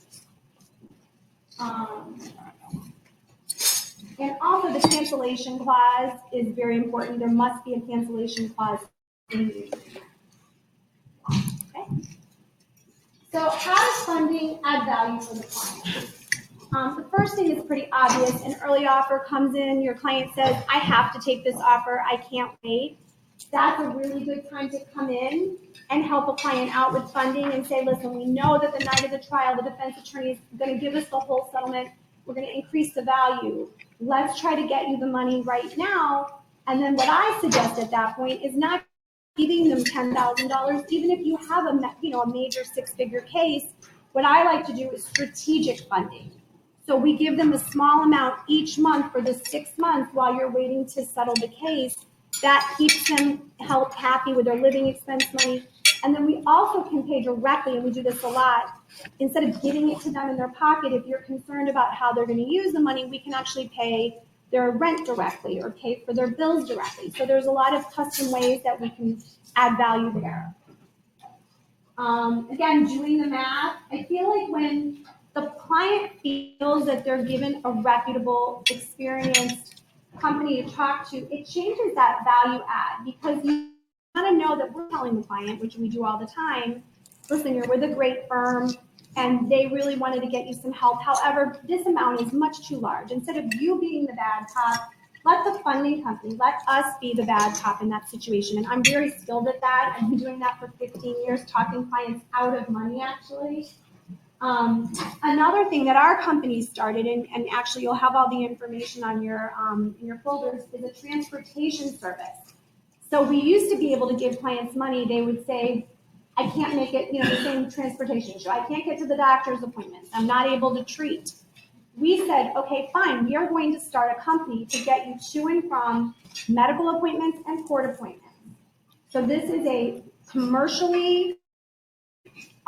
And also the cancellation clause is very important. There must be a cancellation clause Okay. So how does funding add value for the client? The first thing is pretty obvious. An early offer comes in, your client says, I have to take this offer, I can't wait. That's a really good time to come in and help a client out with funding and say, listen, we know that the night of the trial, the defense attorney is going to give us the whole settlement. We're going to increase the value. Let's try to get you the money right now. And then what I suggest at that point is not giving them $10,000, even if you have a major six-figure case. What I like to do is strategic funding. So we give them a small amount each month for the 6 months while you're waiting to settle the case. That keeps them happy with their living expense money. And then we also can pay directly, and we do this a lot. Instead of giving it to them in their pocket, if you're concerned about how they're going to use the money, we can actually pay their rent directly or pay for their bills directly. So there's a lot of custom ways that we can add value there. Again, doing the math, I feel like when the client feels that they're given a reputable, experienced company to talk to, it changes that value add, because you want to know that we're telling the client, which we do all the time, listen, you're with a great firm and they really wanted to get you some help. However, this amount is much too large. Instead of you being the bad cop, let the funding company, let us be the bad cop in that situation. And I'm very skilled at that. I've been doing that for 15 years, talking clients out of money, actually. Another thing that our company started, and actually you'll have all the information on your in your folders, is a transportation service. So we used to be able to give clients money. They would say, I can't make it, the same transportation issue. I can't get to the doctor's appointments. I'm not able to treat. We said, okay, fine. We are going to start a company to get you to and from medical appointments and court appointments. So this is a commercially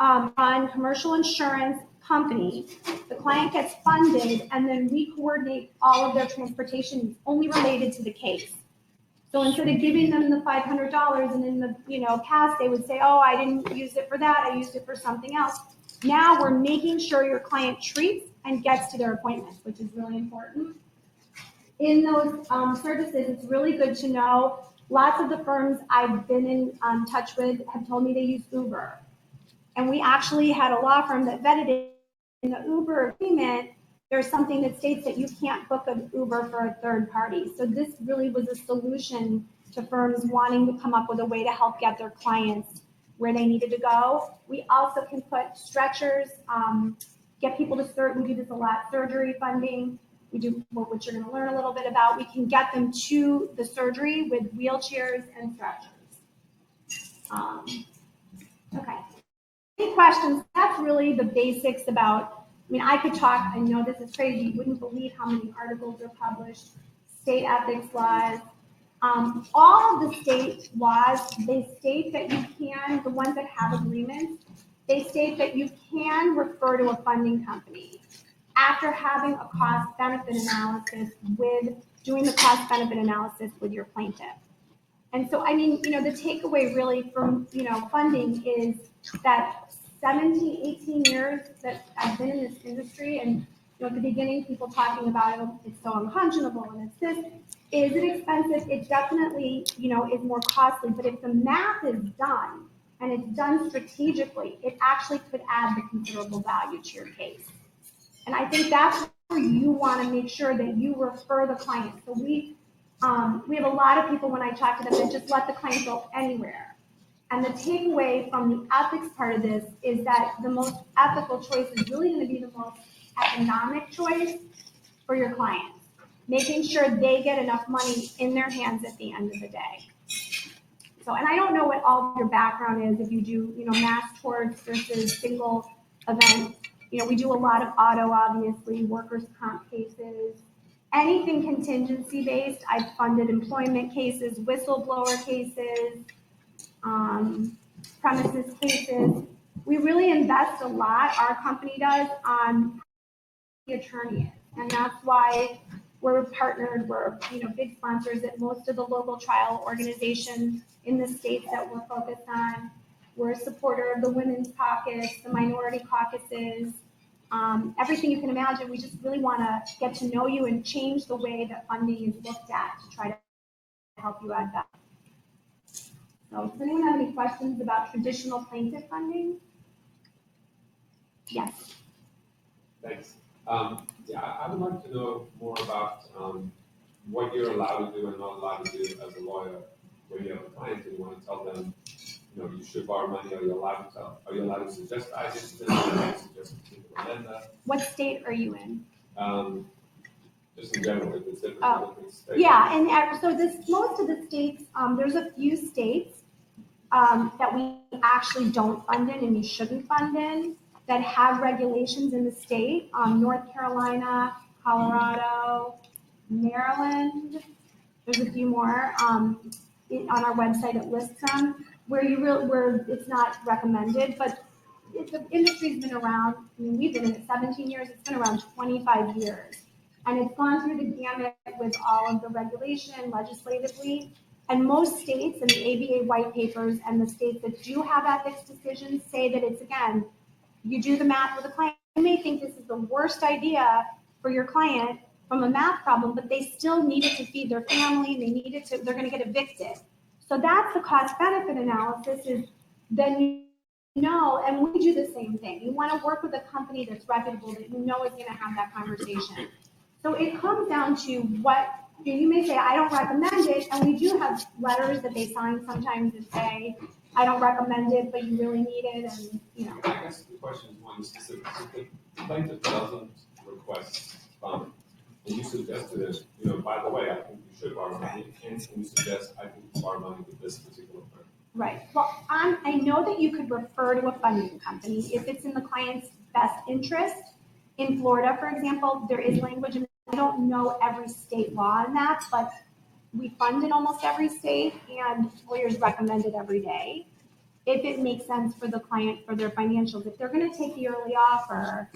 on commercial insurance company. The client gets funded, and then we coordinate all of their transportation only related to the case. So instead of giving them the $500 and in the past they would say, oh, I didn't use it for that, I used it for something else. Now we're making sure your client treats and gets to their appointments, which is really important. In those services, it's really good to know. Lots of the firms I've been in touch with have told me they use Uber. And we actually had a law firm that vetted it. In the Uber agreement, there's something that states that you can't book an Uber for a third party. So this really was a solution to firms wanting to come up with a way to help get their clients where they needed to go. We also can put stretchers, get people to we do this a lot, surgery funding. We do, which you're gonna learn a little bit about. We can get them to the surgery with wheelchairs and stretchers. Okay. Any questions? That's really the basics about, I could talk, I know this is crazy, you wouldn't believe how many articles are published, state ethics laws. All of the state laws, they state that you can, the ones that have agreements, they state that you can refer to a funding company after having a cost-benefit analysis doing the cost-benefit analysis with your plaintiff. And so, the takeaway really from, funding is that 17, 18 years that I've been in this industry, and at the beginning, people talking about it's so unconscionable and it's this. Is it expensive? It definitely, is more costly. But if the math is done and it's done strategically, it actually could add the considerable value to your case. And I think that's where you want to make sure that you refer the client. So we have a lot of people when I talk to them that just let the client go anywhere. And the takeaway from the ethics part of this is that the most ethical choice is really going to be the most economic choice for your clients, making sure they get enough money in their hands at the end of the day. So, and I don't know what all your background is, if you do, mass torts versus single events. We do a lot of auto, obviously, workers' comp cases, anything contingency based. I've funded employment cases, whistleblower cases, premises cases. We really invest a lot, our company does, on the attorneys. And that's why we're partnered, we're big sponsors at most of the local trial organizations in the states that we're focused on. We're a supporter of the Women's Caucus, the Minority Caucuses, everything you can imagine. We just really want to get to know you and change the way that funding is looked at to try to help you add value. So does anyone have any questions about traditional plaintiff funding? Yes. Thanks. Yeah, I would like to know more about what you're allowed to do and not allowed to do as a lawyer when you have a client and you want to tell them, you know, you should borrow money. Are you allowed to tell? Are you allowed to suggest ideas to them? Are you allowed to suggest a particular lender? What state are you in? Just in general, if it's different. Oh, different states. yeah, and so most of the states, there's a few states that we actually don't fund in and you shouldn't fund in that have regulations in the state. North Carolina, Colorado, Maryland. There's a few more on our website. It lists them where where it's not recommended, but the industry's been around. I mean, we've been in it 17 years. It's been around 25 years. And it's gone through the gamut with all of the regulation legislatively. And most states and the ABA white papers and the states that do have ethics decisions say that it's, again, you do the math with a client. You may think this is the worst idea for your client from a math problem, but they still need it to feed their family. They need it to, they're going to get evicted. So that's the cost benefit analysis is then you know, and we do the same thing. You want to work with a company that's reputable that you know is going to have that conversation. So it comes down to what, you may say, I don't recommend it, and we do have letters that they sign sometimes that say, I don't recommend it, but you really need it, and, you know. I guess the question is one specific. If the plaintiff doesn't request funding, and you suggested it, you know, by the way, I think you should borrow money, and you suggest I think you borrow money with this particular firm. Right. Well, I know that you could refer to a funding company if it's in the client's best interest. In Florida, for example, there is language, and I don't know every state law on that, but we fund in almost every state, and lawyers recommend it every day. If it makes sense for the client, for their financials, if they're going to take the early offer,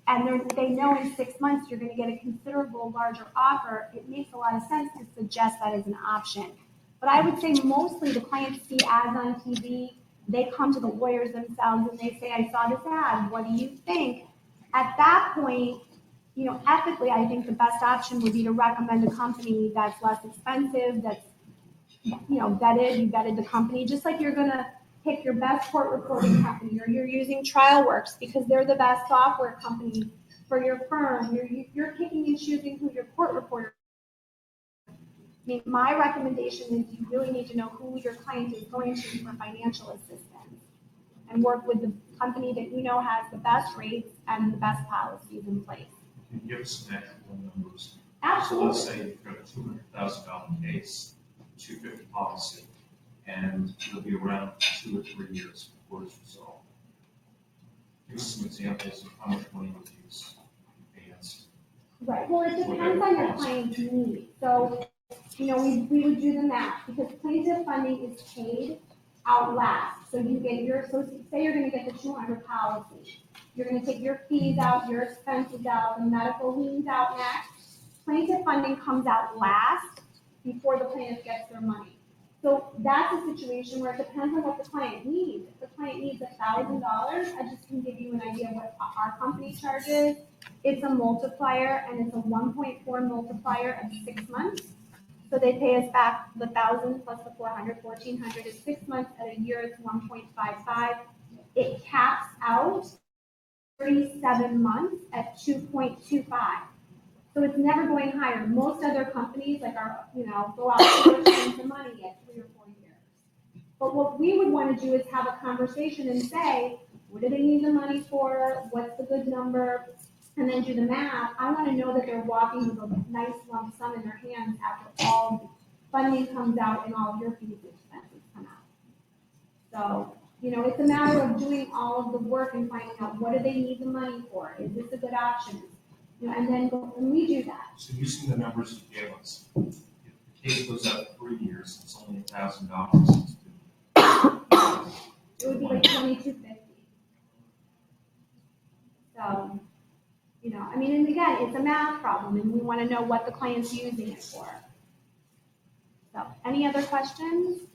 and they know in 6 months you're going to get a considerable larger offer, it makes a lot of sense to suggest that as an option. But I would say mostly the clients see ads on TV, they come to the lawyers themselves and they say, I saw this ad, what do you think? At that point, you know, ethically, I think the best option would be to recommend a company that's less expensive, that's, you know, vetted, you vetted the company, just like you're gonna pick your best court reporting company, or you're using TrialWorks because they're the best software company for your firm. You're picking and choosing who your court reporter. I mean, my recommendation is you really need to know who your client is going to for financial assistance and work with the company that you know has the best rates and the best policies in place. Can you give us some actual numbers? Absolutely. So let's say you've got a $200,000 case, $250 policy, and it'll be around 2 or 3 years before it's resolved. Give us some examples of how much money was used advanced. Right. Well, it depends on your client's need. So, you know, we would do the math because plaintiff funding is paid out last. So you get your, so say you're going to get the 200 policy. You're going to take your fees out, your expenses out, the medical liens out next. Plaintiff funding comes out last before the plaintiff gets their money. So that's a situation where it depends on what the client needs. If the client needs $1,000, I just can give you an idea of what our company charges. It's a multiplier, and it's a 1.4 multiplier of 6 months. So they pay us back the 1,000 plus the 400, 1,400 is 6 months. At a year, it's 1.55. It caps out 37 months at 2.25. So it's never going higher. Most other companies, like our, you know, go out and spend some money at 3 or 4 years. But what we would want to do is have a conversation and say, what do they need the money for? What's the good number? And then do the math. I want to know that they're walking with a nice lump sum in their hands after all funding comes out and all of your fees and expenses come out. So, you know, it's a matter of doing all of the work and finding out what do they need the money for? Is this a good option? You know, and then when we do that. So using the numbers you gave us, if the case goes out 3 years, it's only $1,000. It would be like $2,250. So, you know, I mean, and again, it's a math problem, and we want to know what the client's using it for. So, any other questions?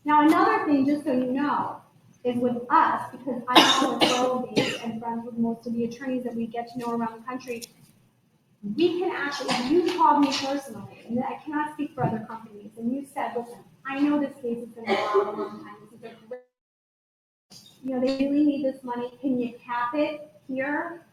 Now, another thing, just so you know, is with us, because I'm on referral base and friends with most of the attorneys that we get to know around the country, we can actually, if you called me personally, and I cannot speak for other companies, and you said, listen, I know this case is gonna go out a long time, this is a great, they really need this money, can you cap it here?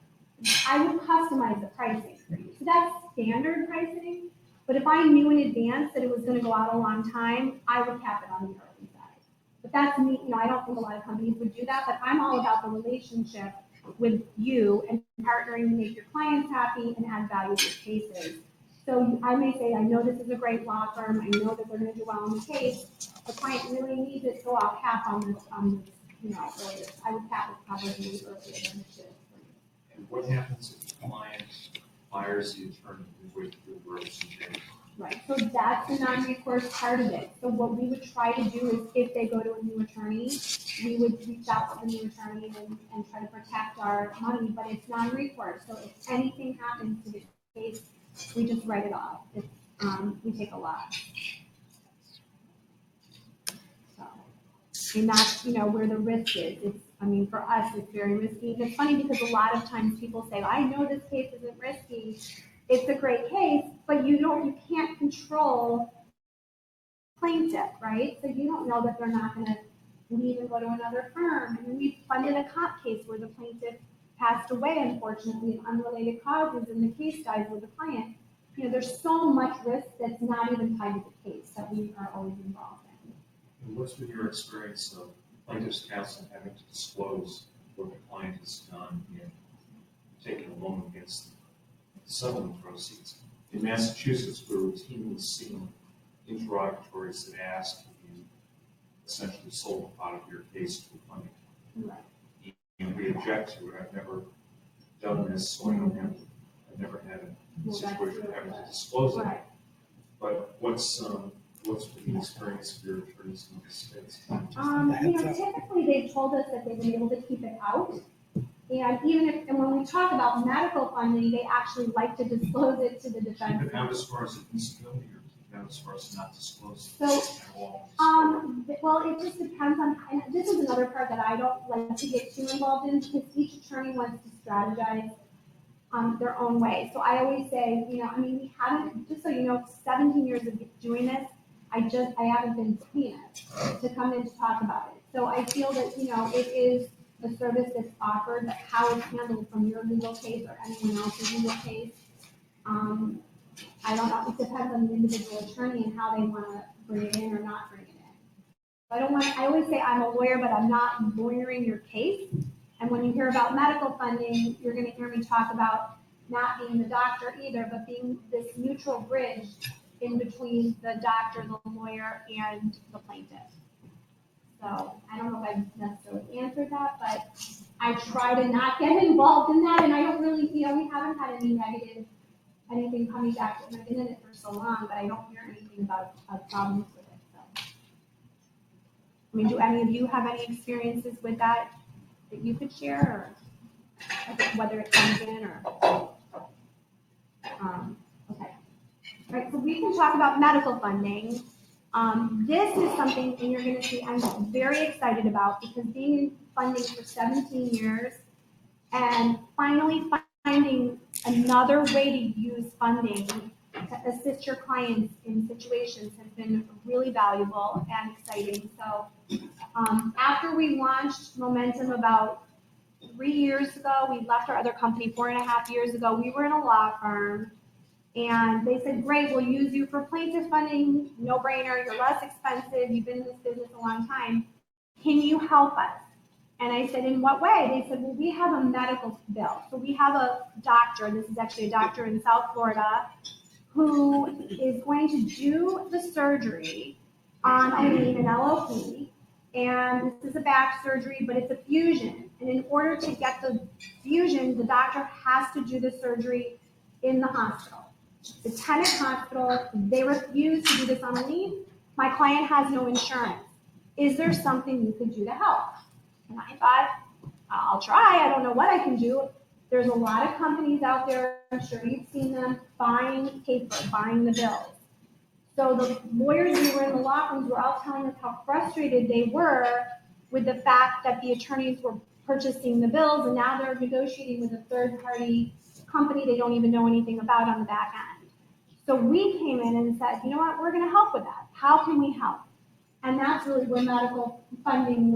I would customize the pricing for you, so that's standard pricing, but if I knew in advance that it was gonna go out a long time, I would cap it on the early side. But that's me, I don't think a lot of companies would do that, but I'm all about the relationship with you and partnering to make your clients happy and add value to cases. So I may say, I know this is a great law firm, I know that they're gonna do well in the case, the client really needs it, so I'll cap on this, earlier. I would cap it probably earlier than it should. And what happens if the client fires the attorney midway through the relationship? Right, so that's the non-recourse part of it. So what we would try to do is if they go to a new attorney, we would reach out to the new attorney and try to protect our money, but it's non-recourse. So if anything happens to the case, we just write it off. It's, we take a loss. So, and that's, where the risk is. It's, for us, it's very risky. And it's funny because a lot of times people say, I know this case isn't risky. It's a great case, but you can't control plaintiff, right? So you don't know that they're not going to leave and go to another firm. And we funded a comp case where the plaintiff passed away, unfortunately, of unrelated causes, and the case dies with the client. There's so much risk that's not even tied to the case that we are always involved in. And what's been your experience of plaintiff's counsel having to disclose what the client has done in taking a loan against settlement proceeds? In Massachusetts, we're routinely seeing interrogatories that ask if you essentially sold a part of your case to a funding company. Right. And we object to it. I've never done this, so I've never had a situation of having to disclose it. Right. But what's been the experience of your attorneys in this case? Typically they've told us that they've been able to keep it out. And and when we talk about medical funding, they actually like to disclose it to the defense. Keep it out as far as it needs to go, or keep it out as far as not disclosed So, at all? well, it just depends on, and this is another part that I don't like to get too involved in because each attorney wants to strategize their own way. So I always say, we haven't, just so you know, 17 years of doing this, I haven't been subpoenaed to come in to talk about it. So I feel that, it is a service that's offered, but how it's handled from your legal case or anyone else's legal case, I don't know. It depends on the individual attorney and how they want to bring it in or not bring it in. I always say I'm a lawyer, but I'm not lawyering your case. And when you hear about medical funding, you're going to hear me talk about not being the doctor either, but being this neutral bridge in between the doctor, the lawyer, and the plaintiff. So I don't know if I necessarily answered that, but I try to not get involved in that, and I don't really, we haven't had anything coming back. I've been in it for so long, but I don't hear anything about problems with it. So, do any of you have any experiences with that you could share, or whether it comes in or? Okay. All right. So we can talk about medical funding. This is something, and you're going to see, I'm very excited about because being in funding for 17 years and finally finding another way to use funding to assist your clients in situations has been really valuable and exciting. So after we launched Momentum about 3 years ago, we left our other company 4.5 years ago. We were in a law firm. And they said, great, we'll use you for plaintiff funding, no brainer, you're less expensive, you've been in this business a long time. Can you help us? And I said, in what way? They said, well, we have a medical bill. So we have a doctor, this is actually a doctor in South Florida, who is going to do the surgery on an LOP. And this is a back surgery, but it's a fusion. And in order to get the fusion, the doctor has to do the surgery in the hospital. The tenant hospital, they refuse to do this on a lien. My client has no insurance. Is there something you could do to help? And I thought, I'll try. I don't know what I can do. There's a lot of companies out there, I'm sure you've seen them, buying paper, buying the bills. So the lawyers who were in the law firms were all telling us how frustrated they were with the fact that the attorneys were purchasing the bills and now they're negotiating with a third-party company they don't even know anything about on the back end. So we came in and said, you know what, we're going to help with that. How can we help? And that's really where medical funding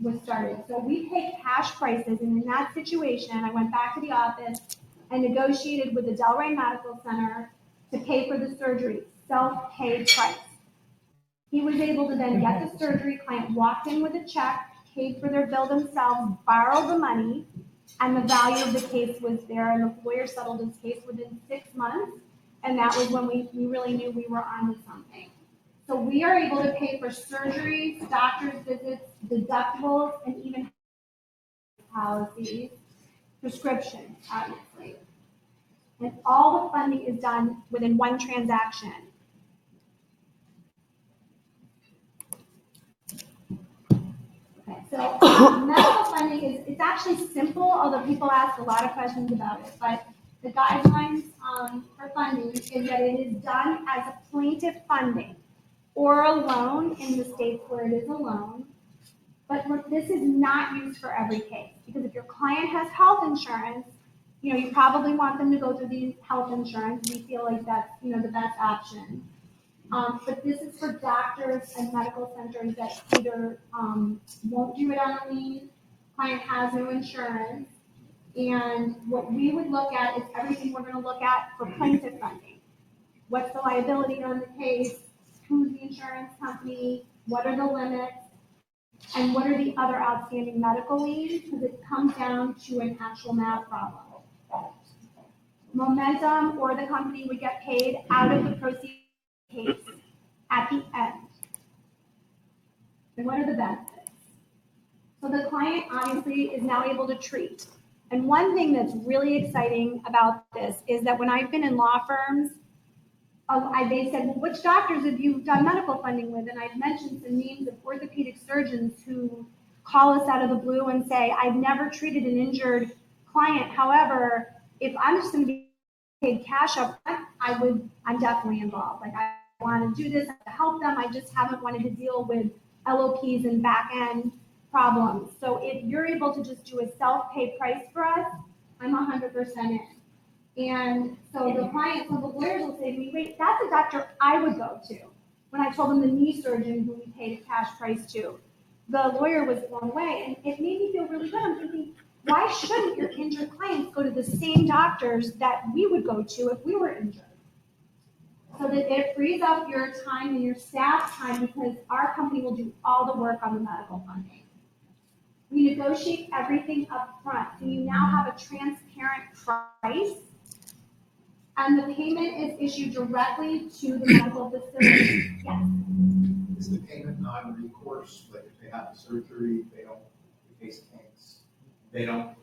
was started. So we pay cash prices, and in that situation, I went back to the office and negotiated with the Delray Medical Center to pay for the surgery, self-pay price. He was able to then get the surgery, client walked in with a check, paid for their bill themselves, borrowed the money, and the value of the case was there, and the lawyer settled his case within 6 months, and that was when we really knew we were onto something. So we are able to pay for surgeries, doctor's visits, deductibles, and even policies, prescriptions, obviously. And all the funding is done within one transaction. Okay, so medical funding it's actually simple, although people ask a lot of questions about it. But the guidelines for funding is that it is done as a plaintiff funding or a loan in the states where it is a loan. But look, this is not used for every case, because if your client has health insurance, you probably want them to go through the health insurance. We feel like that's, the best option. But this is for doctors and medical centers that either won't do it on a lien, client has no insurance, and what we would look at is everything we're going to look at for plaintiff funding. What's the liability on the case? Who's the insurance company? What are the limits? And what are the other outstanding medical liens? Because it comes down to an actual math problem. Momentum or the company would get paid out of the proceeds case at the end. And what are the benefits? So the client obviously is now able to treat. And one thing that's really exciting about this is that when I've been in law firms, they said, well, which doctors have you done medical funding with? And I've mentioned some names of orthopedic surgeons who call us out of the blue and say, I've never treated an injured client. However, if I'm just going to be paid cash up front, I'm definitely involved. Like, I want to do this to help them. I just haven't wanted to deal with LOPs and back end problems. So if you're able to just do a self-pay price for us, I'm 100% in. And so the clients, so the lawyers will say to me, wait, that's a doctor I would go to. When I told them the knee surgeon who we paid a cash price to, the lawyer was blown away, and it made me feel really good. I'm thinking, why shouldn't your injured clients go to the same doctors that we would go to if we were injured? So that it frees up your time and your staff's time, because our company will do all the work on the medical funding. We negotiate everything up front, so you now have a transparent price, and the payment is issued directly to the medical facility. Yes. Is the payment non-recourse? Like if they have the surgery, the case tanks, they don't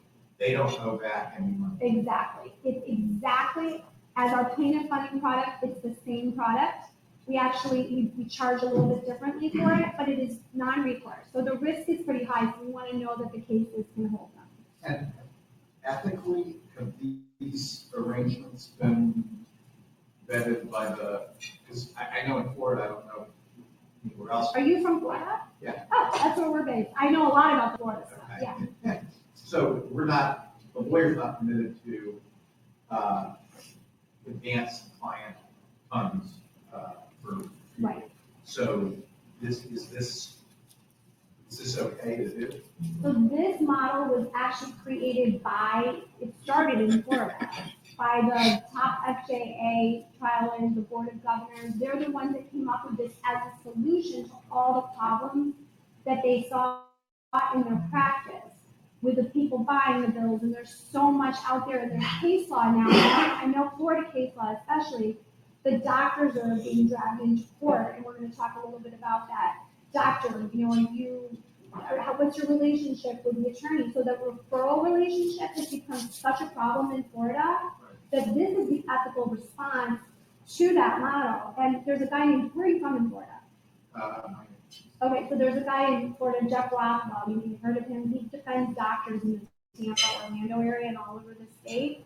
owe back any money. Exactly. It's exactly as our plaintiff funding product. It's the same product. We actually we charge a little bit differently for it, but it is non-recourse. So the risk is pretty high. So we want to know that the cases can hold them. And ethically, have these arrangements been vetted by because I know in Florida, I don't know anywhere else. Are you from Florida? Yeah. Oh, that's where we're based. I know a lot about Florida stuff. Okay. Yeah. So the lawyer's not permitted to advance client funds for. Right. So is this okay to do? So this model was actually created it started in Florida by the top FJA trial lawyers, the Board of Governors. They're the ones that came up with this as a solution to all the problems that they saw in their practice with the people buying the bills. And there's so much out there in their case law now. I know Florida case law especially, the doctors are being dragged into court, and we're going to talk a little bit about that. Doctor, what's your relationship with the attorney? So the referral relationship has become such a problem in Florida that this is the ethical response to that model. And there's a guy named, where are you from in Florida? Okay, so there's a guy in Florida, Jeff Rothwell. You may have heard of him. He defends doctors in the Tampa, Orlando area and all over the state.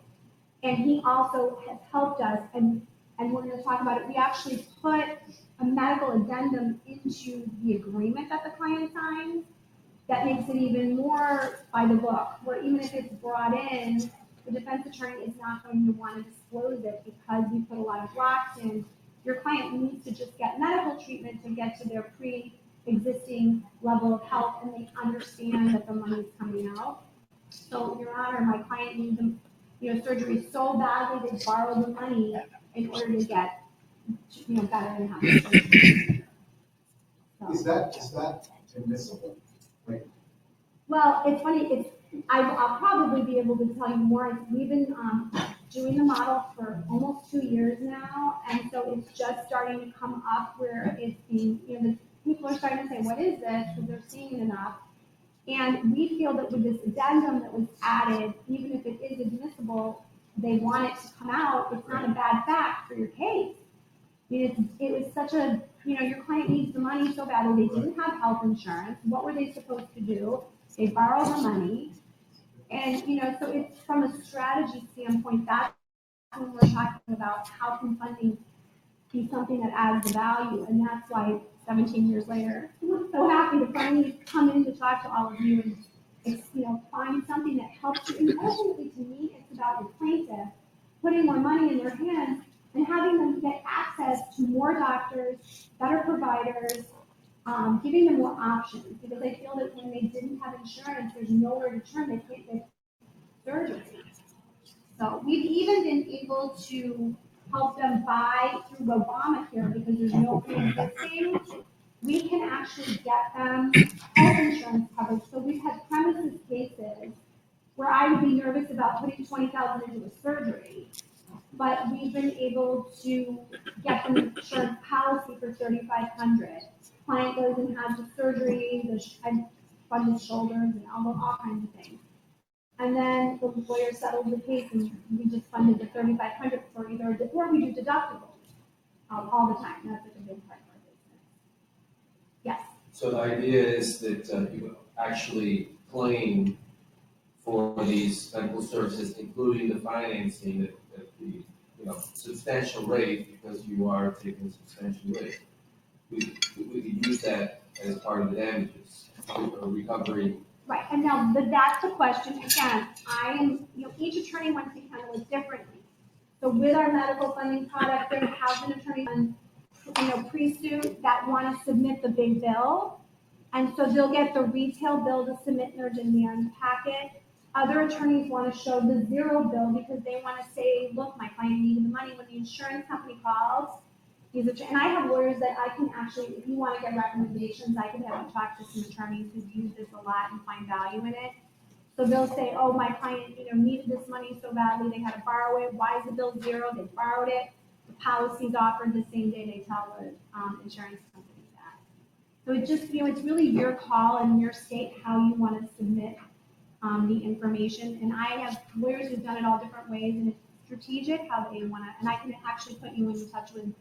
And he also has helped us, and we're going to talk about it. We actually put a medical addendum into the agreement that the client signs that makes it even more by the book, where even if it's brought in, the defense attorney is not going to want to disclose it because we put a lot of blocks in your client needs to just get medical treatment to get to their pre-existing level of health, and they understand that the money's coming out. So, Your Honor, my client needs them, surgery so badly they borrow the money in order to get, better and have surgery. So. Is that admissible? Like, Well, it's funny, I'll probably be able to tell you more. We've been doing the model for almost 2 years now, and so it's just starting to come up where it's being, the people are starting to say, what is this? Because they're seeing it enough. And we feel that with this addendum that was added, even if it is admissible, they want it to come out, it's not a bad fact for your case. I mean, it was such a, your client needs the money so badly, they didn't have health insurance. What were they supposed to do? They borrow the money. And, so it's from a strategy standpoint, that's when we're talking about how can funding be something that adds the value. And that's why 17 years later, I'm so happy to finally come in to talk to all of you and, find something that helps you. And ultimately, to me, it's about the plaintiff putting more money in their hands and having them get access to more doctors, better providers, giving them more options. Because I feel that when they didn't have insurance, there's nowhere to turn. They can't get surgery. So we've even been able to help them buy through Obamacare because there's no pre-existing. We can actually get them health insurance coverage. So we've had premises cases where I would be nervous about putting $20,000 into a surgery, but we've been able to get them an insurance policy for $3,500. Client goes and has the surgery, I fund his shoulders and elbow, all kinds of things. And then the lawyer settled the case, and we just funded the $3,500 for either, or we do deductibles all the time. That's like a big part of our business. Yes. So the idea is that you actually claim for these medical services, including the financing at the substantial rate, because you are taking a substantial rate. We could use that as part of the damages or recovery. Right, and now that's the question. Again, each attorney wants to handle it differently. So with our medical funding product, there have been attorneys on, pre-suit that want to submit the big bill. And so they'll get the retail bill to submit in their demand packet. Other attorneys want to show the zero bill because they want to say, look, my client needed the money when the insurance company calls. And I have lawyers that I can actually, if you want to get recommendations, I can have you talk to some attorneys who've used this a lot and find value in it. So they'll say, oh, my client, needed this money so badly, they had to borrow it. Why is the bill zero? They borrowed it. The policy's offered the same day they tell the insurance company that. So it just, it's really your call and your state how you want to submit the information. And I have lawyers who've done it all different ways, and it's strategic how they want to, and I can actually put you in touch with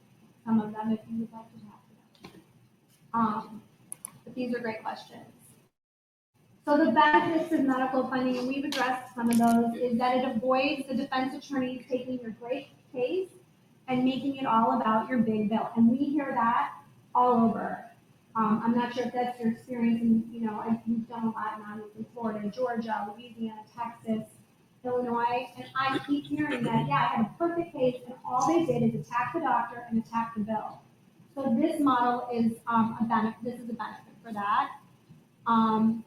some of them if you would like to talk to them. But these are great questions. So the benefits of medical funding, and we've addressed some of those, is that it avoids the defense attorneys taking your great case and making it all about your big bill. And we hear that all over. I'm not sure if that's your experience, and we've done a lot now in Florida, Georgia, Louisiana, Texas, Illinois, and I keep hearing that, yeah, I had a perfect case, and all they did is attack the doctor and attack the bill. So this model is a benefit. This is a benefit for that.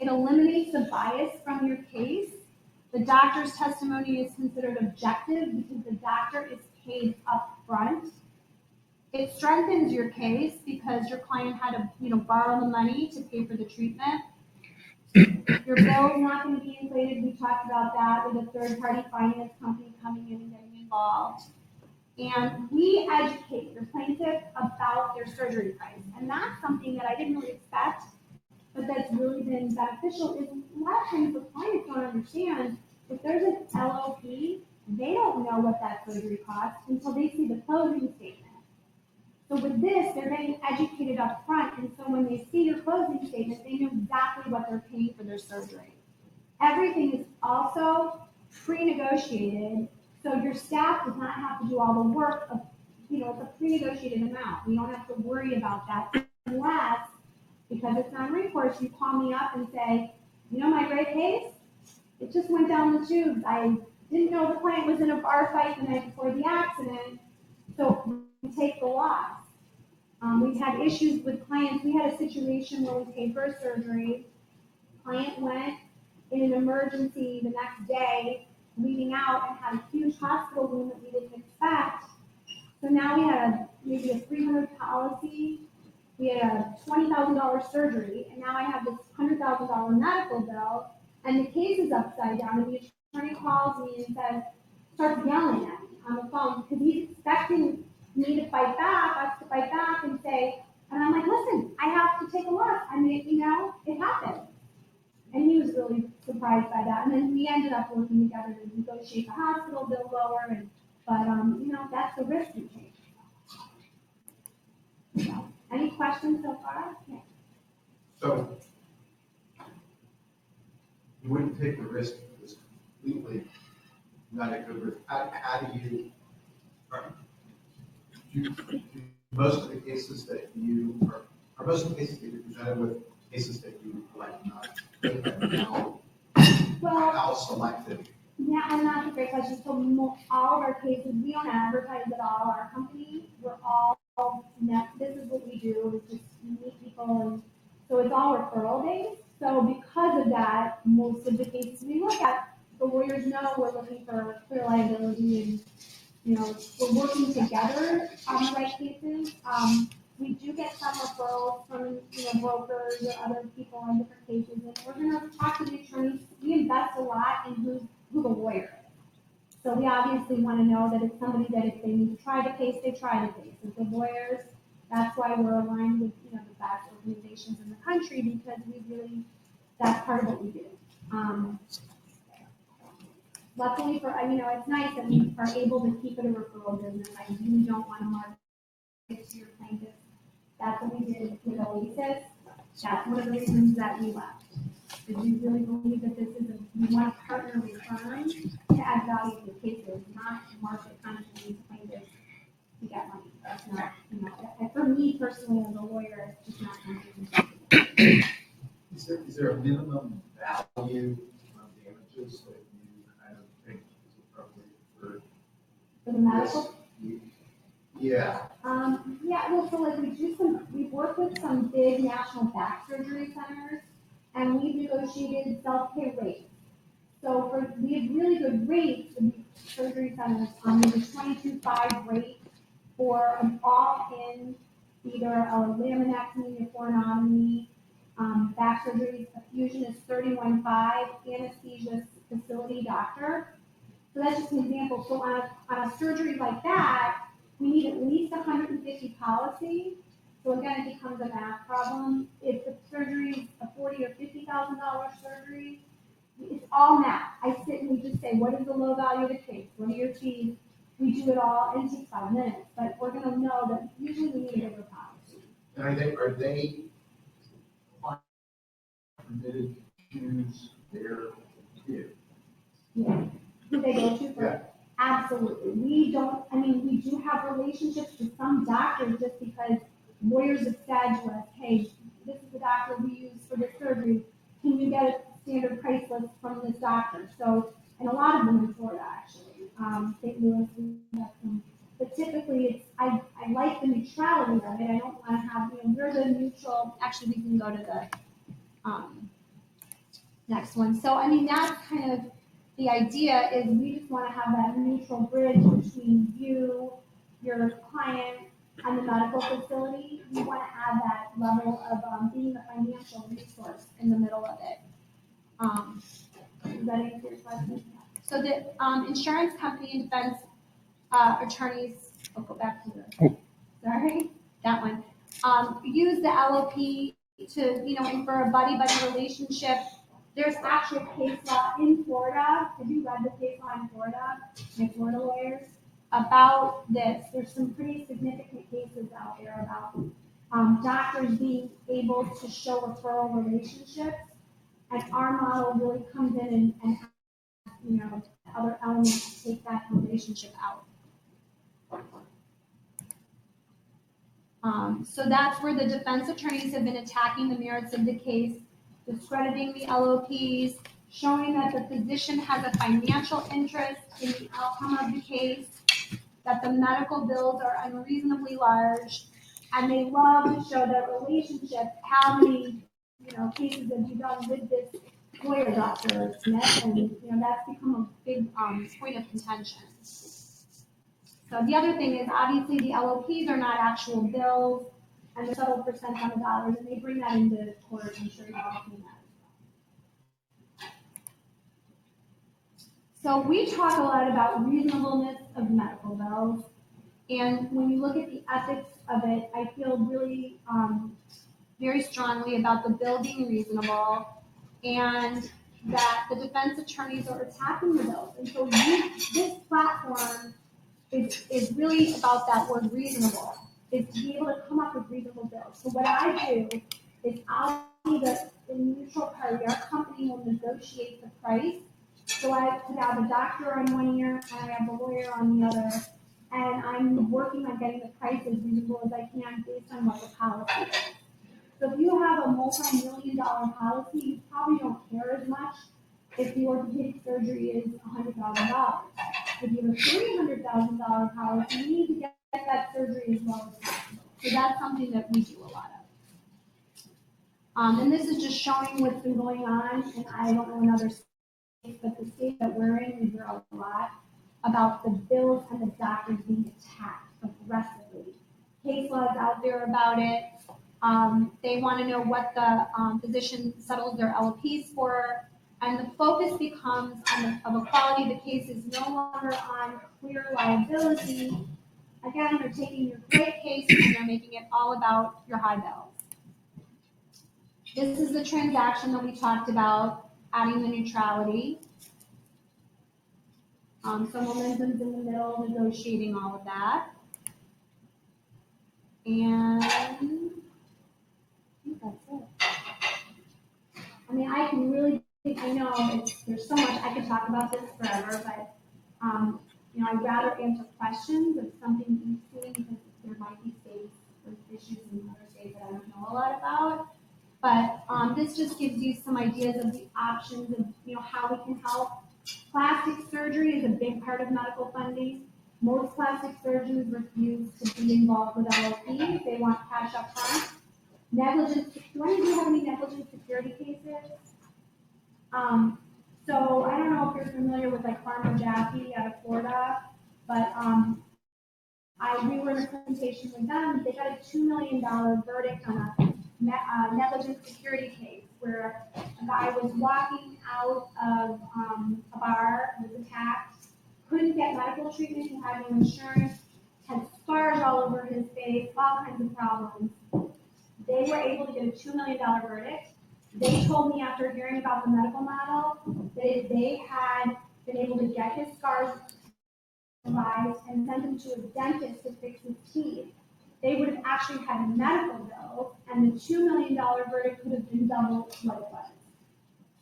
It eliminates the bias from your case. The doctor's testimony is considered objective because the doctor is paid up front. It strengthens your case because your client had to, borrow the money to pay for the treatment. Your bill is not going to be inflated. We talked about that with a third-party finance company coming in and getting involved. And we educate your plaintiff about their surgery price. And that's something that I didn't really expect, but that's really been beneficial. Is a lot of times the clients don't understand if there's an LOP, they don't know what that surgery costs until they see the closing statement. So with this, they're getting educated up front, and so when they see your closing statement, they know exactly what they're paying for their surgery. Everything is also pre-negotiated, so your staff does not have to do all the work of, it's a pre-negotiated amount. We don't have to worry about that unless, because it's non-recourse, you call me up and say, my great case, it just went down the tubes. I didn't know the client was in a bar fight the night before the accident. So take the loss. We've had issues with clients. We had a situation where we paid for a surgery. Client went in an emergency the next day, bleeding out, and had a huge hospital room that we didn't expect. So now we had maybe a $300 policy. We had a $20,000 surgery, and now I have this $100,000 medical bill, and the case is upside down. And the attorney calls me and starts yelling at me on the phone because he's expecting me to fight back, us to fight back and say, and I'm like, listen, I have to take a loss. I mean, it happened. And he was really surprised by that. And then we ended up working together to negotiate the hospital bill lower. But that's the risk we take. So, any questions so far? Yeah. So you wouldn't take the risk if it was completely not a good risk. How do you, most of the cases that you are most of the cases that you're presented with cases that you like not take and how selective? Yeah, and that's a great question. So all of our cases, we don't advertise at all. Our company, we're all this is what we do. It's just meet people, and so it's all referral based. So because of that, most of the cases we look at, the lawyers know we're looking for clear liability, and we're working together on the right cases. We do get some referrals from brokers or other people on different cases, and we're going to talk to the attorneys. We invest a lot in who the lawyer is. So we obviously want to know that it's somebody that if they need to try the case, they try the case. With the lawyers, that's why we're aligned with the best organizations in the country, because that's part of what we do. Luckily it's nice that we are able to keep it a referral business. I really don't want to market to your plaintiffs. That's what we did with Oasis. That's one of the reasons that we left. Because we really believe that we want to partner with firms to add value to the cases, not market consciously plaintiffs to get money. That's not, for me personally as a lawyer, it's just not something. Is there a minimum value of damages that you kind of think is appropriate for the medical? Yeah. We've worked with some big national back surgery centers, and we've negotiated self-pay rates. So we have really good rates for these surgery centers on the 22.5 rate for an all-in, either a laminectomy, a coronotomy, back surgery. A fusion is 31.5, anesthesia facility doctor. So that's just an example. So on a surgery like that, we need at least 150 policy. So again, it becomes a math problem. If the surgery is a $40,000 or $50,000 surgery, it's all math. I sit and we just say, what is the low value of the case? What are your fees? We do it all in just 5 minutes, but we're going to know that usually we need a bigger policy. And are they permitted to choose their view? Yeah. Who they go to first? Absolutely. We do have relationships with some doctors just because lawyers have said to us, hey, this is the doctor we use for this surgery. Can you get a standard price list from this doctor? So, and a lot of them in Florida, actually. St. Louis, we have some. But typically, I like the neutrality of it. I don't want to have, we're the neutral. Actually, we can go to the next one. So, that's kind of the idea is we just want to have that neutral bridge between you, your client, and the medical facility. We want to add that level of being a financial resource in the middle of it. Does that answer your question? So the insurance company and defense attorneys, I'll go back to sorry, that one. Use the LOP to, for a buddy-buddy relationship. There's actually a case law in Florida. Have you read the case law in Florida? My Florida lawyers about this. There's some pretty significant cases out there about doctors being able to show referral relationships, and our model really comes in and other elements to take that relationship out. So that's where the defense attorneys have been attacking the merits of the case, discrediting the LOPs, showing that the physician has a financial interest in the outcome of the case, that the medical bills are unreasonably large, and they love to show their relationship, how many, cases have you done with this lawyer, Dr. Smith, and, that's become a big, point of contention. So the other thing is, obviously, the LOPs are not actual bills, and they're several percent on the dollars, and they bring that into court. I'm sure you've all seen that. So we talk a lot about reasonableness of medical bills, and when you look at the ethics of it, I feel really very strongly about the bill being reasonable, and that the defense attorneys are attacking the bills. And so this platform is really about that word reasonable, is to be able to come up with reasonable bills. So what I do is I'll be the neutral party. Our company will negotiate the price. So I could have a doctor on one ear and I have a lawyer on the other, and I'm working on getting the price as reasonable as I can based on what the policy is. So if you have a multi-million-dollar policy, you probably don't care as much if the orthopedic surgery is $100,000. If you have a $300,000 policy, you need to get that surgery as well as possible. So that's something that we do a lot of. And this is just showing what's been going on, and I don't know another state, but the state that we're in, we hear a lot about the bills and the doctors being attacked aggressively. Case laws out there about it. They want to know what the physician settles their LOPs for, and the focus becomes of a quality of the case is no longer on clear liability. Again, they're taking your great case and they're making it all about your high bills. This is the transaction that we talked about, adding the neutrality. So Momentum's in the middle, negotiating all of that. And I think that's it. I mean, I can really, I know there's so much, I could talk about this forever, but, I'd rather answer questions of something you've seen, because there might be states or issues in other states that I don't know a lot about. But this just gives you some ideas of the options of, how we can help. Plastic surgery is a big part of medical funding. Most plastic surgeons refuse to be involved with LOPs. They want cash up front. Negligence, do any of you have any negligent security cases? So I don't know if you're familiar with like Farmer Jackie out of Florida, but we were in a presentation with them. They got a $2 million verdict on a negligent security case where a guy was walking out of a bar, was attacked, couldn't get medical treatment, he had no insurance, had scars all over his face, all kinds of problems. They were able to get a $2 million verdict. They told me after hearing about the medical model that if they had been able to get his scars revised and send him to a dentist to fix his teeth, they would have actually had medical bills, and the $2 million verdict could have been double what it was.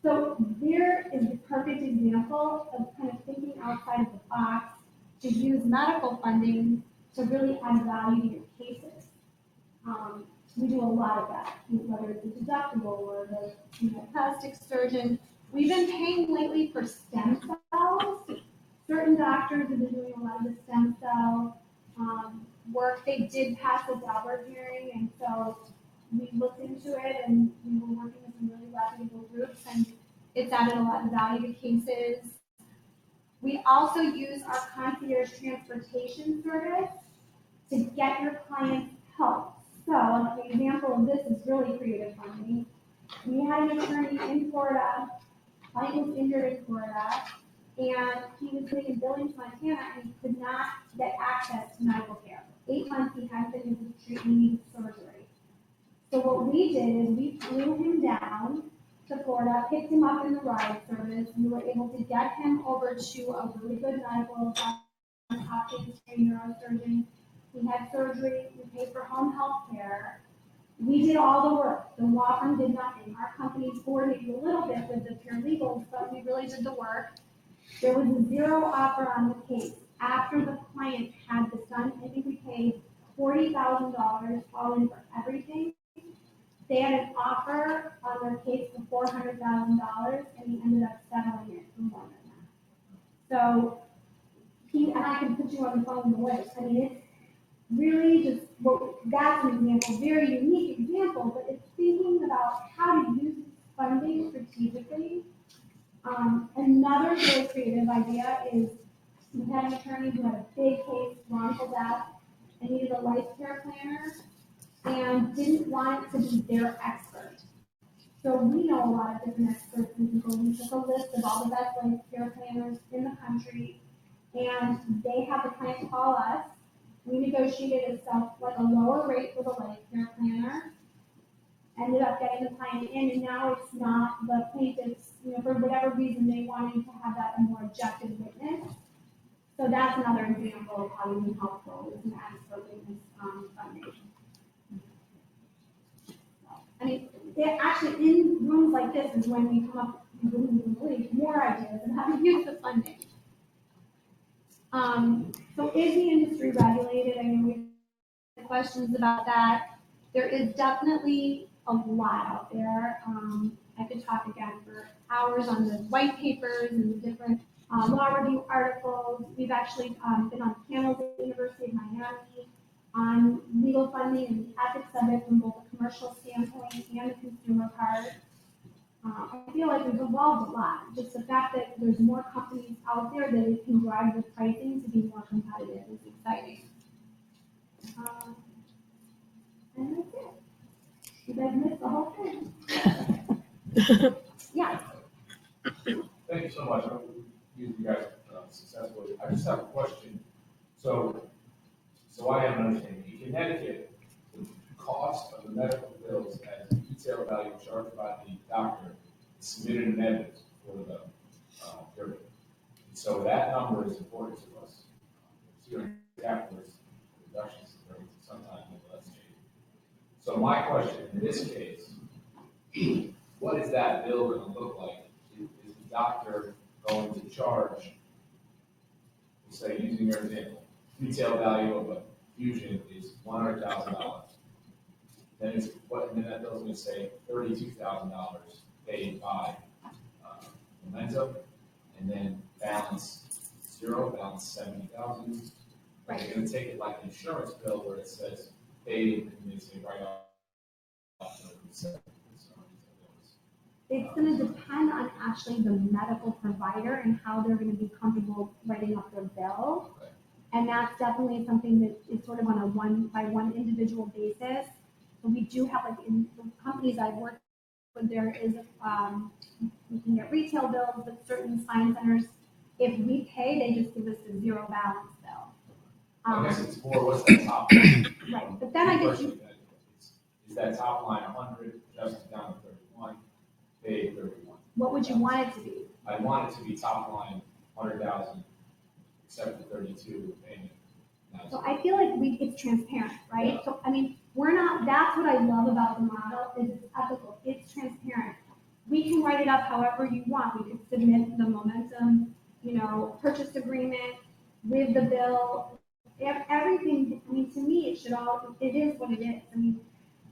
So there is the perfect example of kind of thinking outside of the box to use medical funding to really add value to your cases. We do a lot of that, whether it's a deductible or the plastic surgeon. We've been paying lately for stem cells. Certain doctors have been doing a lot of the stem cell work. They did pass a Daubert hearing, and so we looked into it, and we were working with some really reputable groups, and it's added a lot of value to cases. We also use our concierge transportation service to get your clients help. So an example of this is really creative for me. We had an attorney in Florida, client was injured in Florida, and he was living in Billings, Montana, and he could not get access to medical care. 8 months he hadn't been able to treat, he needed surgery. So what we did is we flew him down to Florida, picked him up in the ride service. We were able to get him over to a really good medical top-trained neurosurgeon. He had surgery. We paid for home health care. We did all the work. The law firm did nothing. Our company coordinated a little bit with the paralegals, but we really did the work. There was a zero offer on the case. After the client had this done, I think we paid $40,000 all in for everything. They had an offer on their case for $400,000, and he ended up settling it for more than that. So and I can put you on the phone with lawyers. I mean, it's really just, well, that's an example, very unique example, but it's thinking about how to use funding strategically. Another really creative idea is we had an attorney who had a big case, wrongful death, and needed a life care planner and didn't want it to be their expert. So we know a lot of different experts and people. We took a list of all the best life care planners in the country, and they had the client call us. We negotiated like a lower rate for the life care planner. Ended up getting the client in, and now it's not the plaintiffs, for whatever reason they wanted to have that a more objective witness. So that's another example of how we can help with an expert witness funding. I mean, actually, in rooms like this is when we come up with more ideas and how to use the funding. So is the industry regulated? I know we have questions about that. There is definitely a lot out there. I could talk again for hours on the white papers and the different law review articles. We've actually been on panels at the University of Miami on legal funding and the ethics of it from both a commercial standpoint and a consumer part. I feel like we've evolved a lot. Just the fact that there's more companies out there that it can drive the pricing to be more competitive is exciting. And that's it. You guys missed the whole thing. Yeah. Thank you so much. I use you guys successfully. I just have a question. So I have an understanding. In Connecticut, the cost of the medical bills as a detailed value charged by the doctor is submitted in evidence for the jury. So that number is important to us. Here afterwards, reductions sometimes less change. So my question in this case, what is that bill going to look like? Is the doctor going to charge, say, using your example, retail value of a fusion is $100,000. Then it's then that bill's going to say $32,000 paid by Momentum, and then balance zero, balance 70,000. Right. You're going to take it like an insurance bill where it says paid, and they say right off. It's going to depend on actually the medical provider and how they're going to be comfortable writing up their bill. Okay. And that's definitely something that is sort of on a one-by-one individual basis. So we do have, like, in the companies I've worked with, there is, we can get retail bills, but certain sign centers, if we pay, they just give us a zero balance bill. I guess it's more, what's that top line? Right, but then I guess you. Is that top line 100, adjusted down to 31, paid 31? What would you want it to be? I want it to be top line 100,000, except for 32 payment. So I feel like it's transparent, right? Yeah. So, I mean, that's what I love about the model, is it's ethical, it's transparent. We can write it up however you want. We could submit the Momentum, purchase agreement with the bill, everything. I mean, to me, it is what it is. I mean,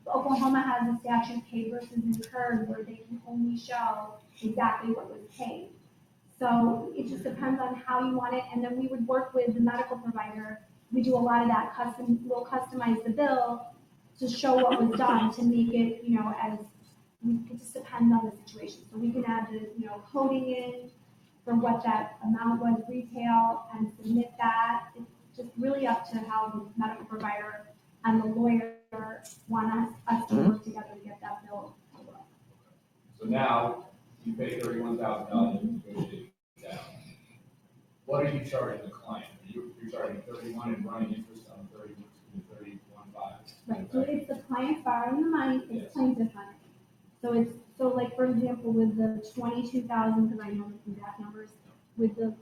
Oklahoma has a statute, paid versus incurred, where they can only show exactly what was paid. So it just depends on how you want it, and then we would work with the medical provider. We do a lot of that we'll customize the bill to show what was done to make it, it just depends on the situation. So we can add the, coding in for what that amount was retail and submit that. It's just really up to how the medical provider and the lawyer want us to work together to get that bill to work. So now you pay $31,000 to negotiate down. What are you charging the client? You're charging 31 and running interest on 31.5. Right. So it's the client borrowing the money, it's plaintiff money. So like, for example, with the 22,000, because I know the exact numbers, with the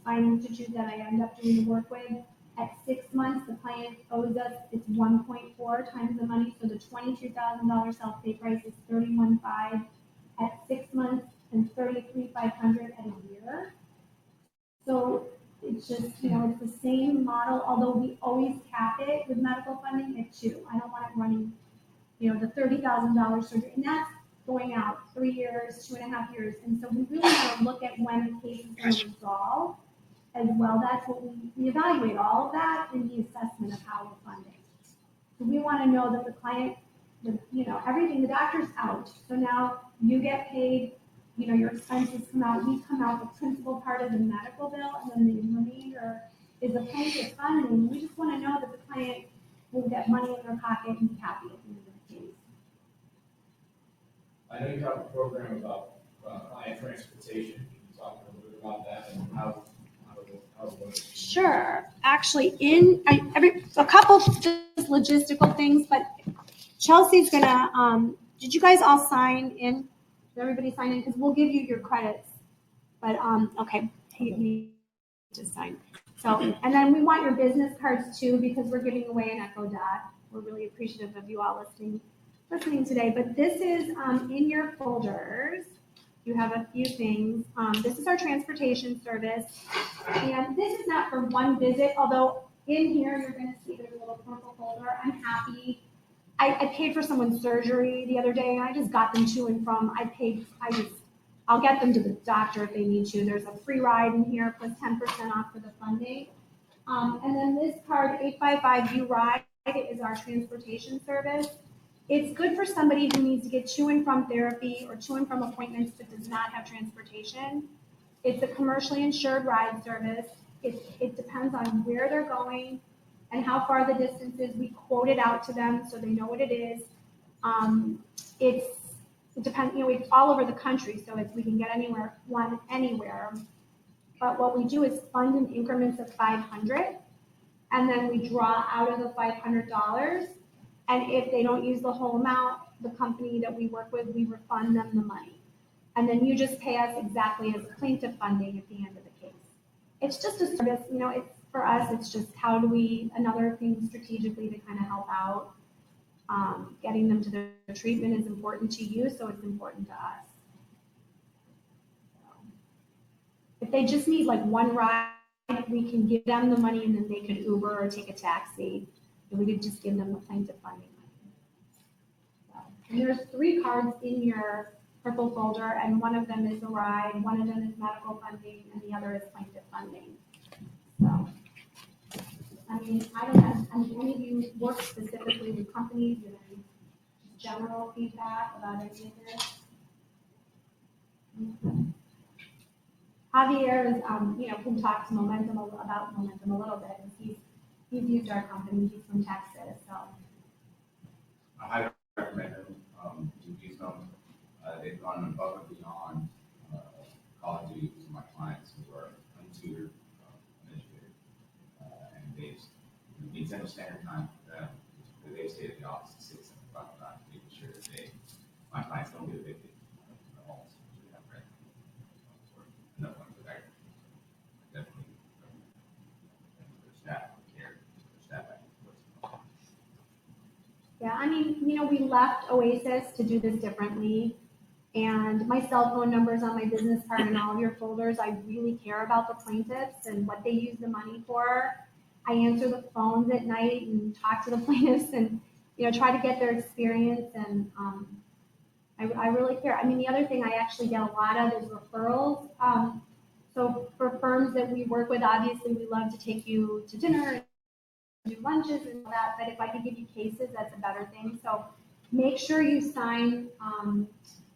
spine institute that I end up doing the work with, at 6 months, the client owes us, it's 1.4 times the money. So the $22,000 self-pay price is 31.5 at 6 months and 33,500 at a year. So it's just, it's the same model, although we always cap it with medical funding at 2. I don't want it running, the $30,000 surgery, and that's going out 3 years, 2.5 years. And so we really want to look at when the case is going to resolve as well. That's what we evaluate all of that in the assessment of how we're funding. So we want to know that the client, everything, the doctor's out. So now you get paid, your expenses come out, we come out the principal part of the medical bill, and then the remainder is the plaintiff's funding. We just want to know that the client will get money in their pocket and be happy at the end of the case. I know you have a program about client transportation. Can you talk a little bit about that and how it works? Sure. Actually, a couple just logistical things, but Chelsea's gonna. Did you guys all sign in? Did everybody sign in? Because we'll give you your credits. But okay, you need to sign. So, and then we want your business cards too, because we're giving away an Echo Dot. We're really appreciative of you all listening today. But this is in your folders. You have a few things. This is our transportation service. And this is not for one visit, although in here you're going to see there's a little purple folder. I'm happy. I paid for someone's surgery the other day, and I just got them to and from. I'll get them to the doctor if they need to. There's a free ride in here plus 10% off for the funding. And then this card, 855U Ride, is our transportation service. It's good for somebody who needs to get to and from therapy or to and from appointments but does not have transportation. It's a commercially insured ride service. It depends on where they're going and how far the distance is. We quote it out to them so they know what it is. It depends, it's all over the country, so we can get anywhere. But what we do is fund in increments of $500, and then we draw out of the $500. And if they don't use the whole amount, the company that we work with, we refund them the money. And then you just pay us exactly as plaintiff funding at the end of the case. It's just a service, it's for us, it's just another thing strategically to kind of help out. Getting them to their treatment is important to you, so it's important to us. If they just need like one ride, we can give them the money and then they could Uber or take a taxi. And we could just give them the plaintiff funding money. And there's 3 cards in your purple folder, and one of them is a ride, one of them is medical funding, and the other is plaintiff funding. So, I don't know, any of you work specifically with companies, with any general feedback about any of this? Javier is, can talk to Momentum about Momentum a little bit. He's used our company. He's from Texas, so. I highly recommend them to use them. They've gone above and beyond college duties to my clients who are untutored, uneducated, and they've been Central Standard Time for them. They stay at the office at 6 and 5 o'clock, making sure that my clients don't get evicted from their homes. So they have rent or enough money for that. Definitely their staff care, their staff actually. Yeah, we left Oasis to do this differently. And my cell phone number is on my business card and all of your folders. I really care about the plaintiffs and what they use the money for. I answer the phones at night and talk to the plaintiffs and, try to get their experience. And I really care. The other thing I actually get a lot of is referrals. So for firms that we work with, obviously we love to take you to dinner, do lunches and all that, but if I could give you cases, that's a better thing. So make sure you sign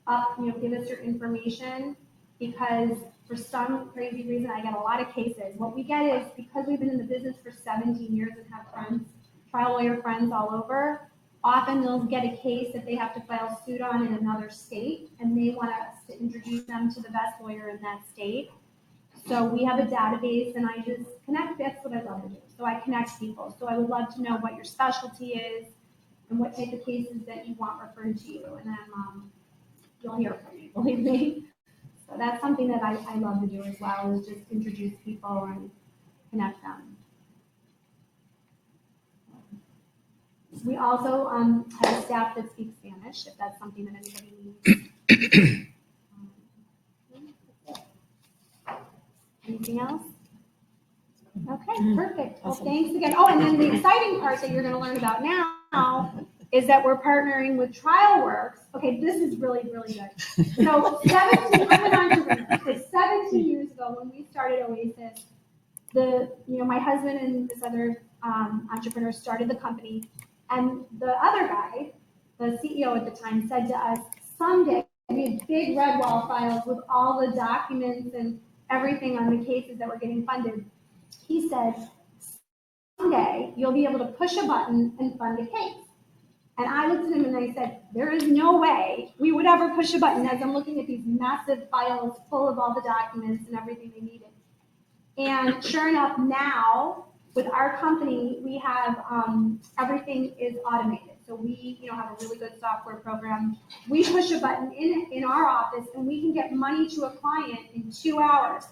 up, give us your information, because for some crazy reason, I get a lot of cases. What we get is, because we've been in the business for 17 years and have friends, trial lawyer friends all over, often they'll get a case that they have to file suit on in another state, and they want us to introduce them to the best lawyer in that state. So we have a database, and I just connect. That's what I love to do. So I connect people. So I would love to know what your specialty is and what type of cases that you want referred to you, and then you'll hear from me, believe me. So that's something that I love to do as well, is just introduce people and connect them. We also have a staff that speaks Spanish, if that's something that anybody needs. Anything else? Okay, perfect. Well, thanks again. Oh, and then the exciting part that you're going to learn about now is that we're partnering with TrialWorks. Okay, this is really, really good. So 17 years ago when we started Oasis, my husband and this other entrepreneur started the company, and the other guy, the CEO at the time, said to us, someday we had big red wall files with all the documents and everything on the cases that were getting funded. He said, someday you'll be able to push a button and fund a case. And I looked at him and I said, there is no way we would ever push a button as I'm looking at these massive files full of all the documents and everything they needed. And sure enough, now with our company, we have everything is automated. So we have a really good software program. We push a button in our office and we can get money to a client in 2 hours.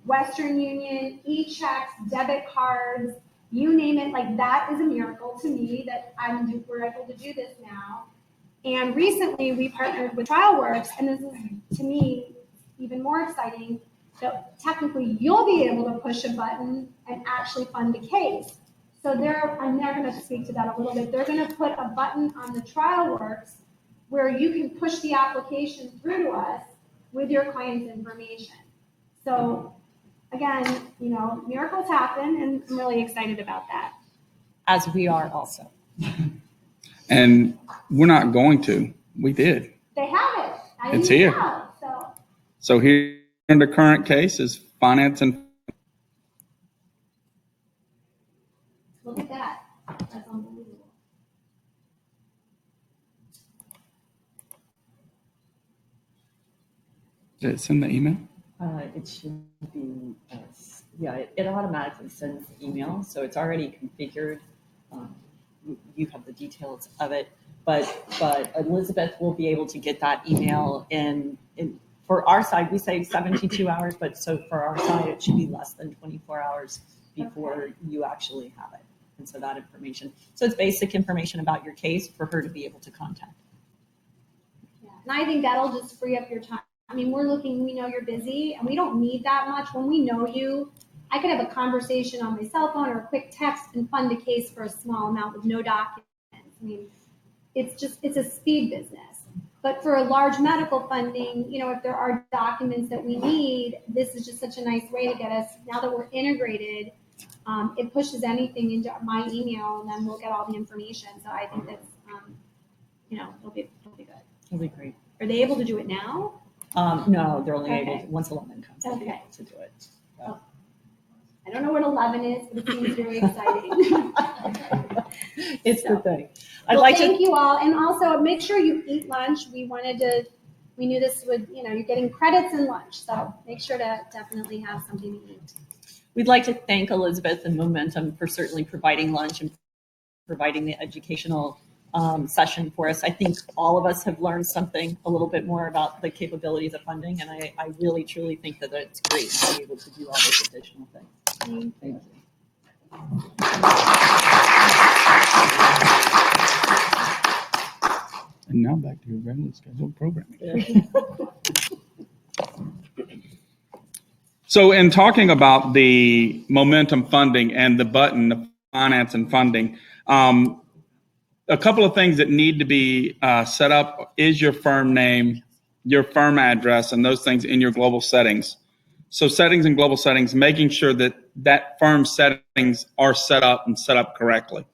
Western Union, e-checks, debit cards, you name it. Like, that is a miracle to me that we're able to do this now. And recently we partnered with TrialWorks, and this is, to me, even more exciting, that technically you'll be able to push a button and actually fund the case. So they're going to speak to that a little bit. They're going to put a button on the TrialWorks where you can push the application through to us with your client's information. So again, miracles happen, and I'm really excited about that. As we are also. And we're not going to. We did. They have it. It's here. Know, so here in the current case is finance and. Look at that. That's unbelievable. Did it send the email? It should be, it automatically sends the email, so it's already configured. You have the details of it, but Elizabeth will be able to get that email in for our side, we say 72 hours, but so for our side, it should be less than 24 hours before you actually have it. And so that information, so it's basic information about your case for her to be able to contact. Yeah. And I think that'll just free up your time. I mean, we know you're busy, and we don't need that much. When we know you, I could have a conversation on my cell phone or a quick text and fund a case for a small amount with no documents. I mean, it's a speed business. But for a large medical funding, if there are documents that we need, this is just such a nice way to get us, now that we're integrated, it pushes anything into my email, and then we'll get all the information. So I think that's, it'll be good. It'll be great. Are they able to do it now? No, they're only able to, once 11 comes, they'll be able to do it. Oh. I don't know what 11 is, but it seems very exciting. It's the thing. Thank you all. And also make sure you eat lunch. We knew this would, you're getting credits and lunch. So make sure to definitely have something to eat. We'd like to thank Elizabeth and Momentum for certainly providing lunch and providing the educational session for us. I think all of us have learned something a little bit more about the capabilities of funding, and I really, truly think that it's great to be able to do all those additional things. Thank you. And now back to your regularly scheduled programming. So in talking about the momentum funding and the button, the finance and funding, a couple of things that need to be set up is your firm name, your firm address, and those things in your global settings. So settings and global settings, making sure that firm settings are set up and set up correctly,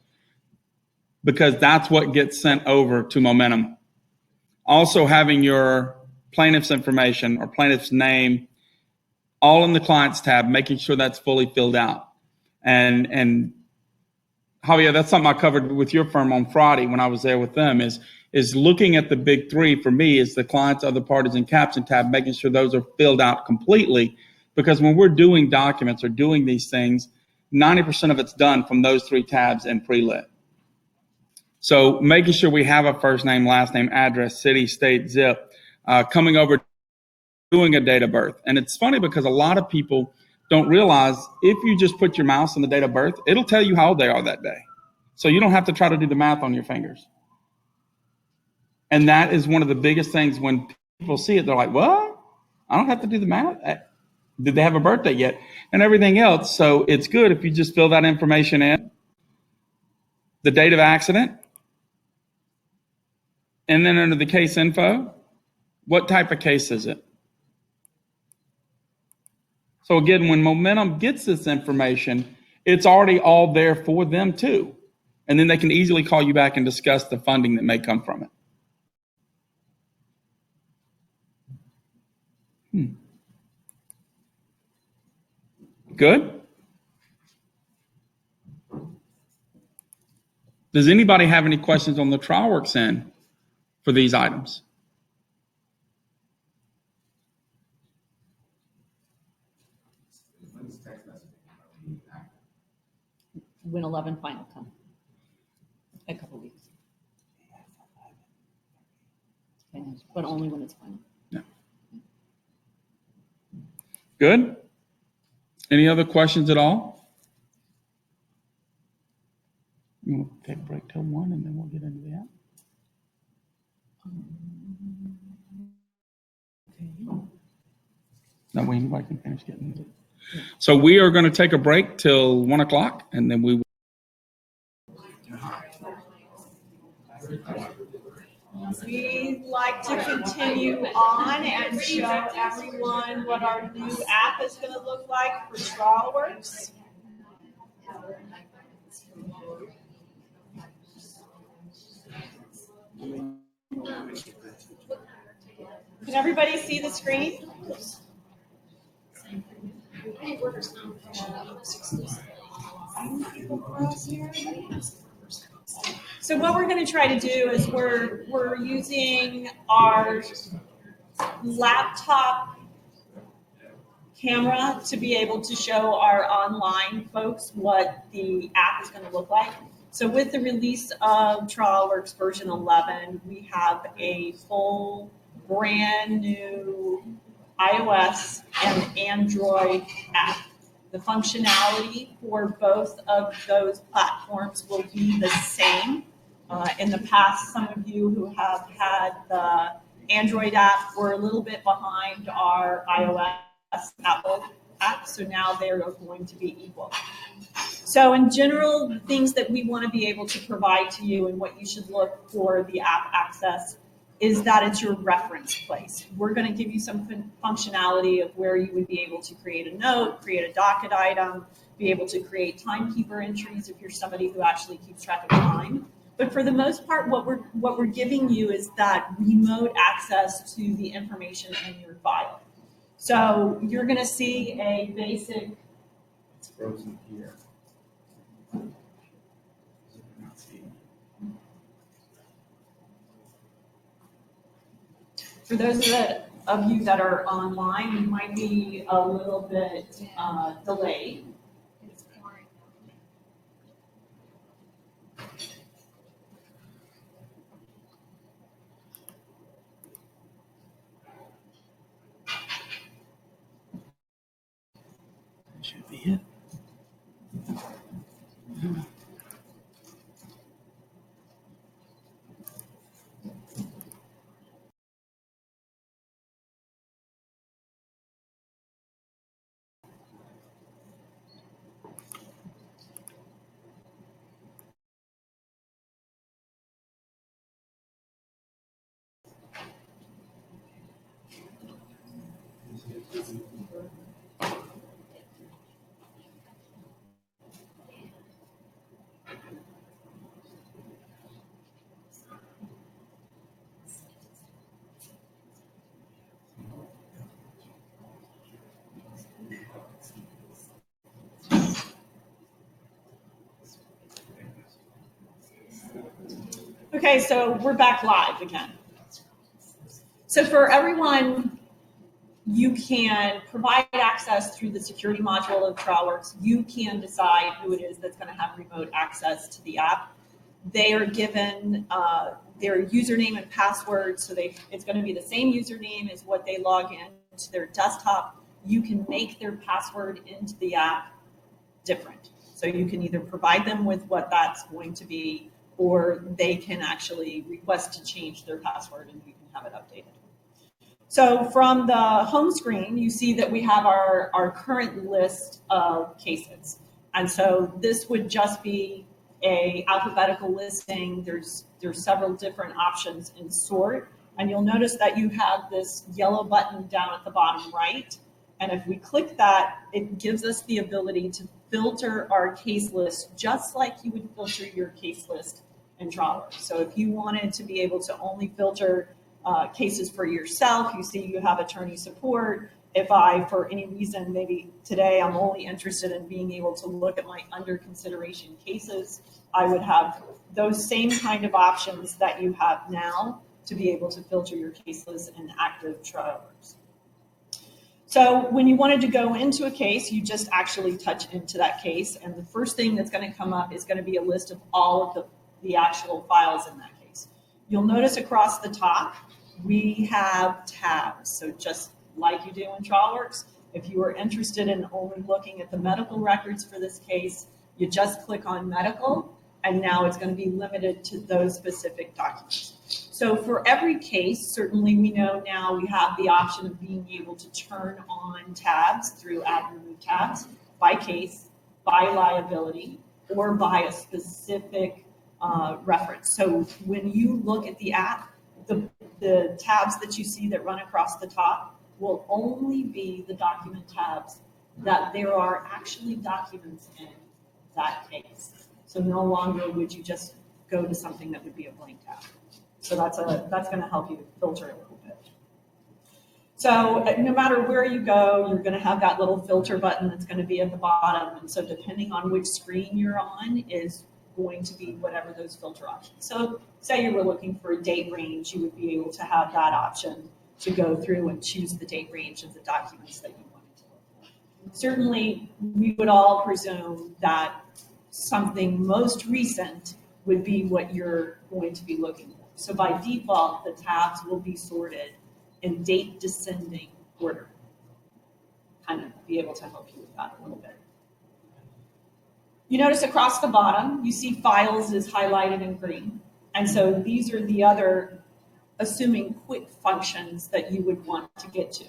because that's what gets sent over to Momentum. Also having your plaintiff's information or plaintiff's name all in the clients tab, making sure that's fully filled out. And Javier, that's something I covered with your firm on Friday when I was there with them, is looking at the big three for me is the clients, other parties, and caption tab, making sure those are filled out completely. Because when we're doing documents or doing these things, 90% of it's done from those three tabs in pre-lit. So making sure we have a first name, last name, address, city, state, zip, coming over, doing a date of birth. And it's funny because a lot of people don't realize if you just put your mouse on the date of birth, it'll tell you how old they are that day. So you don't have to try to do the math on your fingers. And that is one of the biggest things when people see it, they're like, what? I don't have to do the math? Did they have a birthday yet? And everything else. So it's good if you just fill that information in. The date of accident. And then under the case info, what type of case is it? So again, when Momentum gets this information, it's already all there for them too. And then they can easily call you back and discuss the funding that may come from it. Good? Does anybody have any questions on the TrialWorks end for these items? When 11 final come. A couple weeks. But only when it's final. Yeah. Good? Any other questions at all? You want to take a break till 1 and then we'll get into the app? That way anybody can finish getting it. So we are going to take a break till 1 o'clock and then we will. We'd like to continue on and show everyone what our new app is going to look like for TrialWorks. Can everybody see the screen? So what we're going to try to do is we're using our laptop camera to be able to show our online folks what the app is going to look like. So with the release of TrialWorks version 11, we have a full brand new iOS and Android app. The functionality for both of those platforms will be the same. In the past, some of you who have had the Android app were a little bit behind our iOS Apple app, so now they're going to be equal. So in general, the things that we want to be able to provide to you and what you should look for the app access is that it's your reference place. We're going to give you some functionality of where you would be able to create a note, create a docket item, be able to create timekeeper entries if you're somebody who actually keeps track of time. But for the most part, what we're giving you is that remote access to the information in your file. So you're going to see a basic. It's frozen here. For those of you that are online, you might be a little bit delayed. Should be it. Okay, so we're back live again. So for everyone, you can provide access through the security module of TrialWorks. You can decide who it is that's going to have remote access to the app. They are given their username and password, so it's going to be the same username as what they log in to their desktop. You can make their password into the app different. So you can either provide them with what that's going to be, or they can actually request to change their password and you can have it updated. So from the home screen, you see that we have our current list of cases. And so this would just be a alphabetical listing. There's several different options in sort. And you'll notice that you have this yellow button down at the bottom right. And if we click that, it gives us the ability to filter our case list just like you would filter your case list in TrialWorks. So if you wanted to be able to only filter cases for yourself, you see you have attorney support. If I, for any reason, maybe today I'm only interested in being able to look at my under consideration cases, I would have those same kind of options that you have now to be able to filter your case list in active TrialWorks. So when you wanted to go into a case, you just actually touch into that case, and the first thing that's going to come up is going to be a list of all of the actual files in that case. You'll notice across the top, we have tabs. So just like you do in TrialWorks, if you are interested in only looking at the medical records for this case, you just click on medical, and now it's going to be limited to those specific documents. So for every case, certainly we know now we have the option of being able to turn on tabs through add and remove tabs by case, by liability, or by a specific reference. So when you look at the app, the tabs that you see that run across the top will only be the document tabs that there are actually documents in that case. So no longer would you just go to something that would be a blank tab. So that's going to help you filter a little bit. So no matter where you go, you're going to have that little filter button that's going to be at the bottom. And so depending on which screen you're on is going to be whatever those filter options. So say you were looking for a date range, you would be able to have that option to go through and choose the date range of the documents that you wanted to look for. Certainly, we would all presume that something most recent would be what you're going to be looking for. So by default, the tabs will be sorted in date descending order. Kind of be able to help you with that a little bit. You notice across the bottom, you see files is highlighted in green. And so these are the other assuming quick functions that you would want to get to.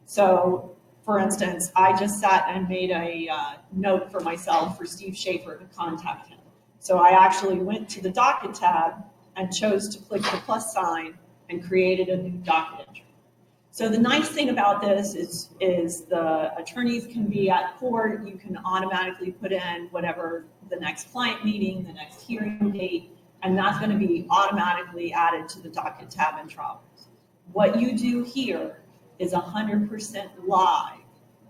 So for instance, I just sat and made a note for myself for Steve Schaefer to contact him. So I actually went to the docket tab and chose to click the plus sign and created a new docket entry. So the nice thing about this is the attorneys can be at court. You can automatically put in whatever the next client meeting, the next hearing date, and that's going to be automatically added to the docket tab in TrialWorks. What you do here is 100% live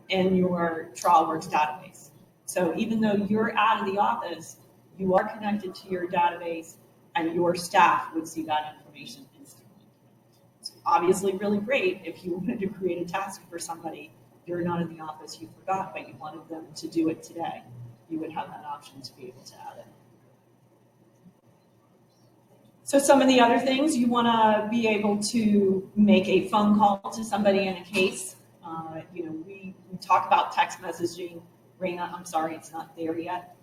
in your TrialWorks database. So even though you're out of the office, you are connected to your database and your staff would see that information instantly. It's obviously really great if you wanted to create a task for somebody, you're not in the office, you forgot, but you wanted them to do it today. You would have that option to be able to add it. So some of the other things, you want to be able to make a phone call to somebody in a case. We talk about text messaging. Raina, I'm sorry, it's not there yet.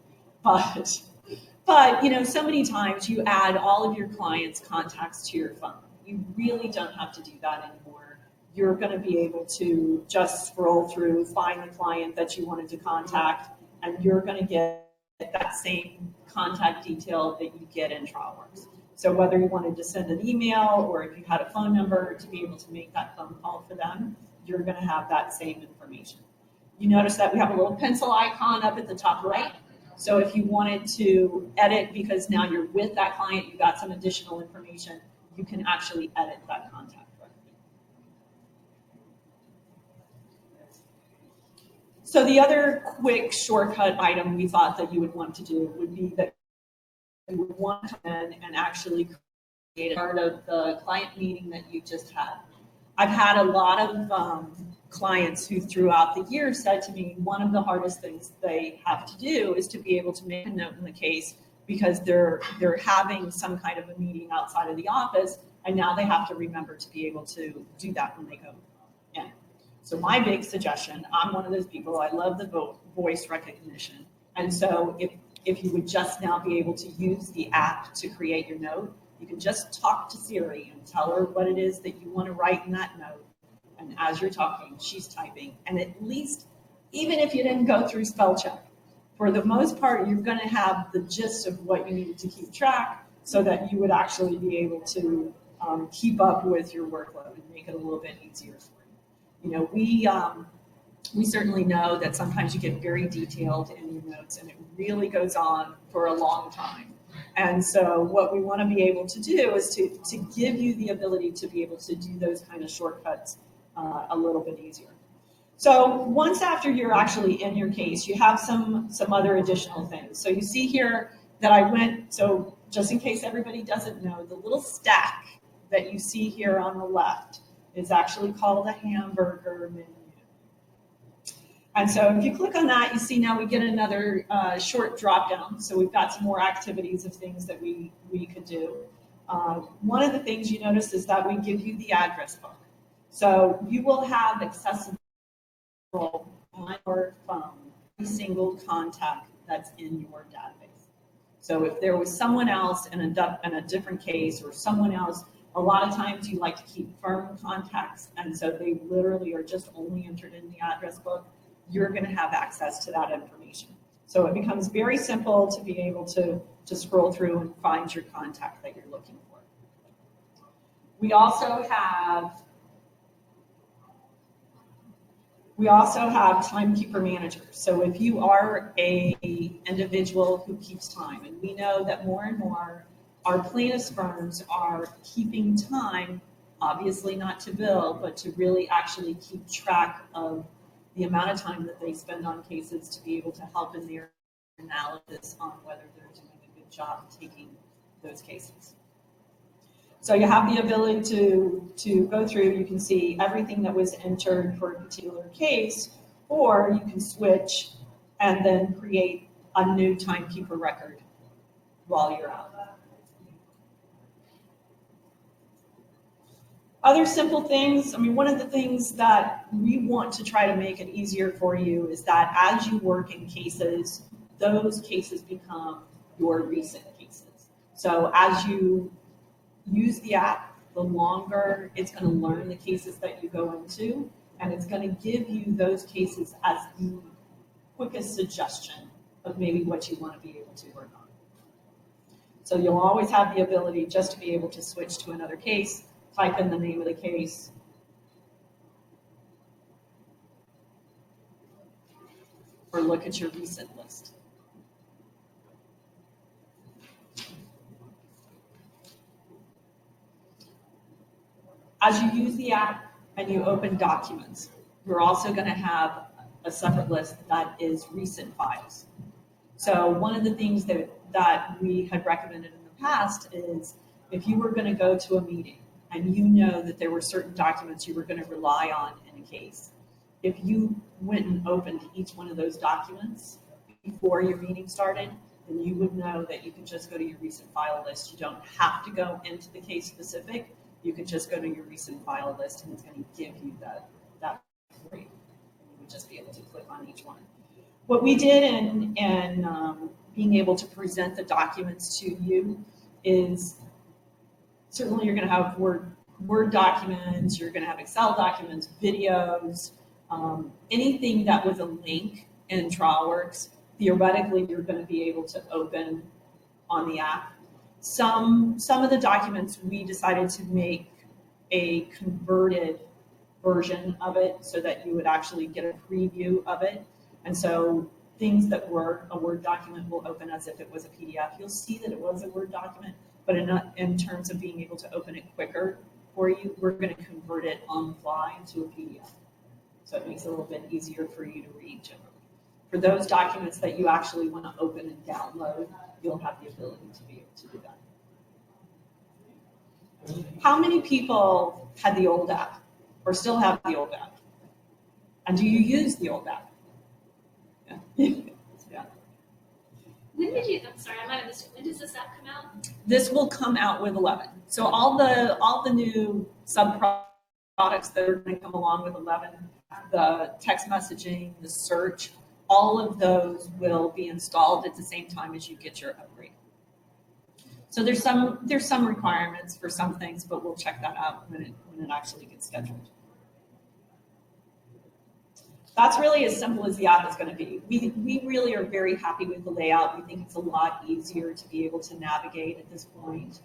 But so many times you add all of your clients' contacts to your phone. You really don't have to do that anymore. You're going to be able to just scroll through, find the client that you wanted to contact, and you're going to get that same contact detail that you get in TrialWorks. So whether you wanted to send an email or if you had a phone number to be able to make that phone call for them, you're going to have that same information. You notice that we have a little pencil icon up at the top right. So if you wanted to edit, because now you're with that client, you got some additional information, you can actually edit that contact record. So the other quick shortcut item we thought that you would want to do would be that you would want to come in and actually create a part of the client meeting that you just had. I've had a lot of clients who throughout the year said to me, one of the hardest things they have to do is to be able to make a note in the case because they're having some kind of a meeting outside of the office, and now they have to remember to be able to do that when they go in. So my big suggestion, I'm one of those people, I love the voice recognition. And so if you would just now be able to use the app to create your note, you can just talk to Siri and tell her what it is that you want to write in that note. And as you're talking, she's typing. And at least, even if you didn't go through spell check, for the most part, you're going to have the gist of what you needed to keep track so that you would actually be able to keep up with your workload and make it a little bit easier for you. we certainly know that sometimes you get very detailed in your notes and it really goes on for a long time. And so what we want to be able to do is to give you the ability to be able to do those kind of shortcuts a little bit easier. So once after you're actually in your case, you have some other additional things. So you see here that I went, so just in case everybody doesn't know, the little stack that you see here on the left is actually called a hamburger menu. And so if you click on that, you see now we get another short drop down. So we've got some more activities of things that we could do. One of the things you notice is that we give you the address book. So you will have accessible on your phone every single contact that's in your database. So if there was someone else in a different case or someone else, a lot of times you like to keep firm contacts, and so they literally are just only entered in the address book. You're going to have access to that information. So it becomes very simple to be able to scroll through and find your contact that you're looking for. We also have timekeeper managers. So if you are a individual who keeps time, and we know that more and more our plaintiffs firms are keeping time, obviously not to bill, but to really actually keep track of the amount of time that they spend on cases to be able to help in their analysis on whether they're doing a good job taking those cases. So you have the ability to go through, you can see everything that was entered for a particular case, or you can switch and then create a new timekeeper record while you're out. Other simple things, I mean, one of the things that we want to try to make it easier for you is that as you work in cases, those cases become your recent cases. So as you use the app, the longer it's going to learn the cases that you go into, and it's going to give you those cases as the quickest suggestion of maybe what you want to be able to work on. So you'll always have the ability just to be able to switch to another case, type in the name of the case, or look at your recent list. As you use the app and you open documents, you're also going to have a separate list that is recent files. So one of the things that we had recommended in the past is if you were going to go to a meeting and you know that there were certain documents you were going to rely on in a case, if you went and opened each one of those documents before your meeting started, then you would know that you can just go to your recent file list. You don't have to go into the case specific. You can just go to your recent file list and it's going to give you that for you. You would just be able to click on each one. What we did in being able to present the documents to you is certainly you're going to have Word documents, you're going to have Excel documents, videos, anything that was a link in TrialWorks, theoretically you're going to be able to open on the app. Some of the documents we decided to make a converted version of it so that you would actually get a preview of it. And so things that were a Word document will open as if it was a PDF. You'll see that it was a Word document, but in terms of being able to open it quicker for you, we're going to convert it on the fly into a PDF. So it makes it a little bit easier for you to read generally. For those documents that you actually want to open and download, you'll have the ability to be able to do that. How many people had the old app or still have the old app? And do you use the old app? Yeah. Yeah. When did you, I'm sorry, I might have missed it. When does this app come out? This will come out with 11. So all the new sub-products that are going to come along with 11, the text messaging, the search, all of those will be installed at the same time as you get your upgrade. So there's some requirements for some things, but we'll check that out when it actually gets scheduled. That's really as simple as the app is going to be. We really are very happy with the layout. We think it's a lot easier to be able to navigate at this point.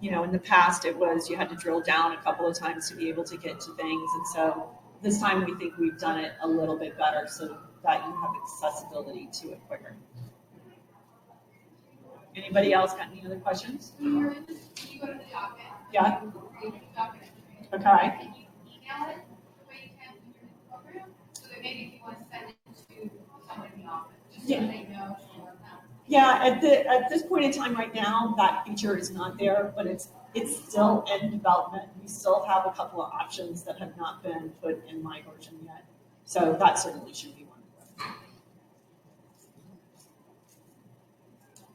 You know, in the past it was you had to drill down a couple of times to be able to get to things, and so this time we think we've done it a little bit better so that you have accessibility to it quicker. Anybody else got any other questions? When you're in this, you go to the docket. Yeah. You create a docket entry. Okay. And you email it the way you can when you're in the program, so that maybe if you want to send it to someone in the office, just so Yeah. they know to work on it. Yeah, at this point in time right now, that feature is not there, but it's still in development. We still have a couple of options that have not been put in my version yet. So that certainly should be one of them.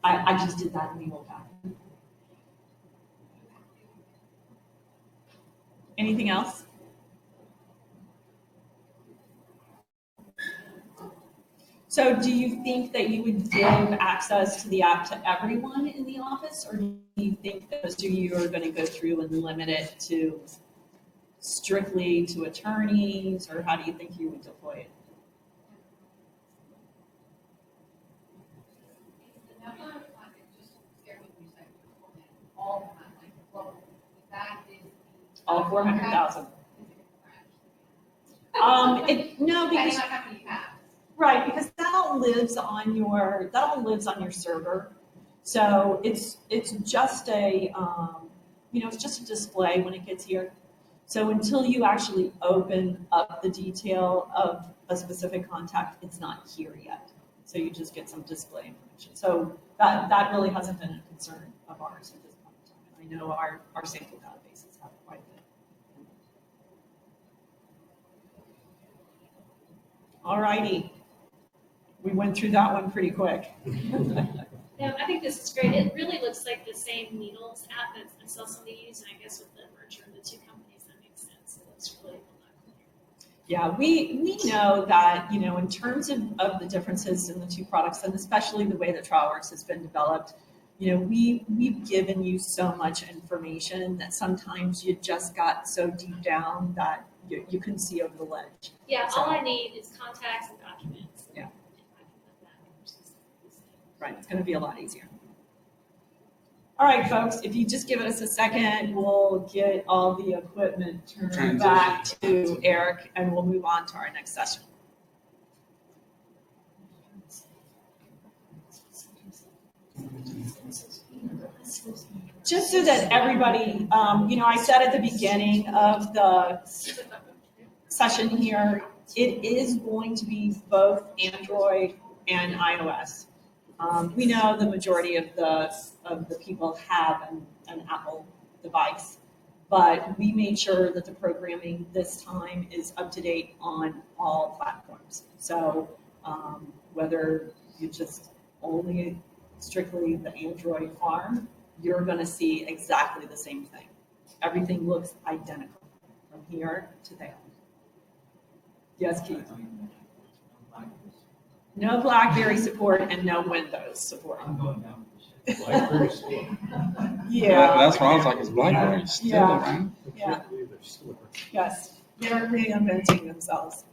I just did that in the old packet. Anything else? So do you think that you would give access to the app to everyone in the office, or do you think that most of you are going to go through and limit it to strictly to attorneys, or how do you think you would deploy it? The number of content, just share with me, like, all the content, well, that is. All 400,000. No, Depending because on how many you have. right, because that all lives on your server. So it's just a it's just a display when it gets here. So until you actually open up the detail of a specific contact, it's not here yet. So you just get some display information. So that really hasn't been a concern of ours at this point in time. And I know our sample databases have quite a bit. All righty. We went through that one pretty quick. Yeah, I think this is great. It really looks like the same Needles app that Ancillary used, and I guess with the merger of the two companies, that makes sense. It looks really a lot clearer. Yeah, we know that, in terms of the differences in the two products, and especially the way that TrialWorks has been developed, we've given you so much information that sometimes you just got so deep down that you couldn't see over the ledge. Yeah, So, all I need is contacts and documents. Yeah. And I can put that versus this. Right, it's going to be a lot easier. All right, folks, if you just give us a second, we'll get all the equipment turned back to Eric, and we'll move on to our next session. Just so that everybody, I said at the beginning of the session here, it is going to be both Android and iOS. We know the majority of the people have an Apple device, but we made sure that the programming this time is up to date on all platforms. So whether you just only strictly the Android farm, you're going to see exactly the same thing. Everything looks identical from here to there. Yes, Keith? No BlackBerry support and no Windows support. Yeah. That's why I was like, is BlackBerry still around? Yeah. Yes, they're reinventing themselves.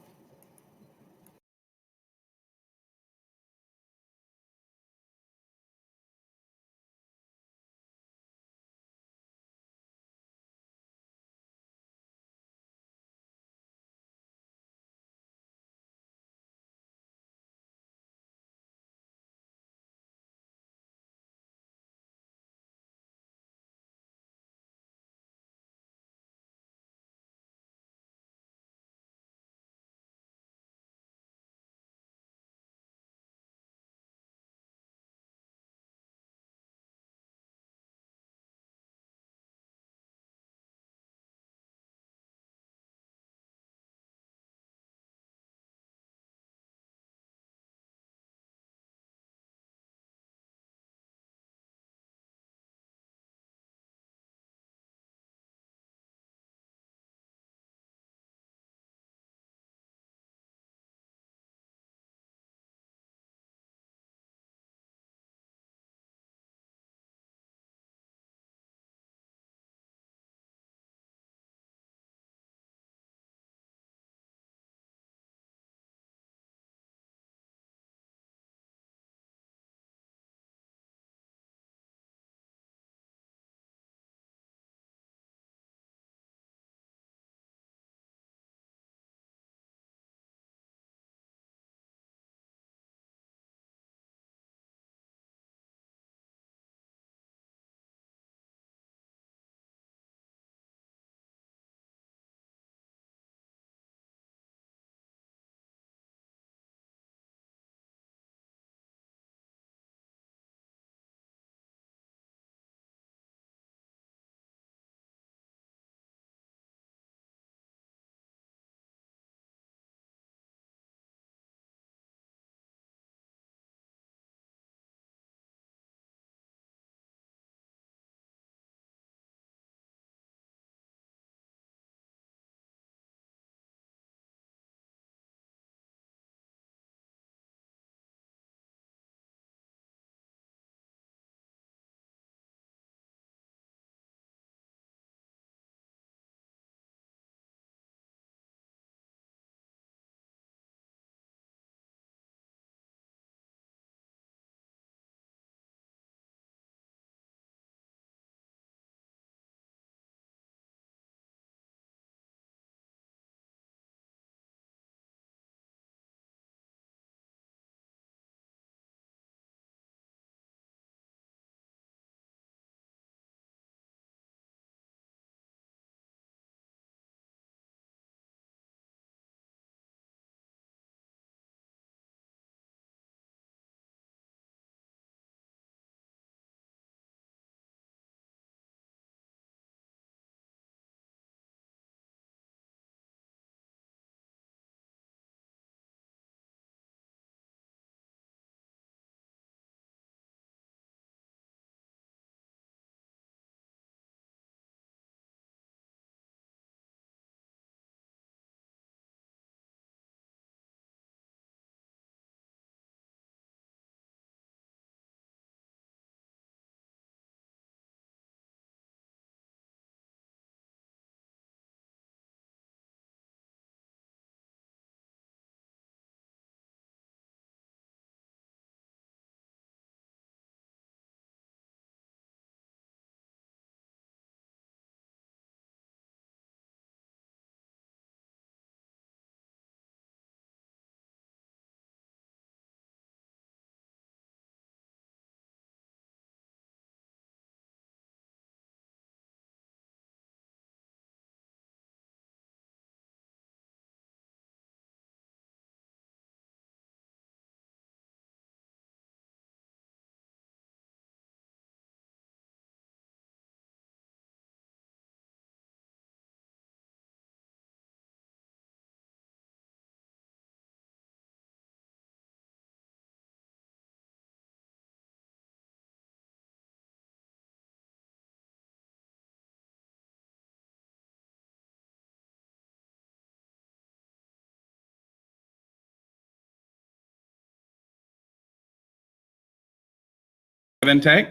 intake.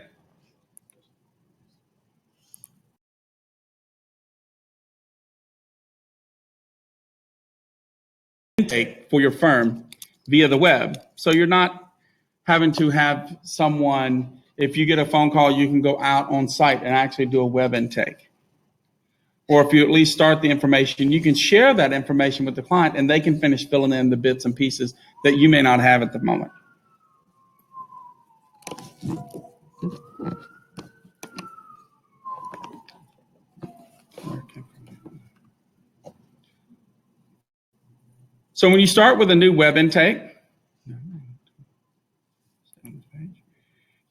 Intake for your firm via the web. So you're not having to have someone, if you get a phone call, you can go out on site and actually do a web intake. Or if you at least start the information, you can share that information with the client and they can finish filling in the bits and pieces that you may not have at the moment. So when you start with a new web intake,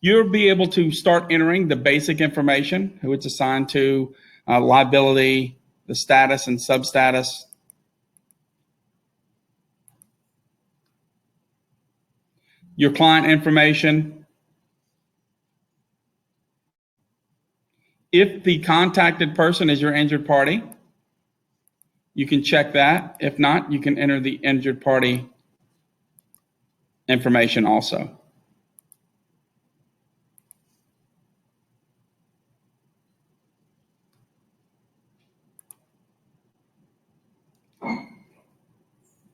you'll be able to start entering the basic information, who it's assigned to, liability, the status and substatus. Your client information. If the contacted person is your injured party, you can check that. If not, you can enter the injured party information also.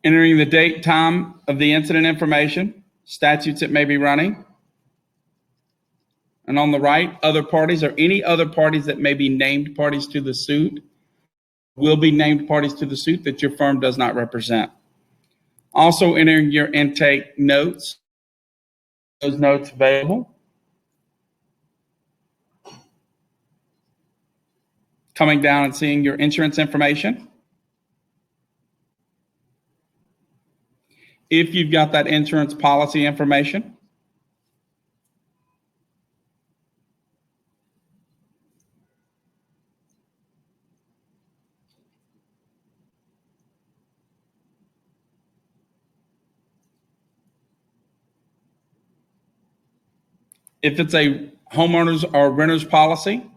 Entering the date, time of the incident information, statutes that may be running. And on the right, other parties or any other parties that may be named parties to the suit will be named parties to the suit that your firm does not represent. Also entering your intake notes, those notes available. Coming down and seeing your insurance information. If you've got that insurance policy information. If it's a homeowner's or renter's policy,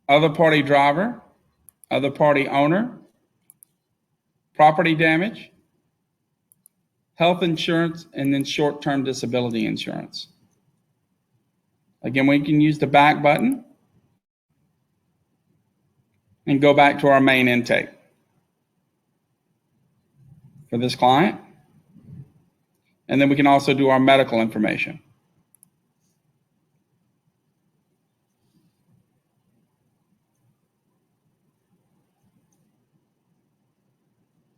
other party driver, other party owner, property damage, health insurance, and then short-term disability insurance. Again, we can use the back button and go back to our main intake for this client. And then we can also do our medical information.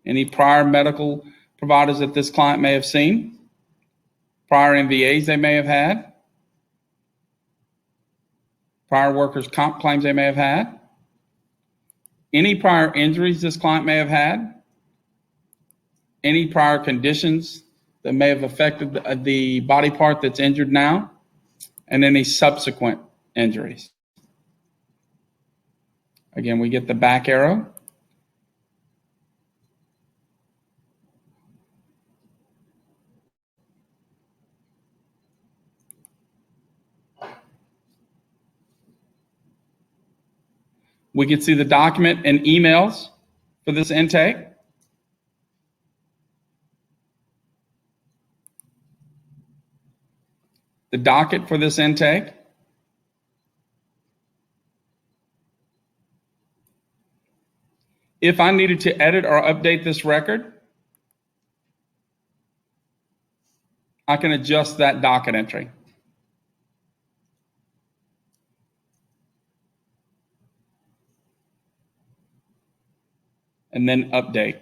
Any prior medical providers that this client may have seen, prior MVAs they may have had, prior workers' comp claims they may have had, any prior injuries this client may have had, any prior conditions that may have affected the body part that's injured now, and any subsequent injuries. Again, we get the back arrow. We can see the document and emails for this intake. The docket for this intake. If I needed to edit or update this record, I can adjust that docket entry. And then update.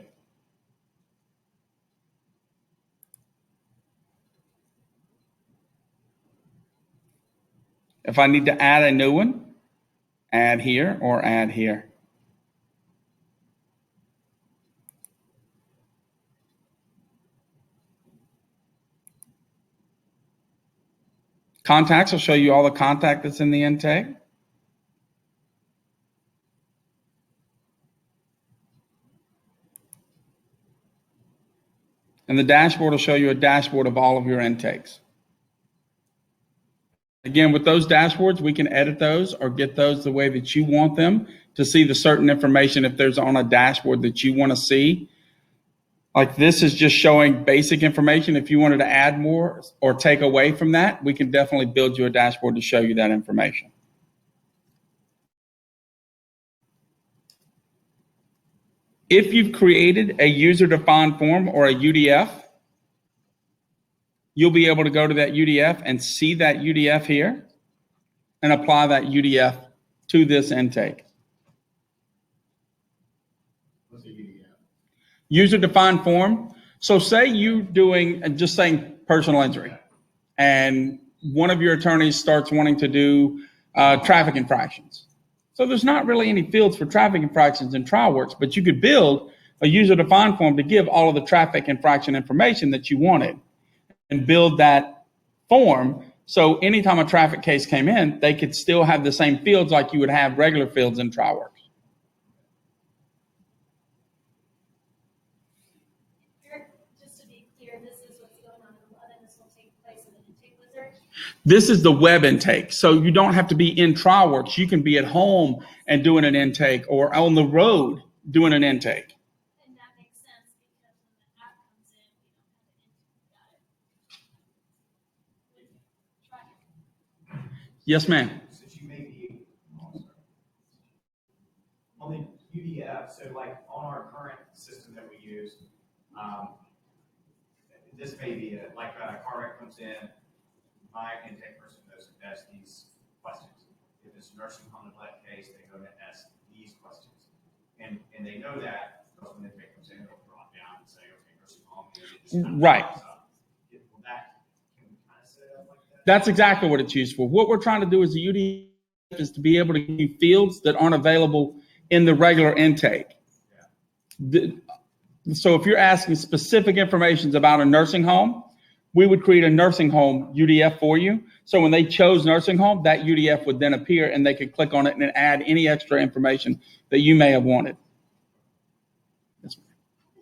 If I need to add a new one, add here or add here. Contacts will show you all the contact that's in the intake. And the dashboard will show you a dashboard of all of your intakes. Again, with those dashboards, we can edit those or get those the way that you want them to see the certain information if there's on a dashboard that you want to see. Like this is just showing basic information. If you wanted to add more or take away from that, we can definitely build you a dashboard to show you that information. If you've created a user-defined form or a UDF, you'll be able to go to that UDF and see that UDF here and apply that UDF to this intake. What's a UDF? User-defined form. So say you're doing, just saying personal injury, and one of your attorneys starts wanting to do traffic infractions. So there's not really any fields for traffic infractions in TrialWorks, but you could build a user-defined form to give all of the traffic infraction information that you wanted and build that form. So anytime a traffic case came in, they could still have the same fields like you would have regular fields in TrialWorks. Just to be clear, this is what's going on in 11. This will take place in the intake wizard. This is the web intake. So you don't have to be in TrialWorks. You can be at home and doing an intake or on the road doing an intake. And that makes sense because when the app comes in, we don't have an intake. Yes, ma'am. Since you may be on the UDF, so like on our current system that we use, this may be it, like a car wreck comes in, my intake person knows to ask these questions. If it's a nursing home neglect case, they go to ask these questions. And they know that because when the intake comes in, it'll drop down and say, okay, nursing home. Right. That's exactly what it's used for. What we're trying to do as a UDF is to be able to give you fields that aren't available in the regular intake. So if you're asking specific information about a nursing home, we would create a nursing home UDF for you. So when they chose nursing home, that UDF would then appear and they could click on it and add any extra information that you may have wanted. It's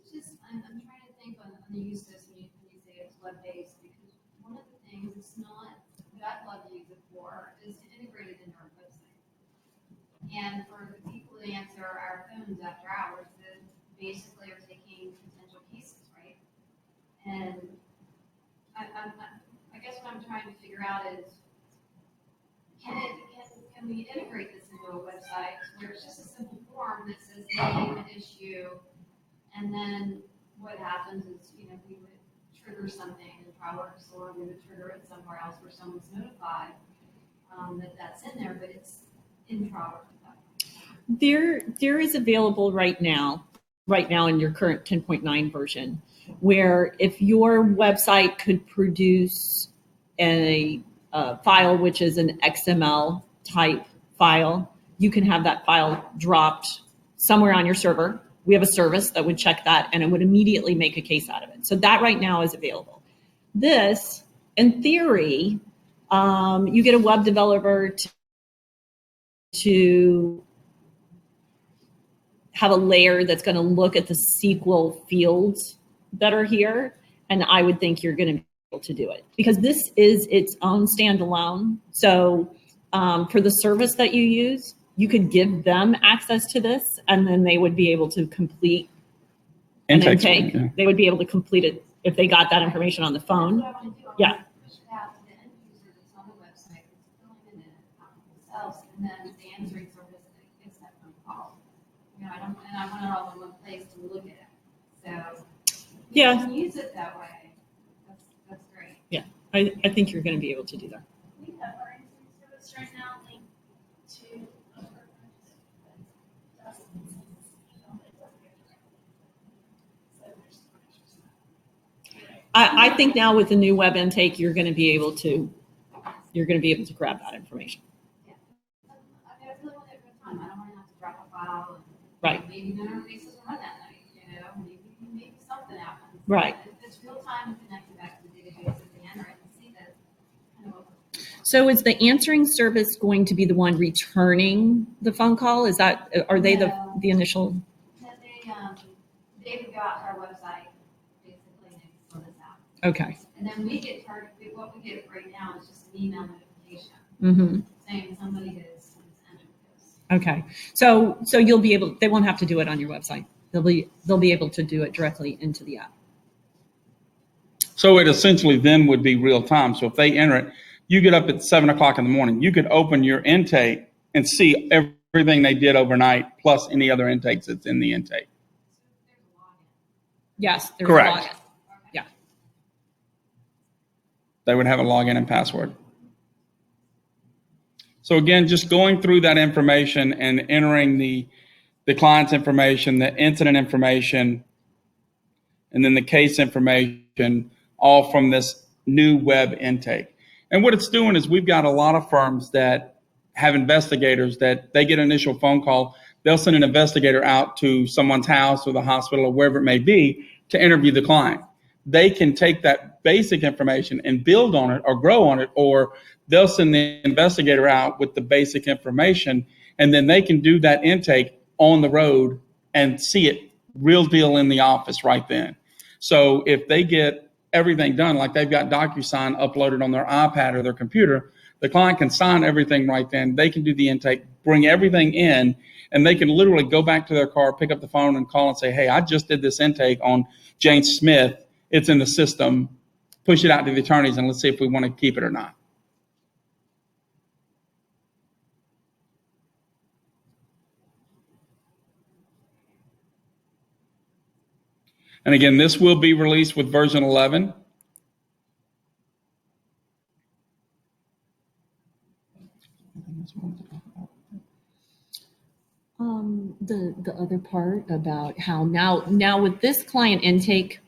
just, I'm trying to think on the use case when you say it's web-based, because one of the things it's not, that I'd love to use it for is to integrate it into our website. And for the people that answer our phones after hours, that basically are taking potential cases, right? And I guess what I'm trying to figure out is, can we integrate this into a website where it's just a simple form that says name, issue, and then what happens is, we would trigger something in TrialWorks, or we would trigger it somewhere else where someone's notified that that's in there, but it's in TrialWorks. There is available right now in your current 10.9 version, where if your website could produce a file, which is an XML type file, you can have that file dropped somewhere on your server. We have a service that would check that and it would immediately make a case out of it. So that right now is available. This, in theory, you get a web developer to have a layer that's going to look at the SQL fields that are here, and I would think you're going to be able to do it because this is its own standalone. So for the service that you use, you could give them access to this, and then they would be able to complete an intake. Yeah. They would be able to complete it if they got that information on the phone. Yeah. Push it out to the end user that's on the website, that's filling it in themselves, and then the answering service that gets that phone call. I want it all in one place to look at it. So yeah, you can use it that way. That's great. Yeah, I think you're going to be able to do that. We have our answering service right now linked to I think now with the new web intake, you're going to be able to grab that information. Yeah. I feel like at a time, I don't want to have to drop a file. Right. Maybe none of our cases run that night, maybe something happens. Right. If it's real time connected back to the database at the end, or I can see that. So is the answering service going to be the one returning the phone call? Is that, are they the initial? No, they would go out to our website, basically, and fill this out. Okay. And then we get targeted, what we get right now is just an email notification saying somebody has entered this. Okay. So you'll be able, they won't have to do it on your website. they'll be able to do it directly into the app. So it essentially then would be real time. So if they enter it, you get up at 7 o'clock in the morning, you could open your intake and see everything they did overnight, plus any other intakes that's in the intake. Yes, there's Correct. a login. Yeah. They would have a login and password. So again, just going through that information and entering the client's information, the incident information, and then the case information, all from this new web intake. And what it's doing is we've got a lot of firms that have investigators that they get an initial phone call. They'll send an investigator out to someone's house or the hospital or wherever it may be to interview the client. They can take that basic information and build on it or grow on it, or they'll send the investigator out with the basic information, and then they can do that intake on the road and see it real deal in the office right then. So if they get everything done, like they've got DocuSign uploaded on their iPad or their computer, the client can sign everything right then. They can do the intake, bring everything in, and they can literally go back to their car, pick up the phone and call and say, hey, I just did this intake on Jane Smith. It's in the system. Push it out to the attorneys and let's see if we want to keep it or not. And again, this will be released with version 11. The other part about how now with this client intake,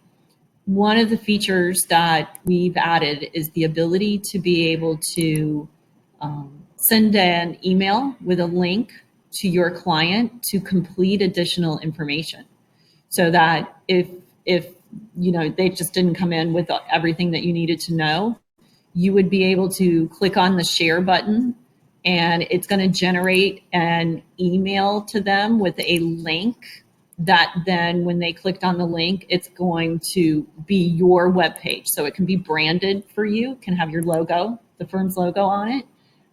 one of the features that we've added is the ability to be able to send an email with a link to your client to complete additional information, so that if you know they just didn't come in with everything that you needed to know, you would be able to click on the share button and it's going to generate an email to them with a link that then when they clicked on the link, it's going to be your web page. So it can be branded for you, can have your logo, the firm's logo on it,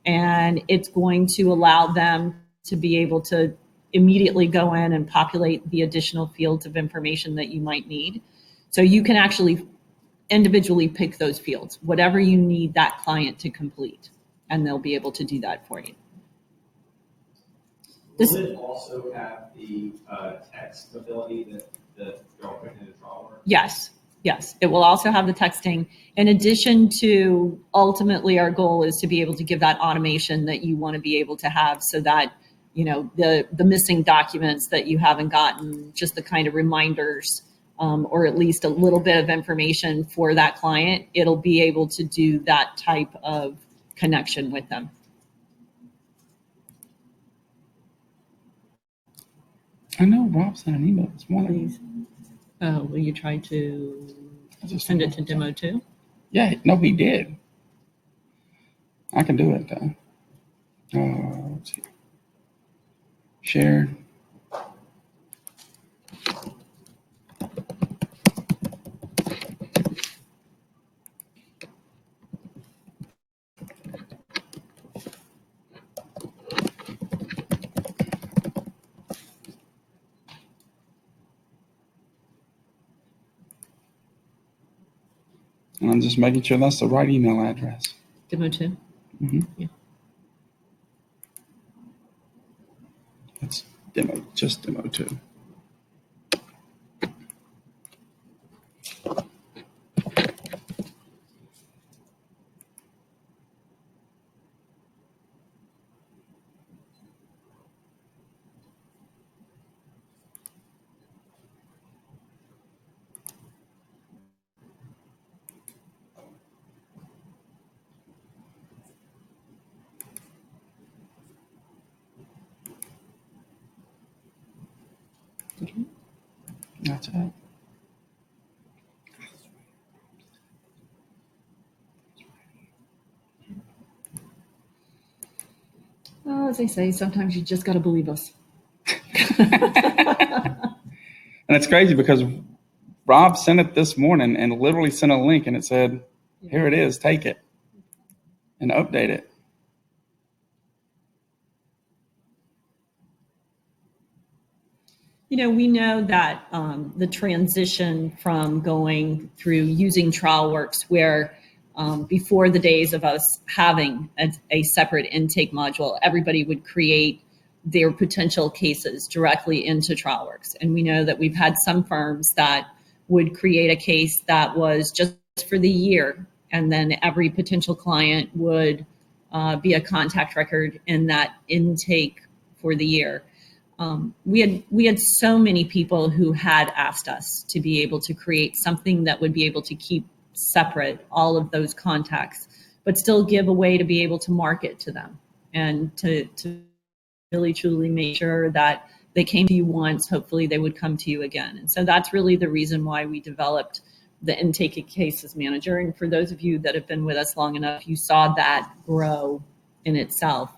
and it's going to allow them to be able to immediately go in and populate the additional fields of information that you might need. So you can actually individually pick those fields, whatever you need that client to complete, and they'll be able to do that for you. Will it also have the text ability that y'all put into TrialWorks? Yes, it will also have the texting. In addition to, ultimately our goal is to be able to give that automation that you want to be able to have, so that you know the missing documents that you haven't gotten, just the kind of reminders, or at least a little bit of information for that client, it'll be able to do that type of connection with them. I know Rob sent an email this morning. Will you try to send it to demo 2? Yeah, no, he did. I can do it though. Let's see. Share. And I'm just making sure that's the right email address. Demo 2? Mm-hmm. Yeah. It's just demo 2. That's it. Well, as I say, sometimes you just got to believe us. And it's crazy because Rob sent it this morning and literally sent a link and it said, here it is, take it and update it. We know that the transition from going through using TrialWorks, where before the days of us having a separate intake module, everybody would create their potential cases directly into TrialWorks. And we know that we've had some firms that would create a case that was just for the year, and then every potential client would be a contact record in that intake for the year. We had so many people who had asked us to be able to create something that would be able to keep separate all of those contacts, but still give a way to be able to market to them and to really truly make sure that they came to you once, hopefully they would come to you again. And so that's really the reason why we developed the Intake Cases Manager. And for those of you that have been with us long enough, you saw that grow in itself.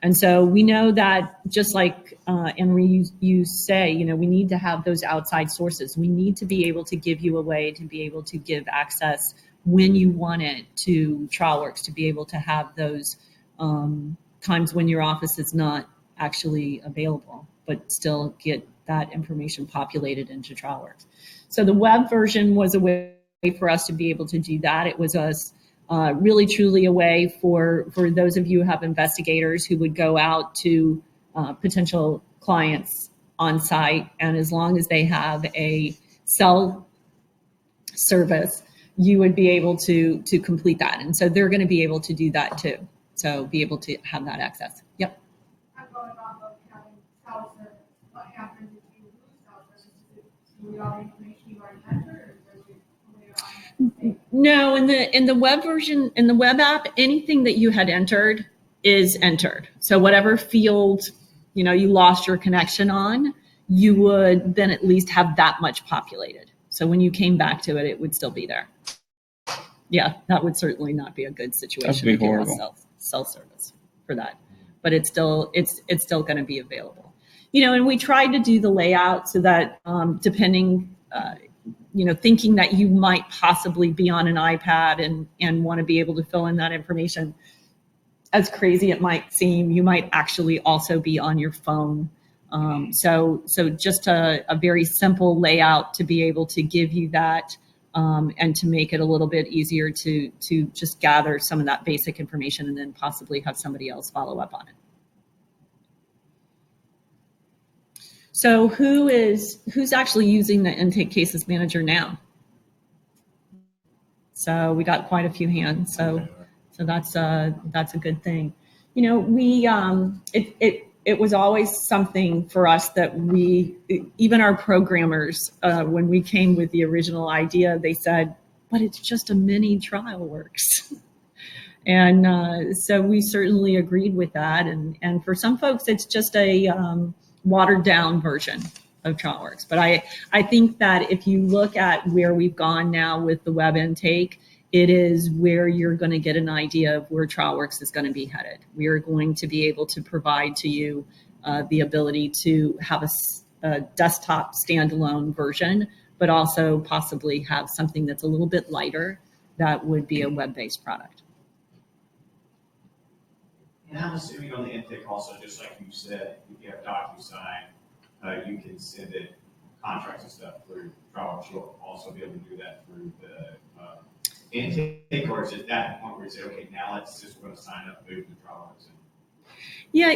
And so we know that, just like Henry, you say, we need to have those outside sources. We need to be able to give you a way to be able to give access when you want it to TrialWorks, to be able to have those times when your office is not actually available, but still get that information populated into TrialWorks. So the web version was a way for us to be able to do that. It was us really truly a way for those of you who have investigators who would go out to potential clients on site, and as long as they have a cell service, you would be able to complete that. And so they're going to be able to do that too. So be able to have that access. Yep. I'm going off of having cell service. What happens if you lose cell service? Do we all the information you already entered, or does it later on? No, in the web version, in the web app, anything that you had entered is entered. So whatever field, you lost your connection on, you would then at least have that much populated. So when you came back to it, it would still be there. Yeah, that would certainly not be a good situation if you lost cell service for that. But it's still going to be available. And we tried to do the layout so that depending, thinking that you might possibly be on an iPad and want to be able to fill in that information, as crazy it might seem, you might actually also be on your phone. So just a very simple layout to be able to give you that and to make it a little bit easier to just gather some of that basic information and then possibly have somebody else follow up on it. So who's actually using the Intake Cases Manager now? So we got quite a few hands. So that's a good thing. It was always something for us that even our programmers, when we came with the original idea, they said, but it's just a mini TrialWorks. And so we certainly agreed with that. And for some folks, it's just a watered down version of TrialWorks. But I think that if you look at where we've gone now with the web intake, it is where you're going to get an idea of where TrialWorks is going to be headed. We are going to be able to provide to you the ability to have a desktop standalone version, but also possibly have something that's a little bit lighter that would be a web-based product. And I'm assuming on the intake also, just like you said, if you have DocuSign, you can send it contracts and stuff through TrialWorks. You'll also be able to do that through the intake, or is it that point where you say, okay, now we're going to sign up, move to TrialWorks? Yeah,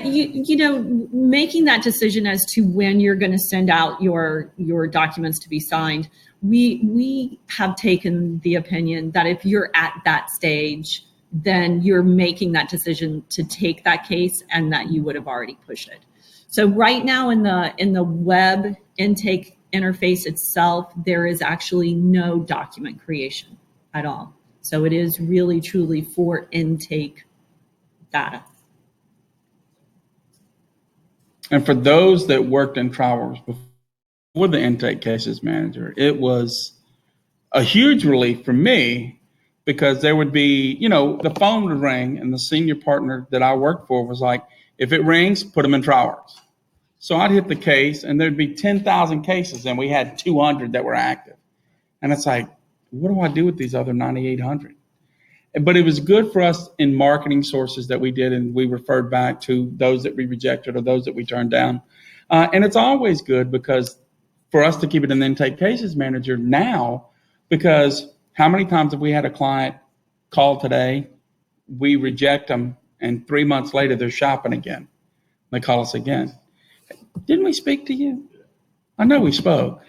making that decision as to when you're going to send out your documents to be signed, we have taken the opinion that if you're at that stage, then you're making that decision to take that case and that you would have already pushed it. So right now in the web intake interface itself, there is actually no document creation at all. So it is really truly for intake data. And for those that worked in TrialWorks before the Intake Cases Manager, it was a huge relief for me because there would be, the phone would ring and the senior partner that I worked for was like, if it rings, put them in TrialWorks. So I'd hit the case and there'd be 10,000 cases and we had 200 that were active. And it's like, what do I do with these other 9,800? But it was good for us in marketing sources that we did, and we referred back to those that we rejected or those that we turned down. And it's always good because for us to keep it in the intake cases manager now, because how many times have we had a client call today, we reject them, and 3 months later they're shopping again. They call us again. Didn't we speak to you? I know we spoke.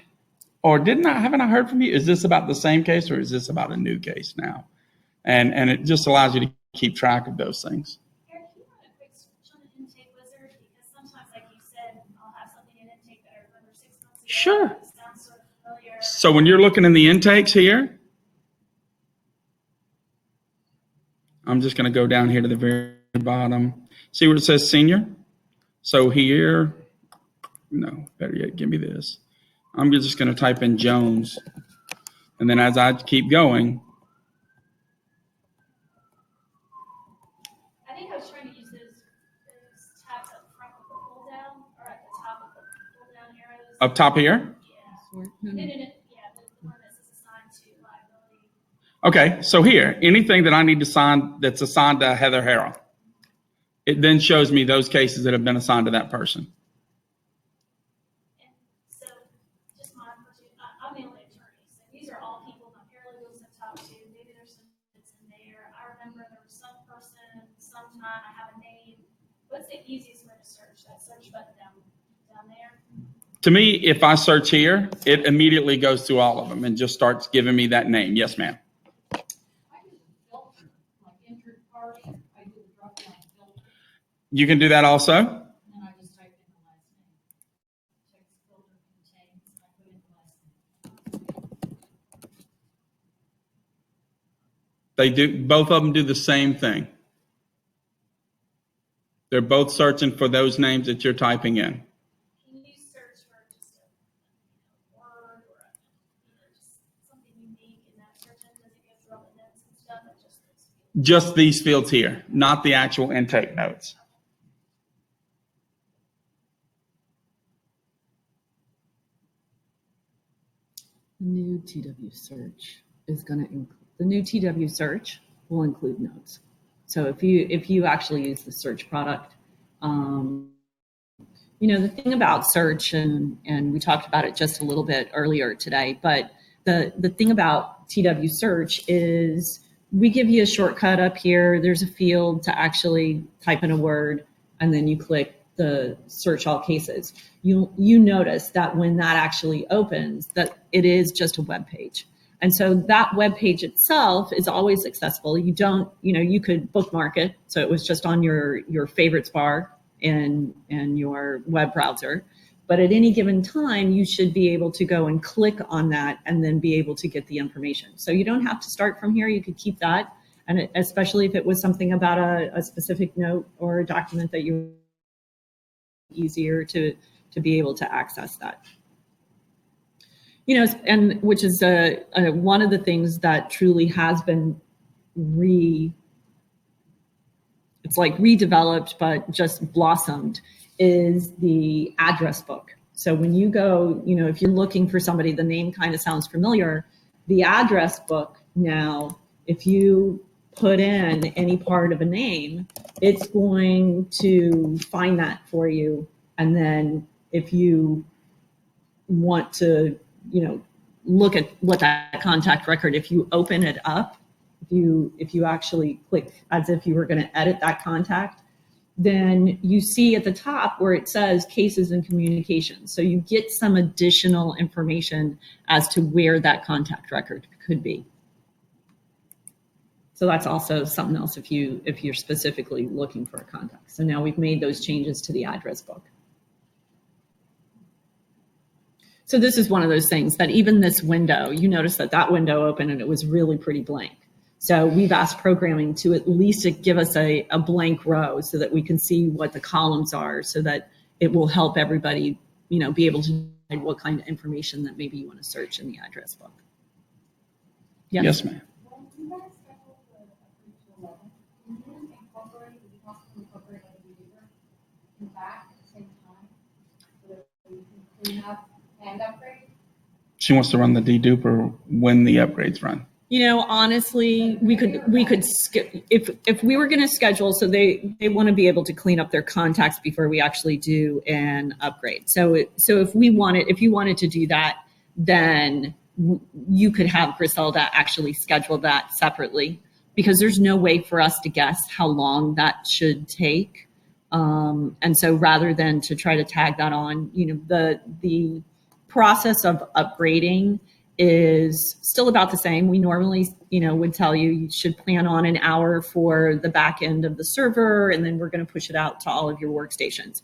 Or haven't I heard from you? Is this about the same case or is this about a new case now? And it just allows you to keep track of those things. Eric, can you run a quick search on the intake wizard? Because sometimes, like you said, I'll have something in intake that I remember 6 months ago. Sure. It sounds sort of familiar. So when you're looking in the intakes here, I'm just going to go down here to the very bottom. See where it says senior? So here, no, better yet, give me this. I'm just going to type in Jones. And then as I keep going, I think I was trying to use those tabs up front with the pull down, or at the top of the pull down arrows. up top here. Yeah. No, yeah, the one that says assigned to liability. Okay, so here, anything that I need to sign that's assigned to Heather Harrell, it then shows me those cases that have been assigned to that person. And so, just my question, I'm the only attorney, so these are all people my paralegals have talked to. Maybe there's some that's in there. I remember there was some person, sometime, I have a name. What's the easiest way to search? That search button down there? To me, if I search here, it immediately goes through all of them and just starts giving me that name. Yes, ma'am. You can do that also. And then I just type in the last name. Text filter contains, I put in the last name. They do, both of them do the same thing. They're both searching for those names that you're typing in. Can you search for just a word or just something unique in that search engine? Does it go through all the notes and stuff, or just those fields? Just these fields here, not the actual intake notes. The new TW search is going to include, the new TW search will include notes. So if you actually use the search product, the thing about search, and we talked about it just a little bit earlier today, but the thing about TW search is we give you a shortcut up here. There's a field to actually type in a word, and then you click the search all cases. You notice that when that actually opens, that it is just a web page. And so that web page itself is always accessible. You don't, you could bookmark it. So it was just on your favorites bar in your web browser. But at any given time, you should be able to go and click on that and then be able to get the information. So you don't have to start from here. You could keep that. And especially if it was something about a specific note or a document that you easier to be able to access that. And which is one of the things that truly has been redeveloped, but just blossomed, is the address book. So when you go, if you're looking for somebody, the name kind of sounds familiar. The address book now, if you put in any part of a name, it's going to find that for you. And then if you want to, look at what that contact record, if you open it up, if you actually click as if you were going to edit that contact, then you see at the top where it says cases and communications. So you get some additional information as to where that contact record could be. So that's also something else if you're specifically looking for a contact. So now we've made those changes to the address book. So this is one of those things that even this window, you notice that window opened and it was really pretty blank. So we've asked programming to at least give us a blank row so that we can see what the columns are, so that it will help everybody, be able to decide what kind of information that maybe you want to search in the address book. Yes, Yes, ma'am. And upgrade? She wants to run the deduper when the upgrades run. Honestly, we could if we were going to schedule, so they want to be able to clean up their contacts before we actually do an upgrade. So if you wanted to do that, then you could have Griselda actually schedule that separately, because there's no way for us to guess how long that should take. And so rather than to try to tag that on, the process of upgrading is still about the same. We normally, would tell you should plan on an hour for the back end of the server, and then we're going to push it out to all of your workstations.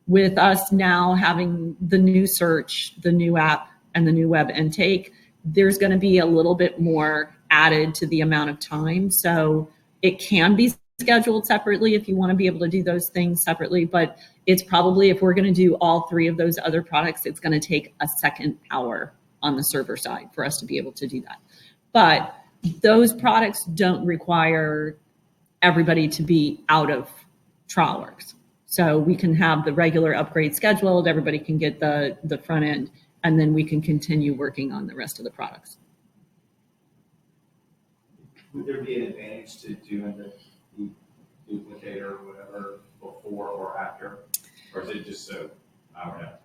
With us now having the new search, the new app, and the new web intake, there's going to be a little bit more added to the amount of time. So it can be scheduled separately if you want to be able to do those things separately, but it's probably, if we're going to do all three of those other products, it's going to take a second hour on the server side for us to be able to do that. But those products don't require everybody to be out of TrialWorks. So we can have the regular upgrade scheduled, everybody can get the front end, and then we can continue working on the rest of the products. Would there be an advantage to doing the duplicator or whatever before or after? Or is it just so I would have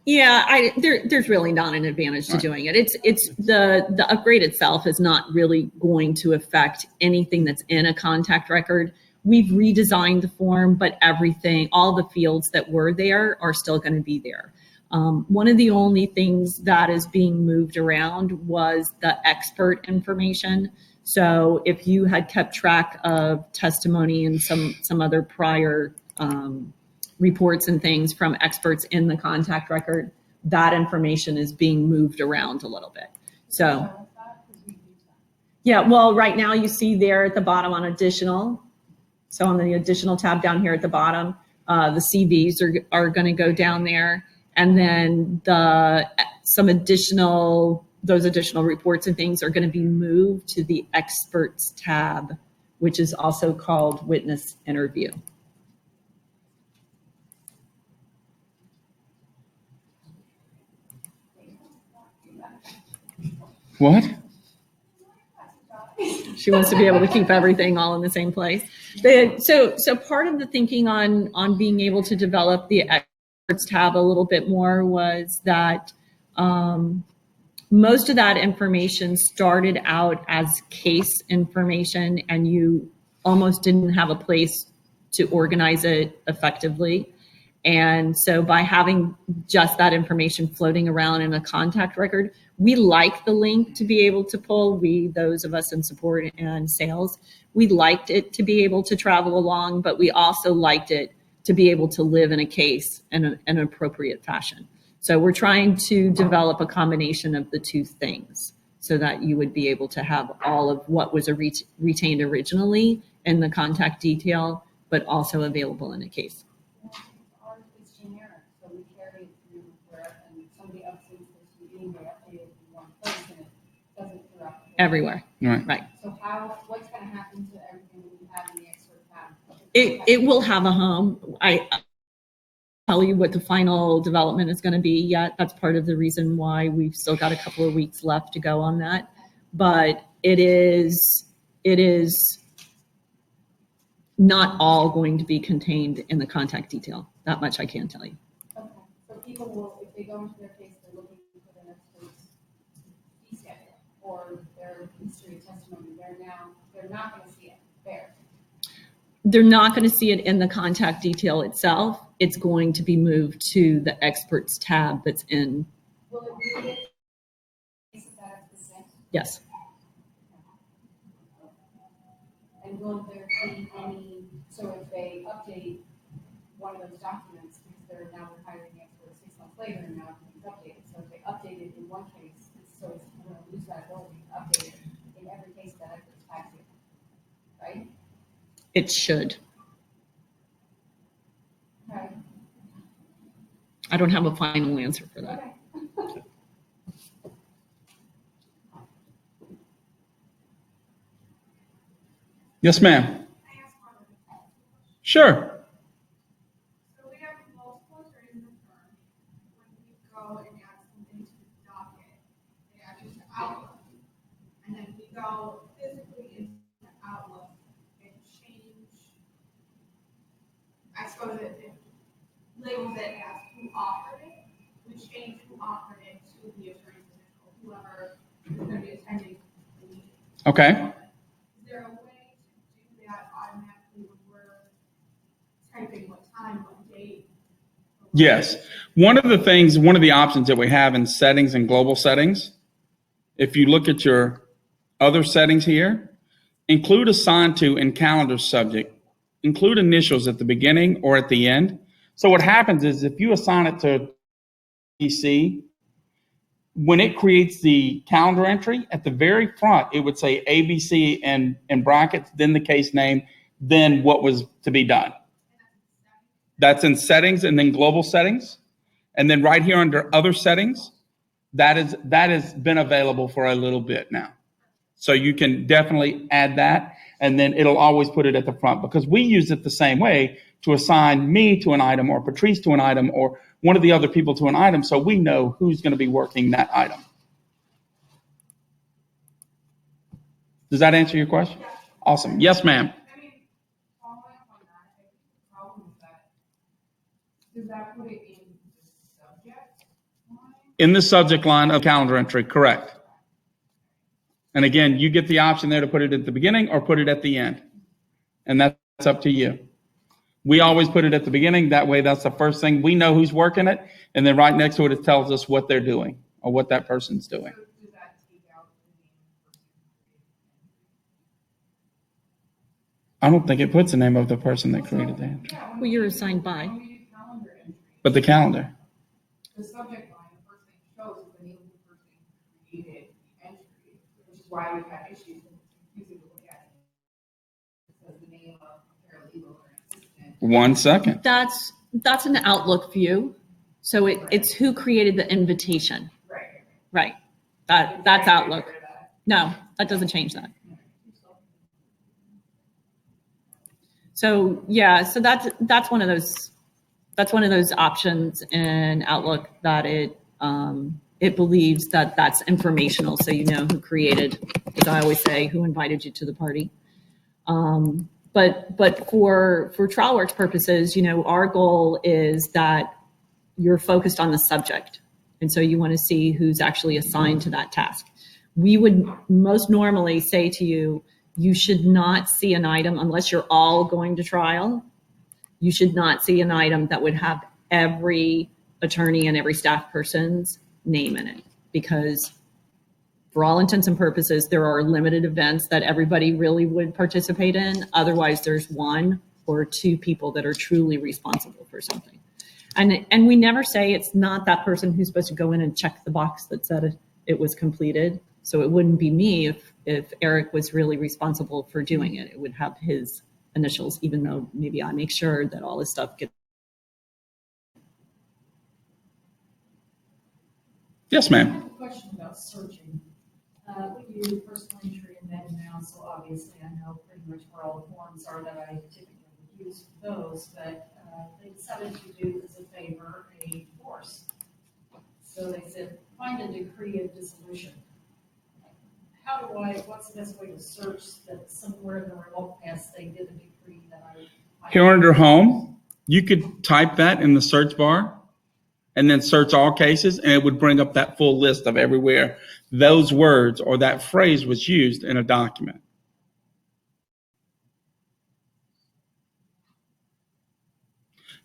Yeah, there's really not an advantage to doing it. It's the upgrade itself is not really going to affect anything that's in a contact record. We've redesigned the form, but everything, all the fields that were there are still going to be there. One of the only things that is being moved around was the expert information. So if you had kept track of testimony and some other prior reports and things from experts in the contact record, that information is being moved around a little bit. So, yeah, well, right now you see there at the bottom on additional. So on the additional tab down here at the bottom, the CVs are going to go down there. And then those additional reports and things are going to be moved to the experts tab, which is also called witness interview. What? She wants to be able to keep everything all in the same place. So part of the thinking on being able to develop the experts tab a little bit more was that most of that information started out as case information, and you almost didn't have a place to organize it effectively. And so by having just that information floating around in a contact record, we like the link to be able to pull, those of us in support and sales, we liked it to be able to travel along, but we also liked it to be able to live in a case in an appropriate fashion. So we're trying to develop a combination of the two things so that you would be able to have all of what was retained originally in the contact detail, but also available in a case. Ours is generic, so we carry it through wherever, and somebody updates this meeting, they update it in one place, and it doesn't throughout. Everywhere. Right. So what's going to happen to everything that we have in the expert tab? It will have a home. I tell you what the final development is going to be yet. That's part of the reason why we've still got a couple of weeks left to go on that. But it is not all going to be contained in the contact detail. That much I can tell you. Okay. So people will, if they go into their case, they're looking for their expert's fee schedule or their history of testimony. They're not going to see it there. They're not going to see it in the contact detail itself. It's going to be moved to the experts tab that's in. Will it move it? Is that the same? Yes. And will there be any, so if they update one of those documents, because they're now hiring the expert 6 months later and now it's updated. So if they update it in one case, so it's going to lose that ability to update it in every case that experts tags it, right? It should. Okay. I don't have a final answer for that. Okay. Yes, ma'am. Sure. So we have multiple attorneys in the firm. When you go and add something to the docket, they add it to Outlook. go physically into Outlook and change, I suppose it labels it as who offered it, would change who offered it to the attorney general, whoever is going to be attending the meeting. Okay. Is there a way to do that automatically when we're typing what time, what date? Yes. One of the options that we have in settings and global settings, if you look at your other settings here, include assigned to in calendar subject, include initials at the beginning or at the end. So what happens is if you assign it to PC, when it creates the calendar entry at the very front, it would say ABC and in brackets, then the case name, then what was to be done. That's in settings and then global settings. And then right here under other settings, that has been available for a little bit now. So you can definitely add that, and then it'll always put it at the front because we use it the same way to assign me to an item or Patrice to an item or one of the other people to an item so we know who's going to be working that item. Does that answer your question? Yeah. Awesome. Yes, ma'am. I mean, following up on that, I think the problem is that, does that put it in the subject line? In the subject line of calendar entry, correct. And again, you get the option there to put it at the beginning or put it at the end. And that's up to you. We always put it at the beginning. That way, that's the first thing. We know who's working it. And then right next to it, it tells us what they're doing or what that person's doing. So does that take out the name of the person? I don't think it puts the name of the person that created the entry. Who you're assigned by. When we do calendar entry, But the calendar. the subject line, the first thing it shows is the name of the person who created the entry, which is why we've had issues and it's confusing to look at. It says the name of a paralegal or an assistant. 1 second. That's an Outlook view. So it's who created the invitation. Right. Right. That's Outlook. No, that doesn't change that. So yeah, so that's one of those options in Outlook that it believes that that's informational, so you know who created, as I always say, who invited you to the party. But for TrialWorks purposes, you know, our goal is that you're focused on the subject, and so you want to see who's actually assigned to that task. We would most normally say to you, you should not see an item unless you're all going to trial. You should not see an item that would have every attorney and every staff person's name in it, because for all intents and purposes, there are limited events that everybody really would participate in. Otherwise, there's 1 or 2 people that are truly responsible for something. And we never say it's not that person who's supposed to go in and check the box that said it was completed. So it wouldn't be me if Eric was really responsible for doing it. It would have his initials, even though maybe I make sure that all this stuff gets. Yes, I ma'am. have a question about searching. We do personal injury and med now, so obviously I know pretty much where all the forms are that I typically would use for those, but they decided to do as a favor a divorce. So they said, find a decree of dissolution. What's the best way to search that somewhere in the remote past they did a decree that I Here under home, you could type that in the search bar and then search all cases, and it would bring up that full list of everywhere those words or that phrase was used in a document.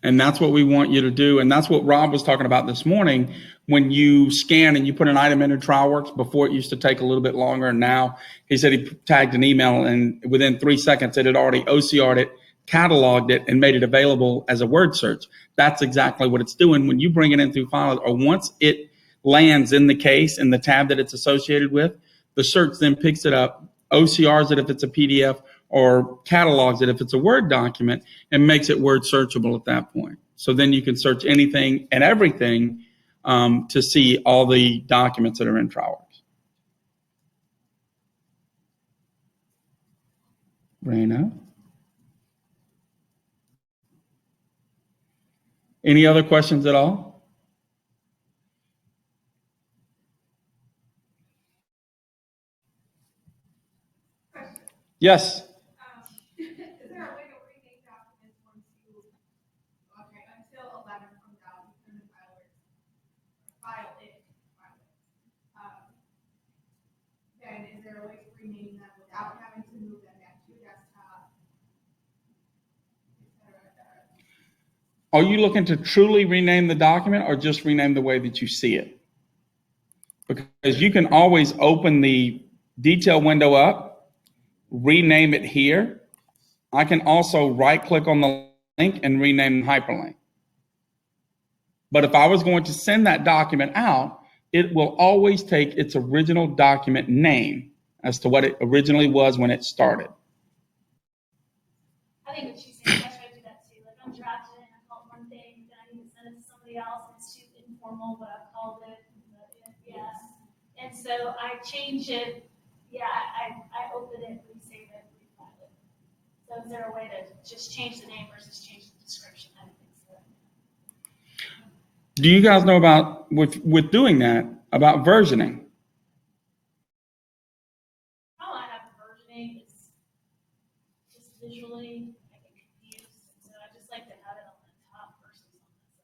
And that's what we want you to do. And that's what Rob was talking about this morning. When you scan and you put an item into TrialWorks, before it used to take a little bit longer. And now he said he tagged an email and within 3 seconds, it had already OCR'd it, cataloged it, and made it available as a word search. That's exactly what it's doing. When you bring it in through FileIt, or once it lands in the case in the tab that it's associated with, the search then picks it up, OCRs it if it's a PDF, or catalogs it if it's a Word document, and makes it word searchable at that point. So then you can search anything and everything to see all the documents that are in TrialWorks. Raina? Any other questions at all? Yes. Is there a way to rename documents once you, okay, until 11 comes out, you can file it. Then is there a way to rename them without having to move them back to your desktop? Are you looking to truly rename the document or just rename the way that you see it? Because you can always open the detail window up, rename it here. I can also right-click on the link and rename the hyperlink. But if I was going to send that document out, it will always take its original document name as to what it originally was when it started. I think what she's saying, I try to do that too. Like I'm drafting it, I call it one thing, then I need to send it to somebody else, and it's too informal what I've called it. Yes. And so I change it. Yeah, I open it, resave it, refile it. So is there a way to just change the name versus change the description? I don't think so. Do you guys know about, with doing that, about versioning? Oh, I have versioning. It's just visually, I get confused. So I just like to have it on the top versus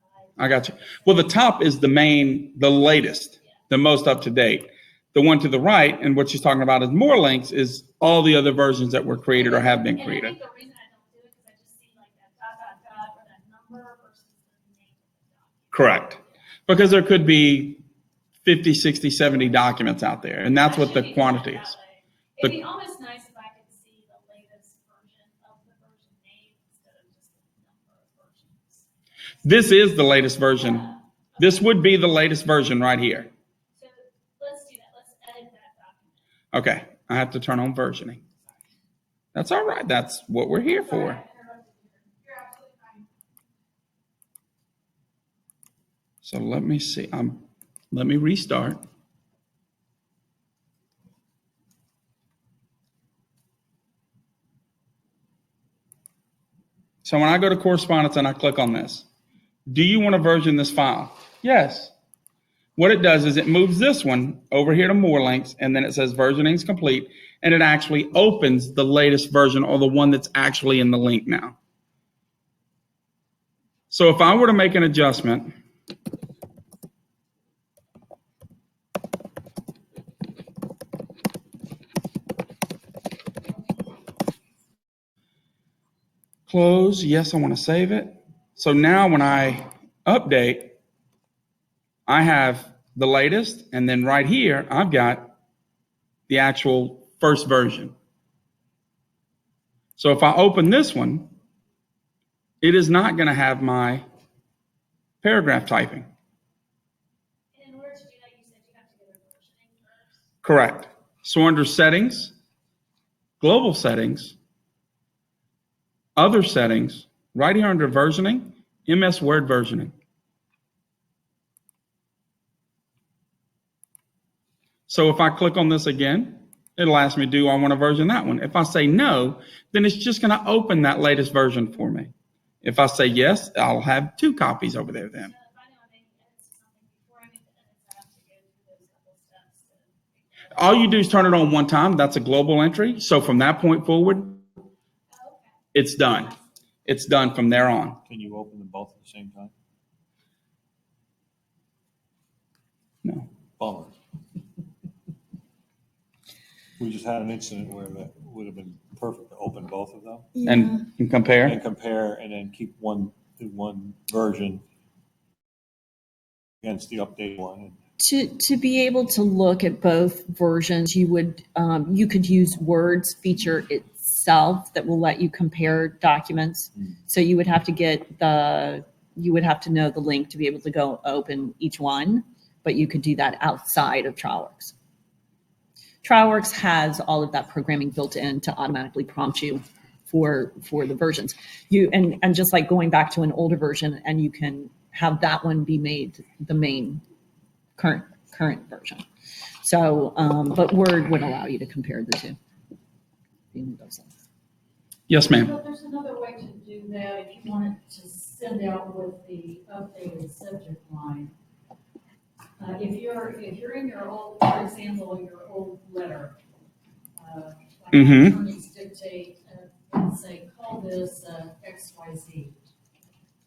on the side. I got you. Well, the top is the latest, the most up to date. The one to the right, and what she's talking about is more links, is all the other versions that were created or have been created. And I think the reason I don't do it is I just see like that ... or that number versus the name of the document. Correct. Because there could be 50, 60, 70 documents out there, and that's what the quantity is. It'd be almost nice if I could see the latest version of the version name instead of just the number of versions. This is the latest version. This would be the latest version right here. So let's do that. Let's edit that document. Okay, I have to turn on versioning. That's all right. That's what we're here for. You're absolutely fine. So let me see. Let me restart. So when I go to correspondence and I click on this, do you want to version this file? Yes. What it does is it moves this one over here to more links, and then it says versioning is complete, and it actually opens the latest version or the one that's actually in the link now. So if I were to make an adjustment, close, yes, I want to save it. So now when I update, I have the latest, and then right here, I've got the actual first version. So if I open this one, it is not going to have my paragraph typing. And in order to do that, you said you have to go to versioning first. Correct. So under settings, global settings, other settings, right here under versioning, MS Word versioning. So if I click on this again, it'll ask me, do I want to version that one? If I say no, then it's just going to open that latest version for me. If I say yes, I'll have 2 copies over there then. All you do is turn it on one time. That's a global entry. So from that point forward, it's done. It's done from there on. Can you open them both at the same time? No. Bummer. We just had an incident where that would have been perfect to open both of them. Yeah. And compare? And compare, and then keep one version against the update one. To be able to look at both versions, you could use Word's feature itself that will let you compare documents. So you would have to know the link to be able to go open each one, but you could do that outside of TrialWorks. TrialWorks has all of that programming built in to automatically prompt you for the versions. And just like going back to an older version, and you can have that one be made the main current version. So, but Word would allow you to compare the two. Yes, ma'am. But there's another way to do that if you wanted to send out with the updated subject line. If you're in your old, for example, your old letter, like attorneys did dictate and say, call this XYZ.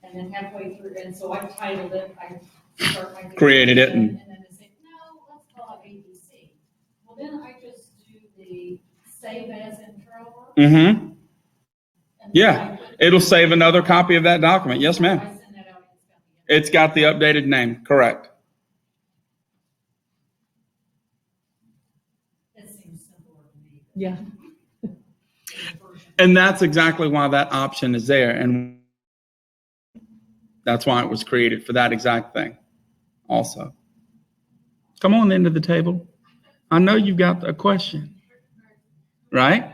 And then halfway through, and so I titled it, I start my. Created it and- And then I say, no, let's call it ABC. Well, then I just do the save as in TrialWorks. Mm-hmm. Yeah, it'll save another copy of that document. Yes, ma'am. It's got the updated name, correct. It seems simpler to me. Yeah. And that's exactly why that option is there. And that's why it was created, for that exact thing also. Come on into the table. I know you've got a question, right?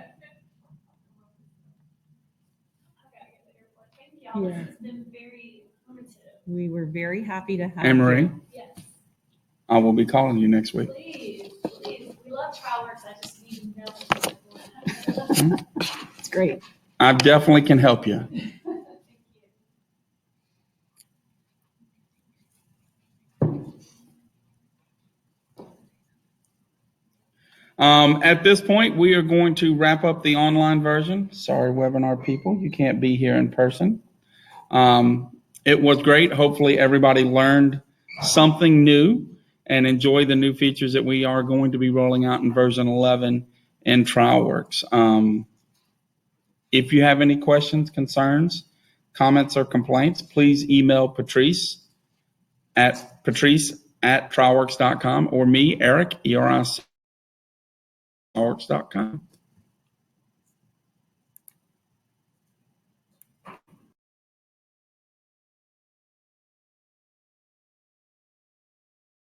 Yeah. It's been very informative. We were very happy to have Anne-Marie, you. Yes, I will be calling you next week. please. We love TrialWorks. I just need to know. It's great. I definitely can help you. At this point, we are going to wrap up the online version. Sorry, webinar people, you can't be here in person. It was great. Hopefully everybody learned something new and enjoy the new features that we are going to be rolling out in version 11 in TrialWorks. If you have any questions, concerns, comments, or complaints, please email Patrice at TrialWorks.com or me, Eric, ERIC, TrialWorks.com.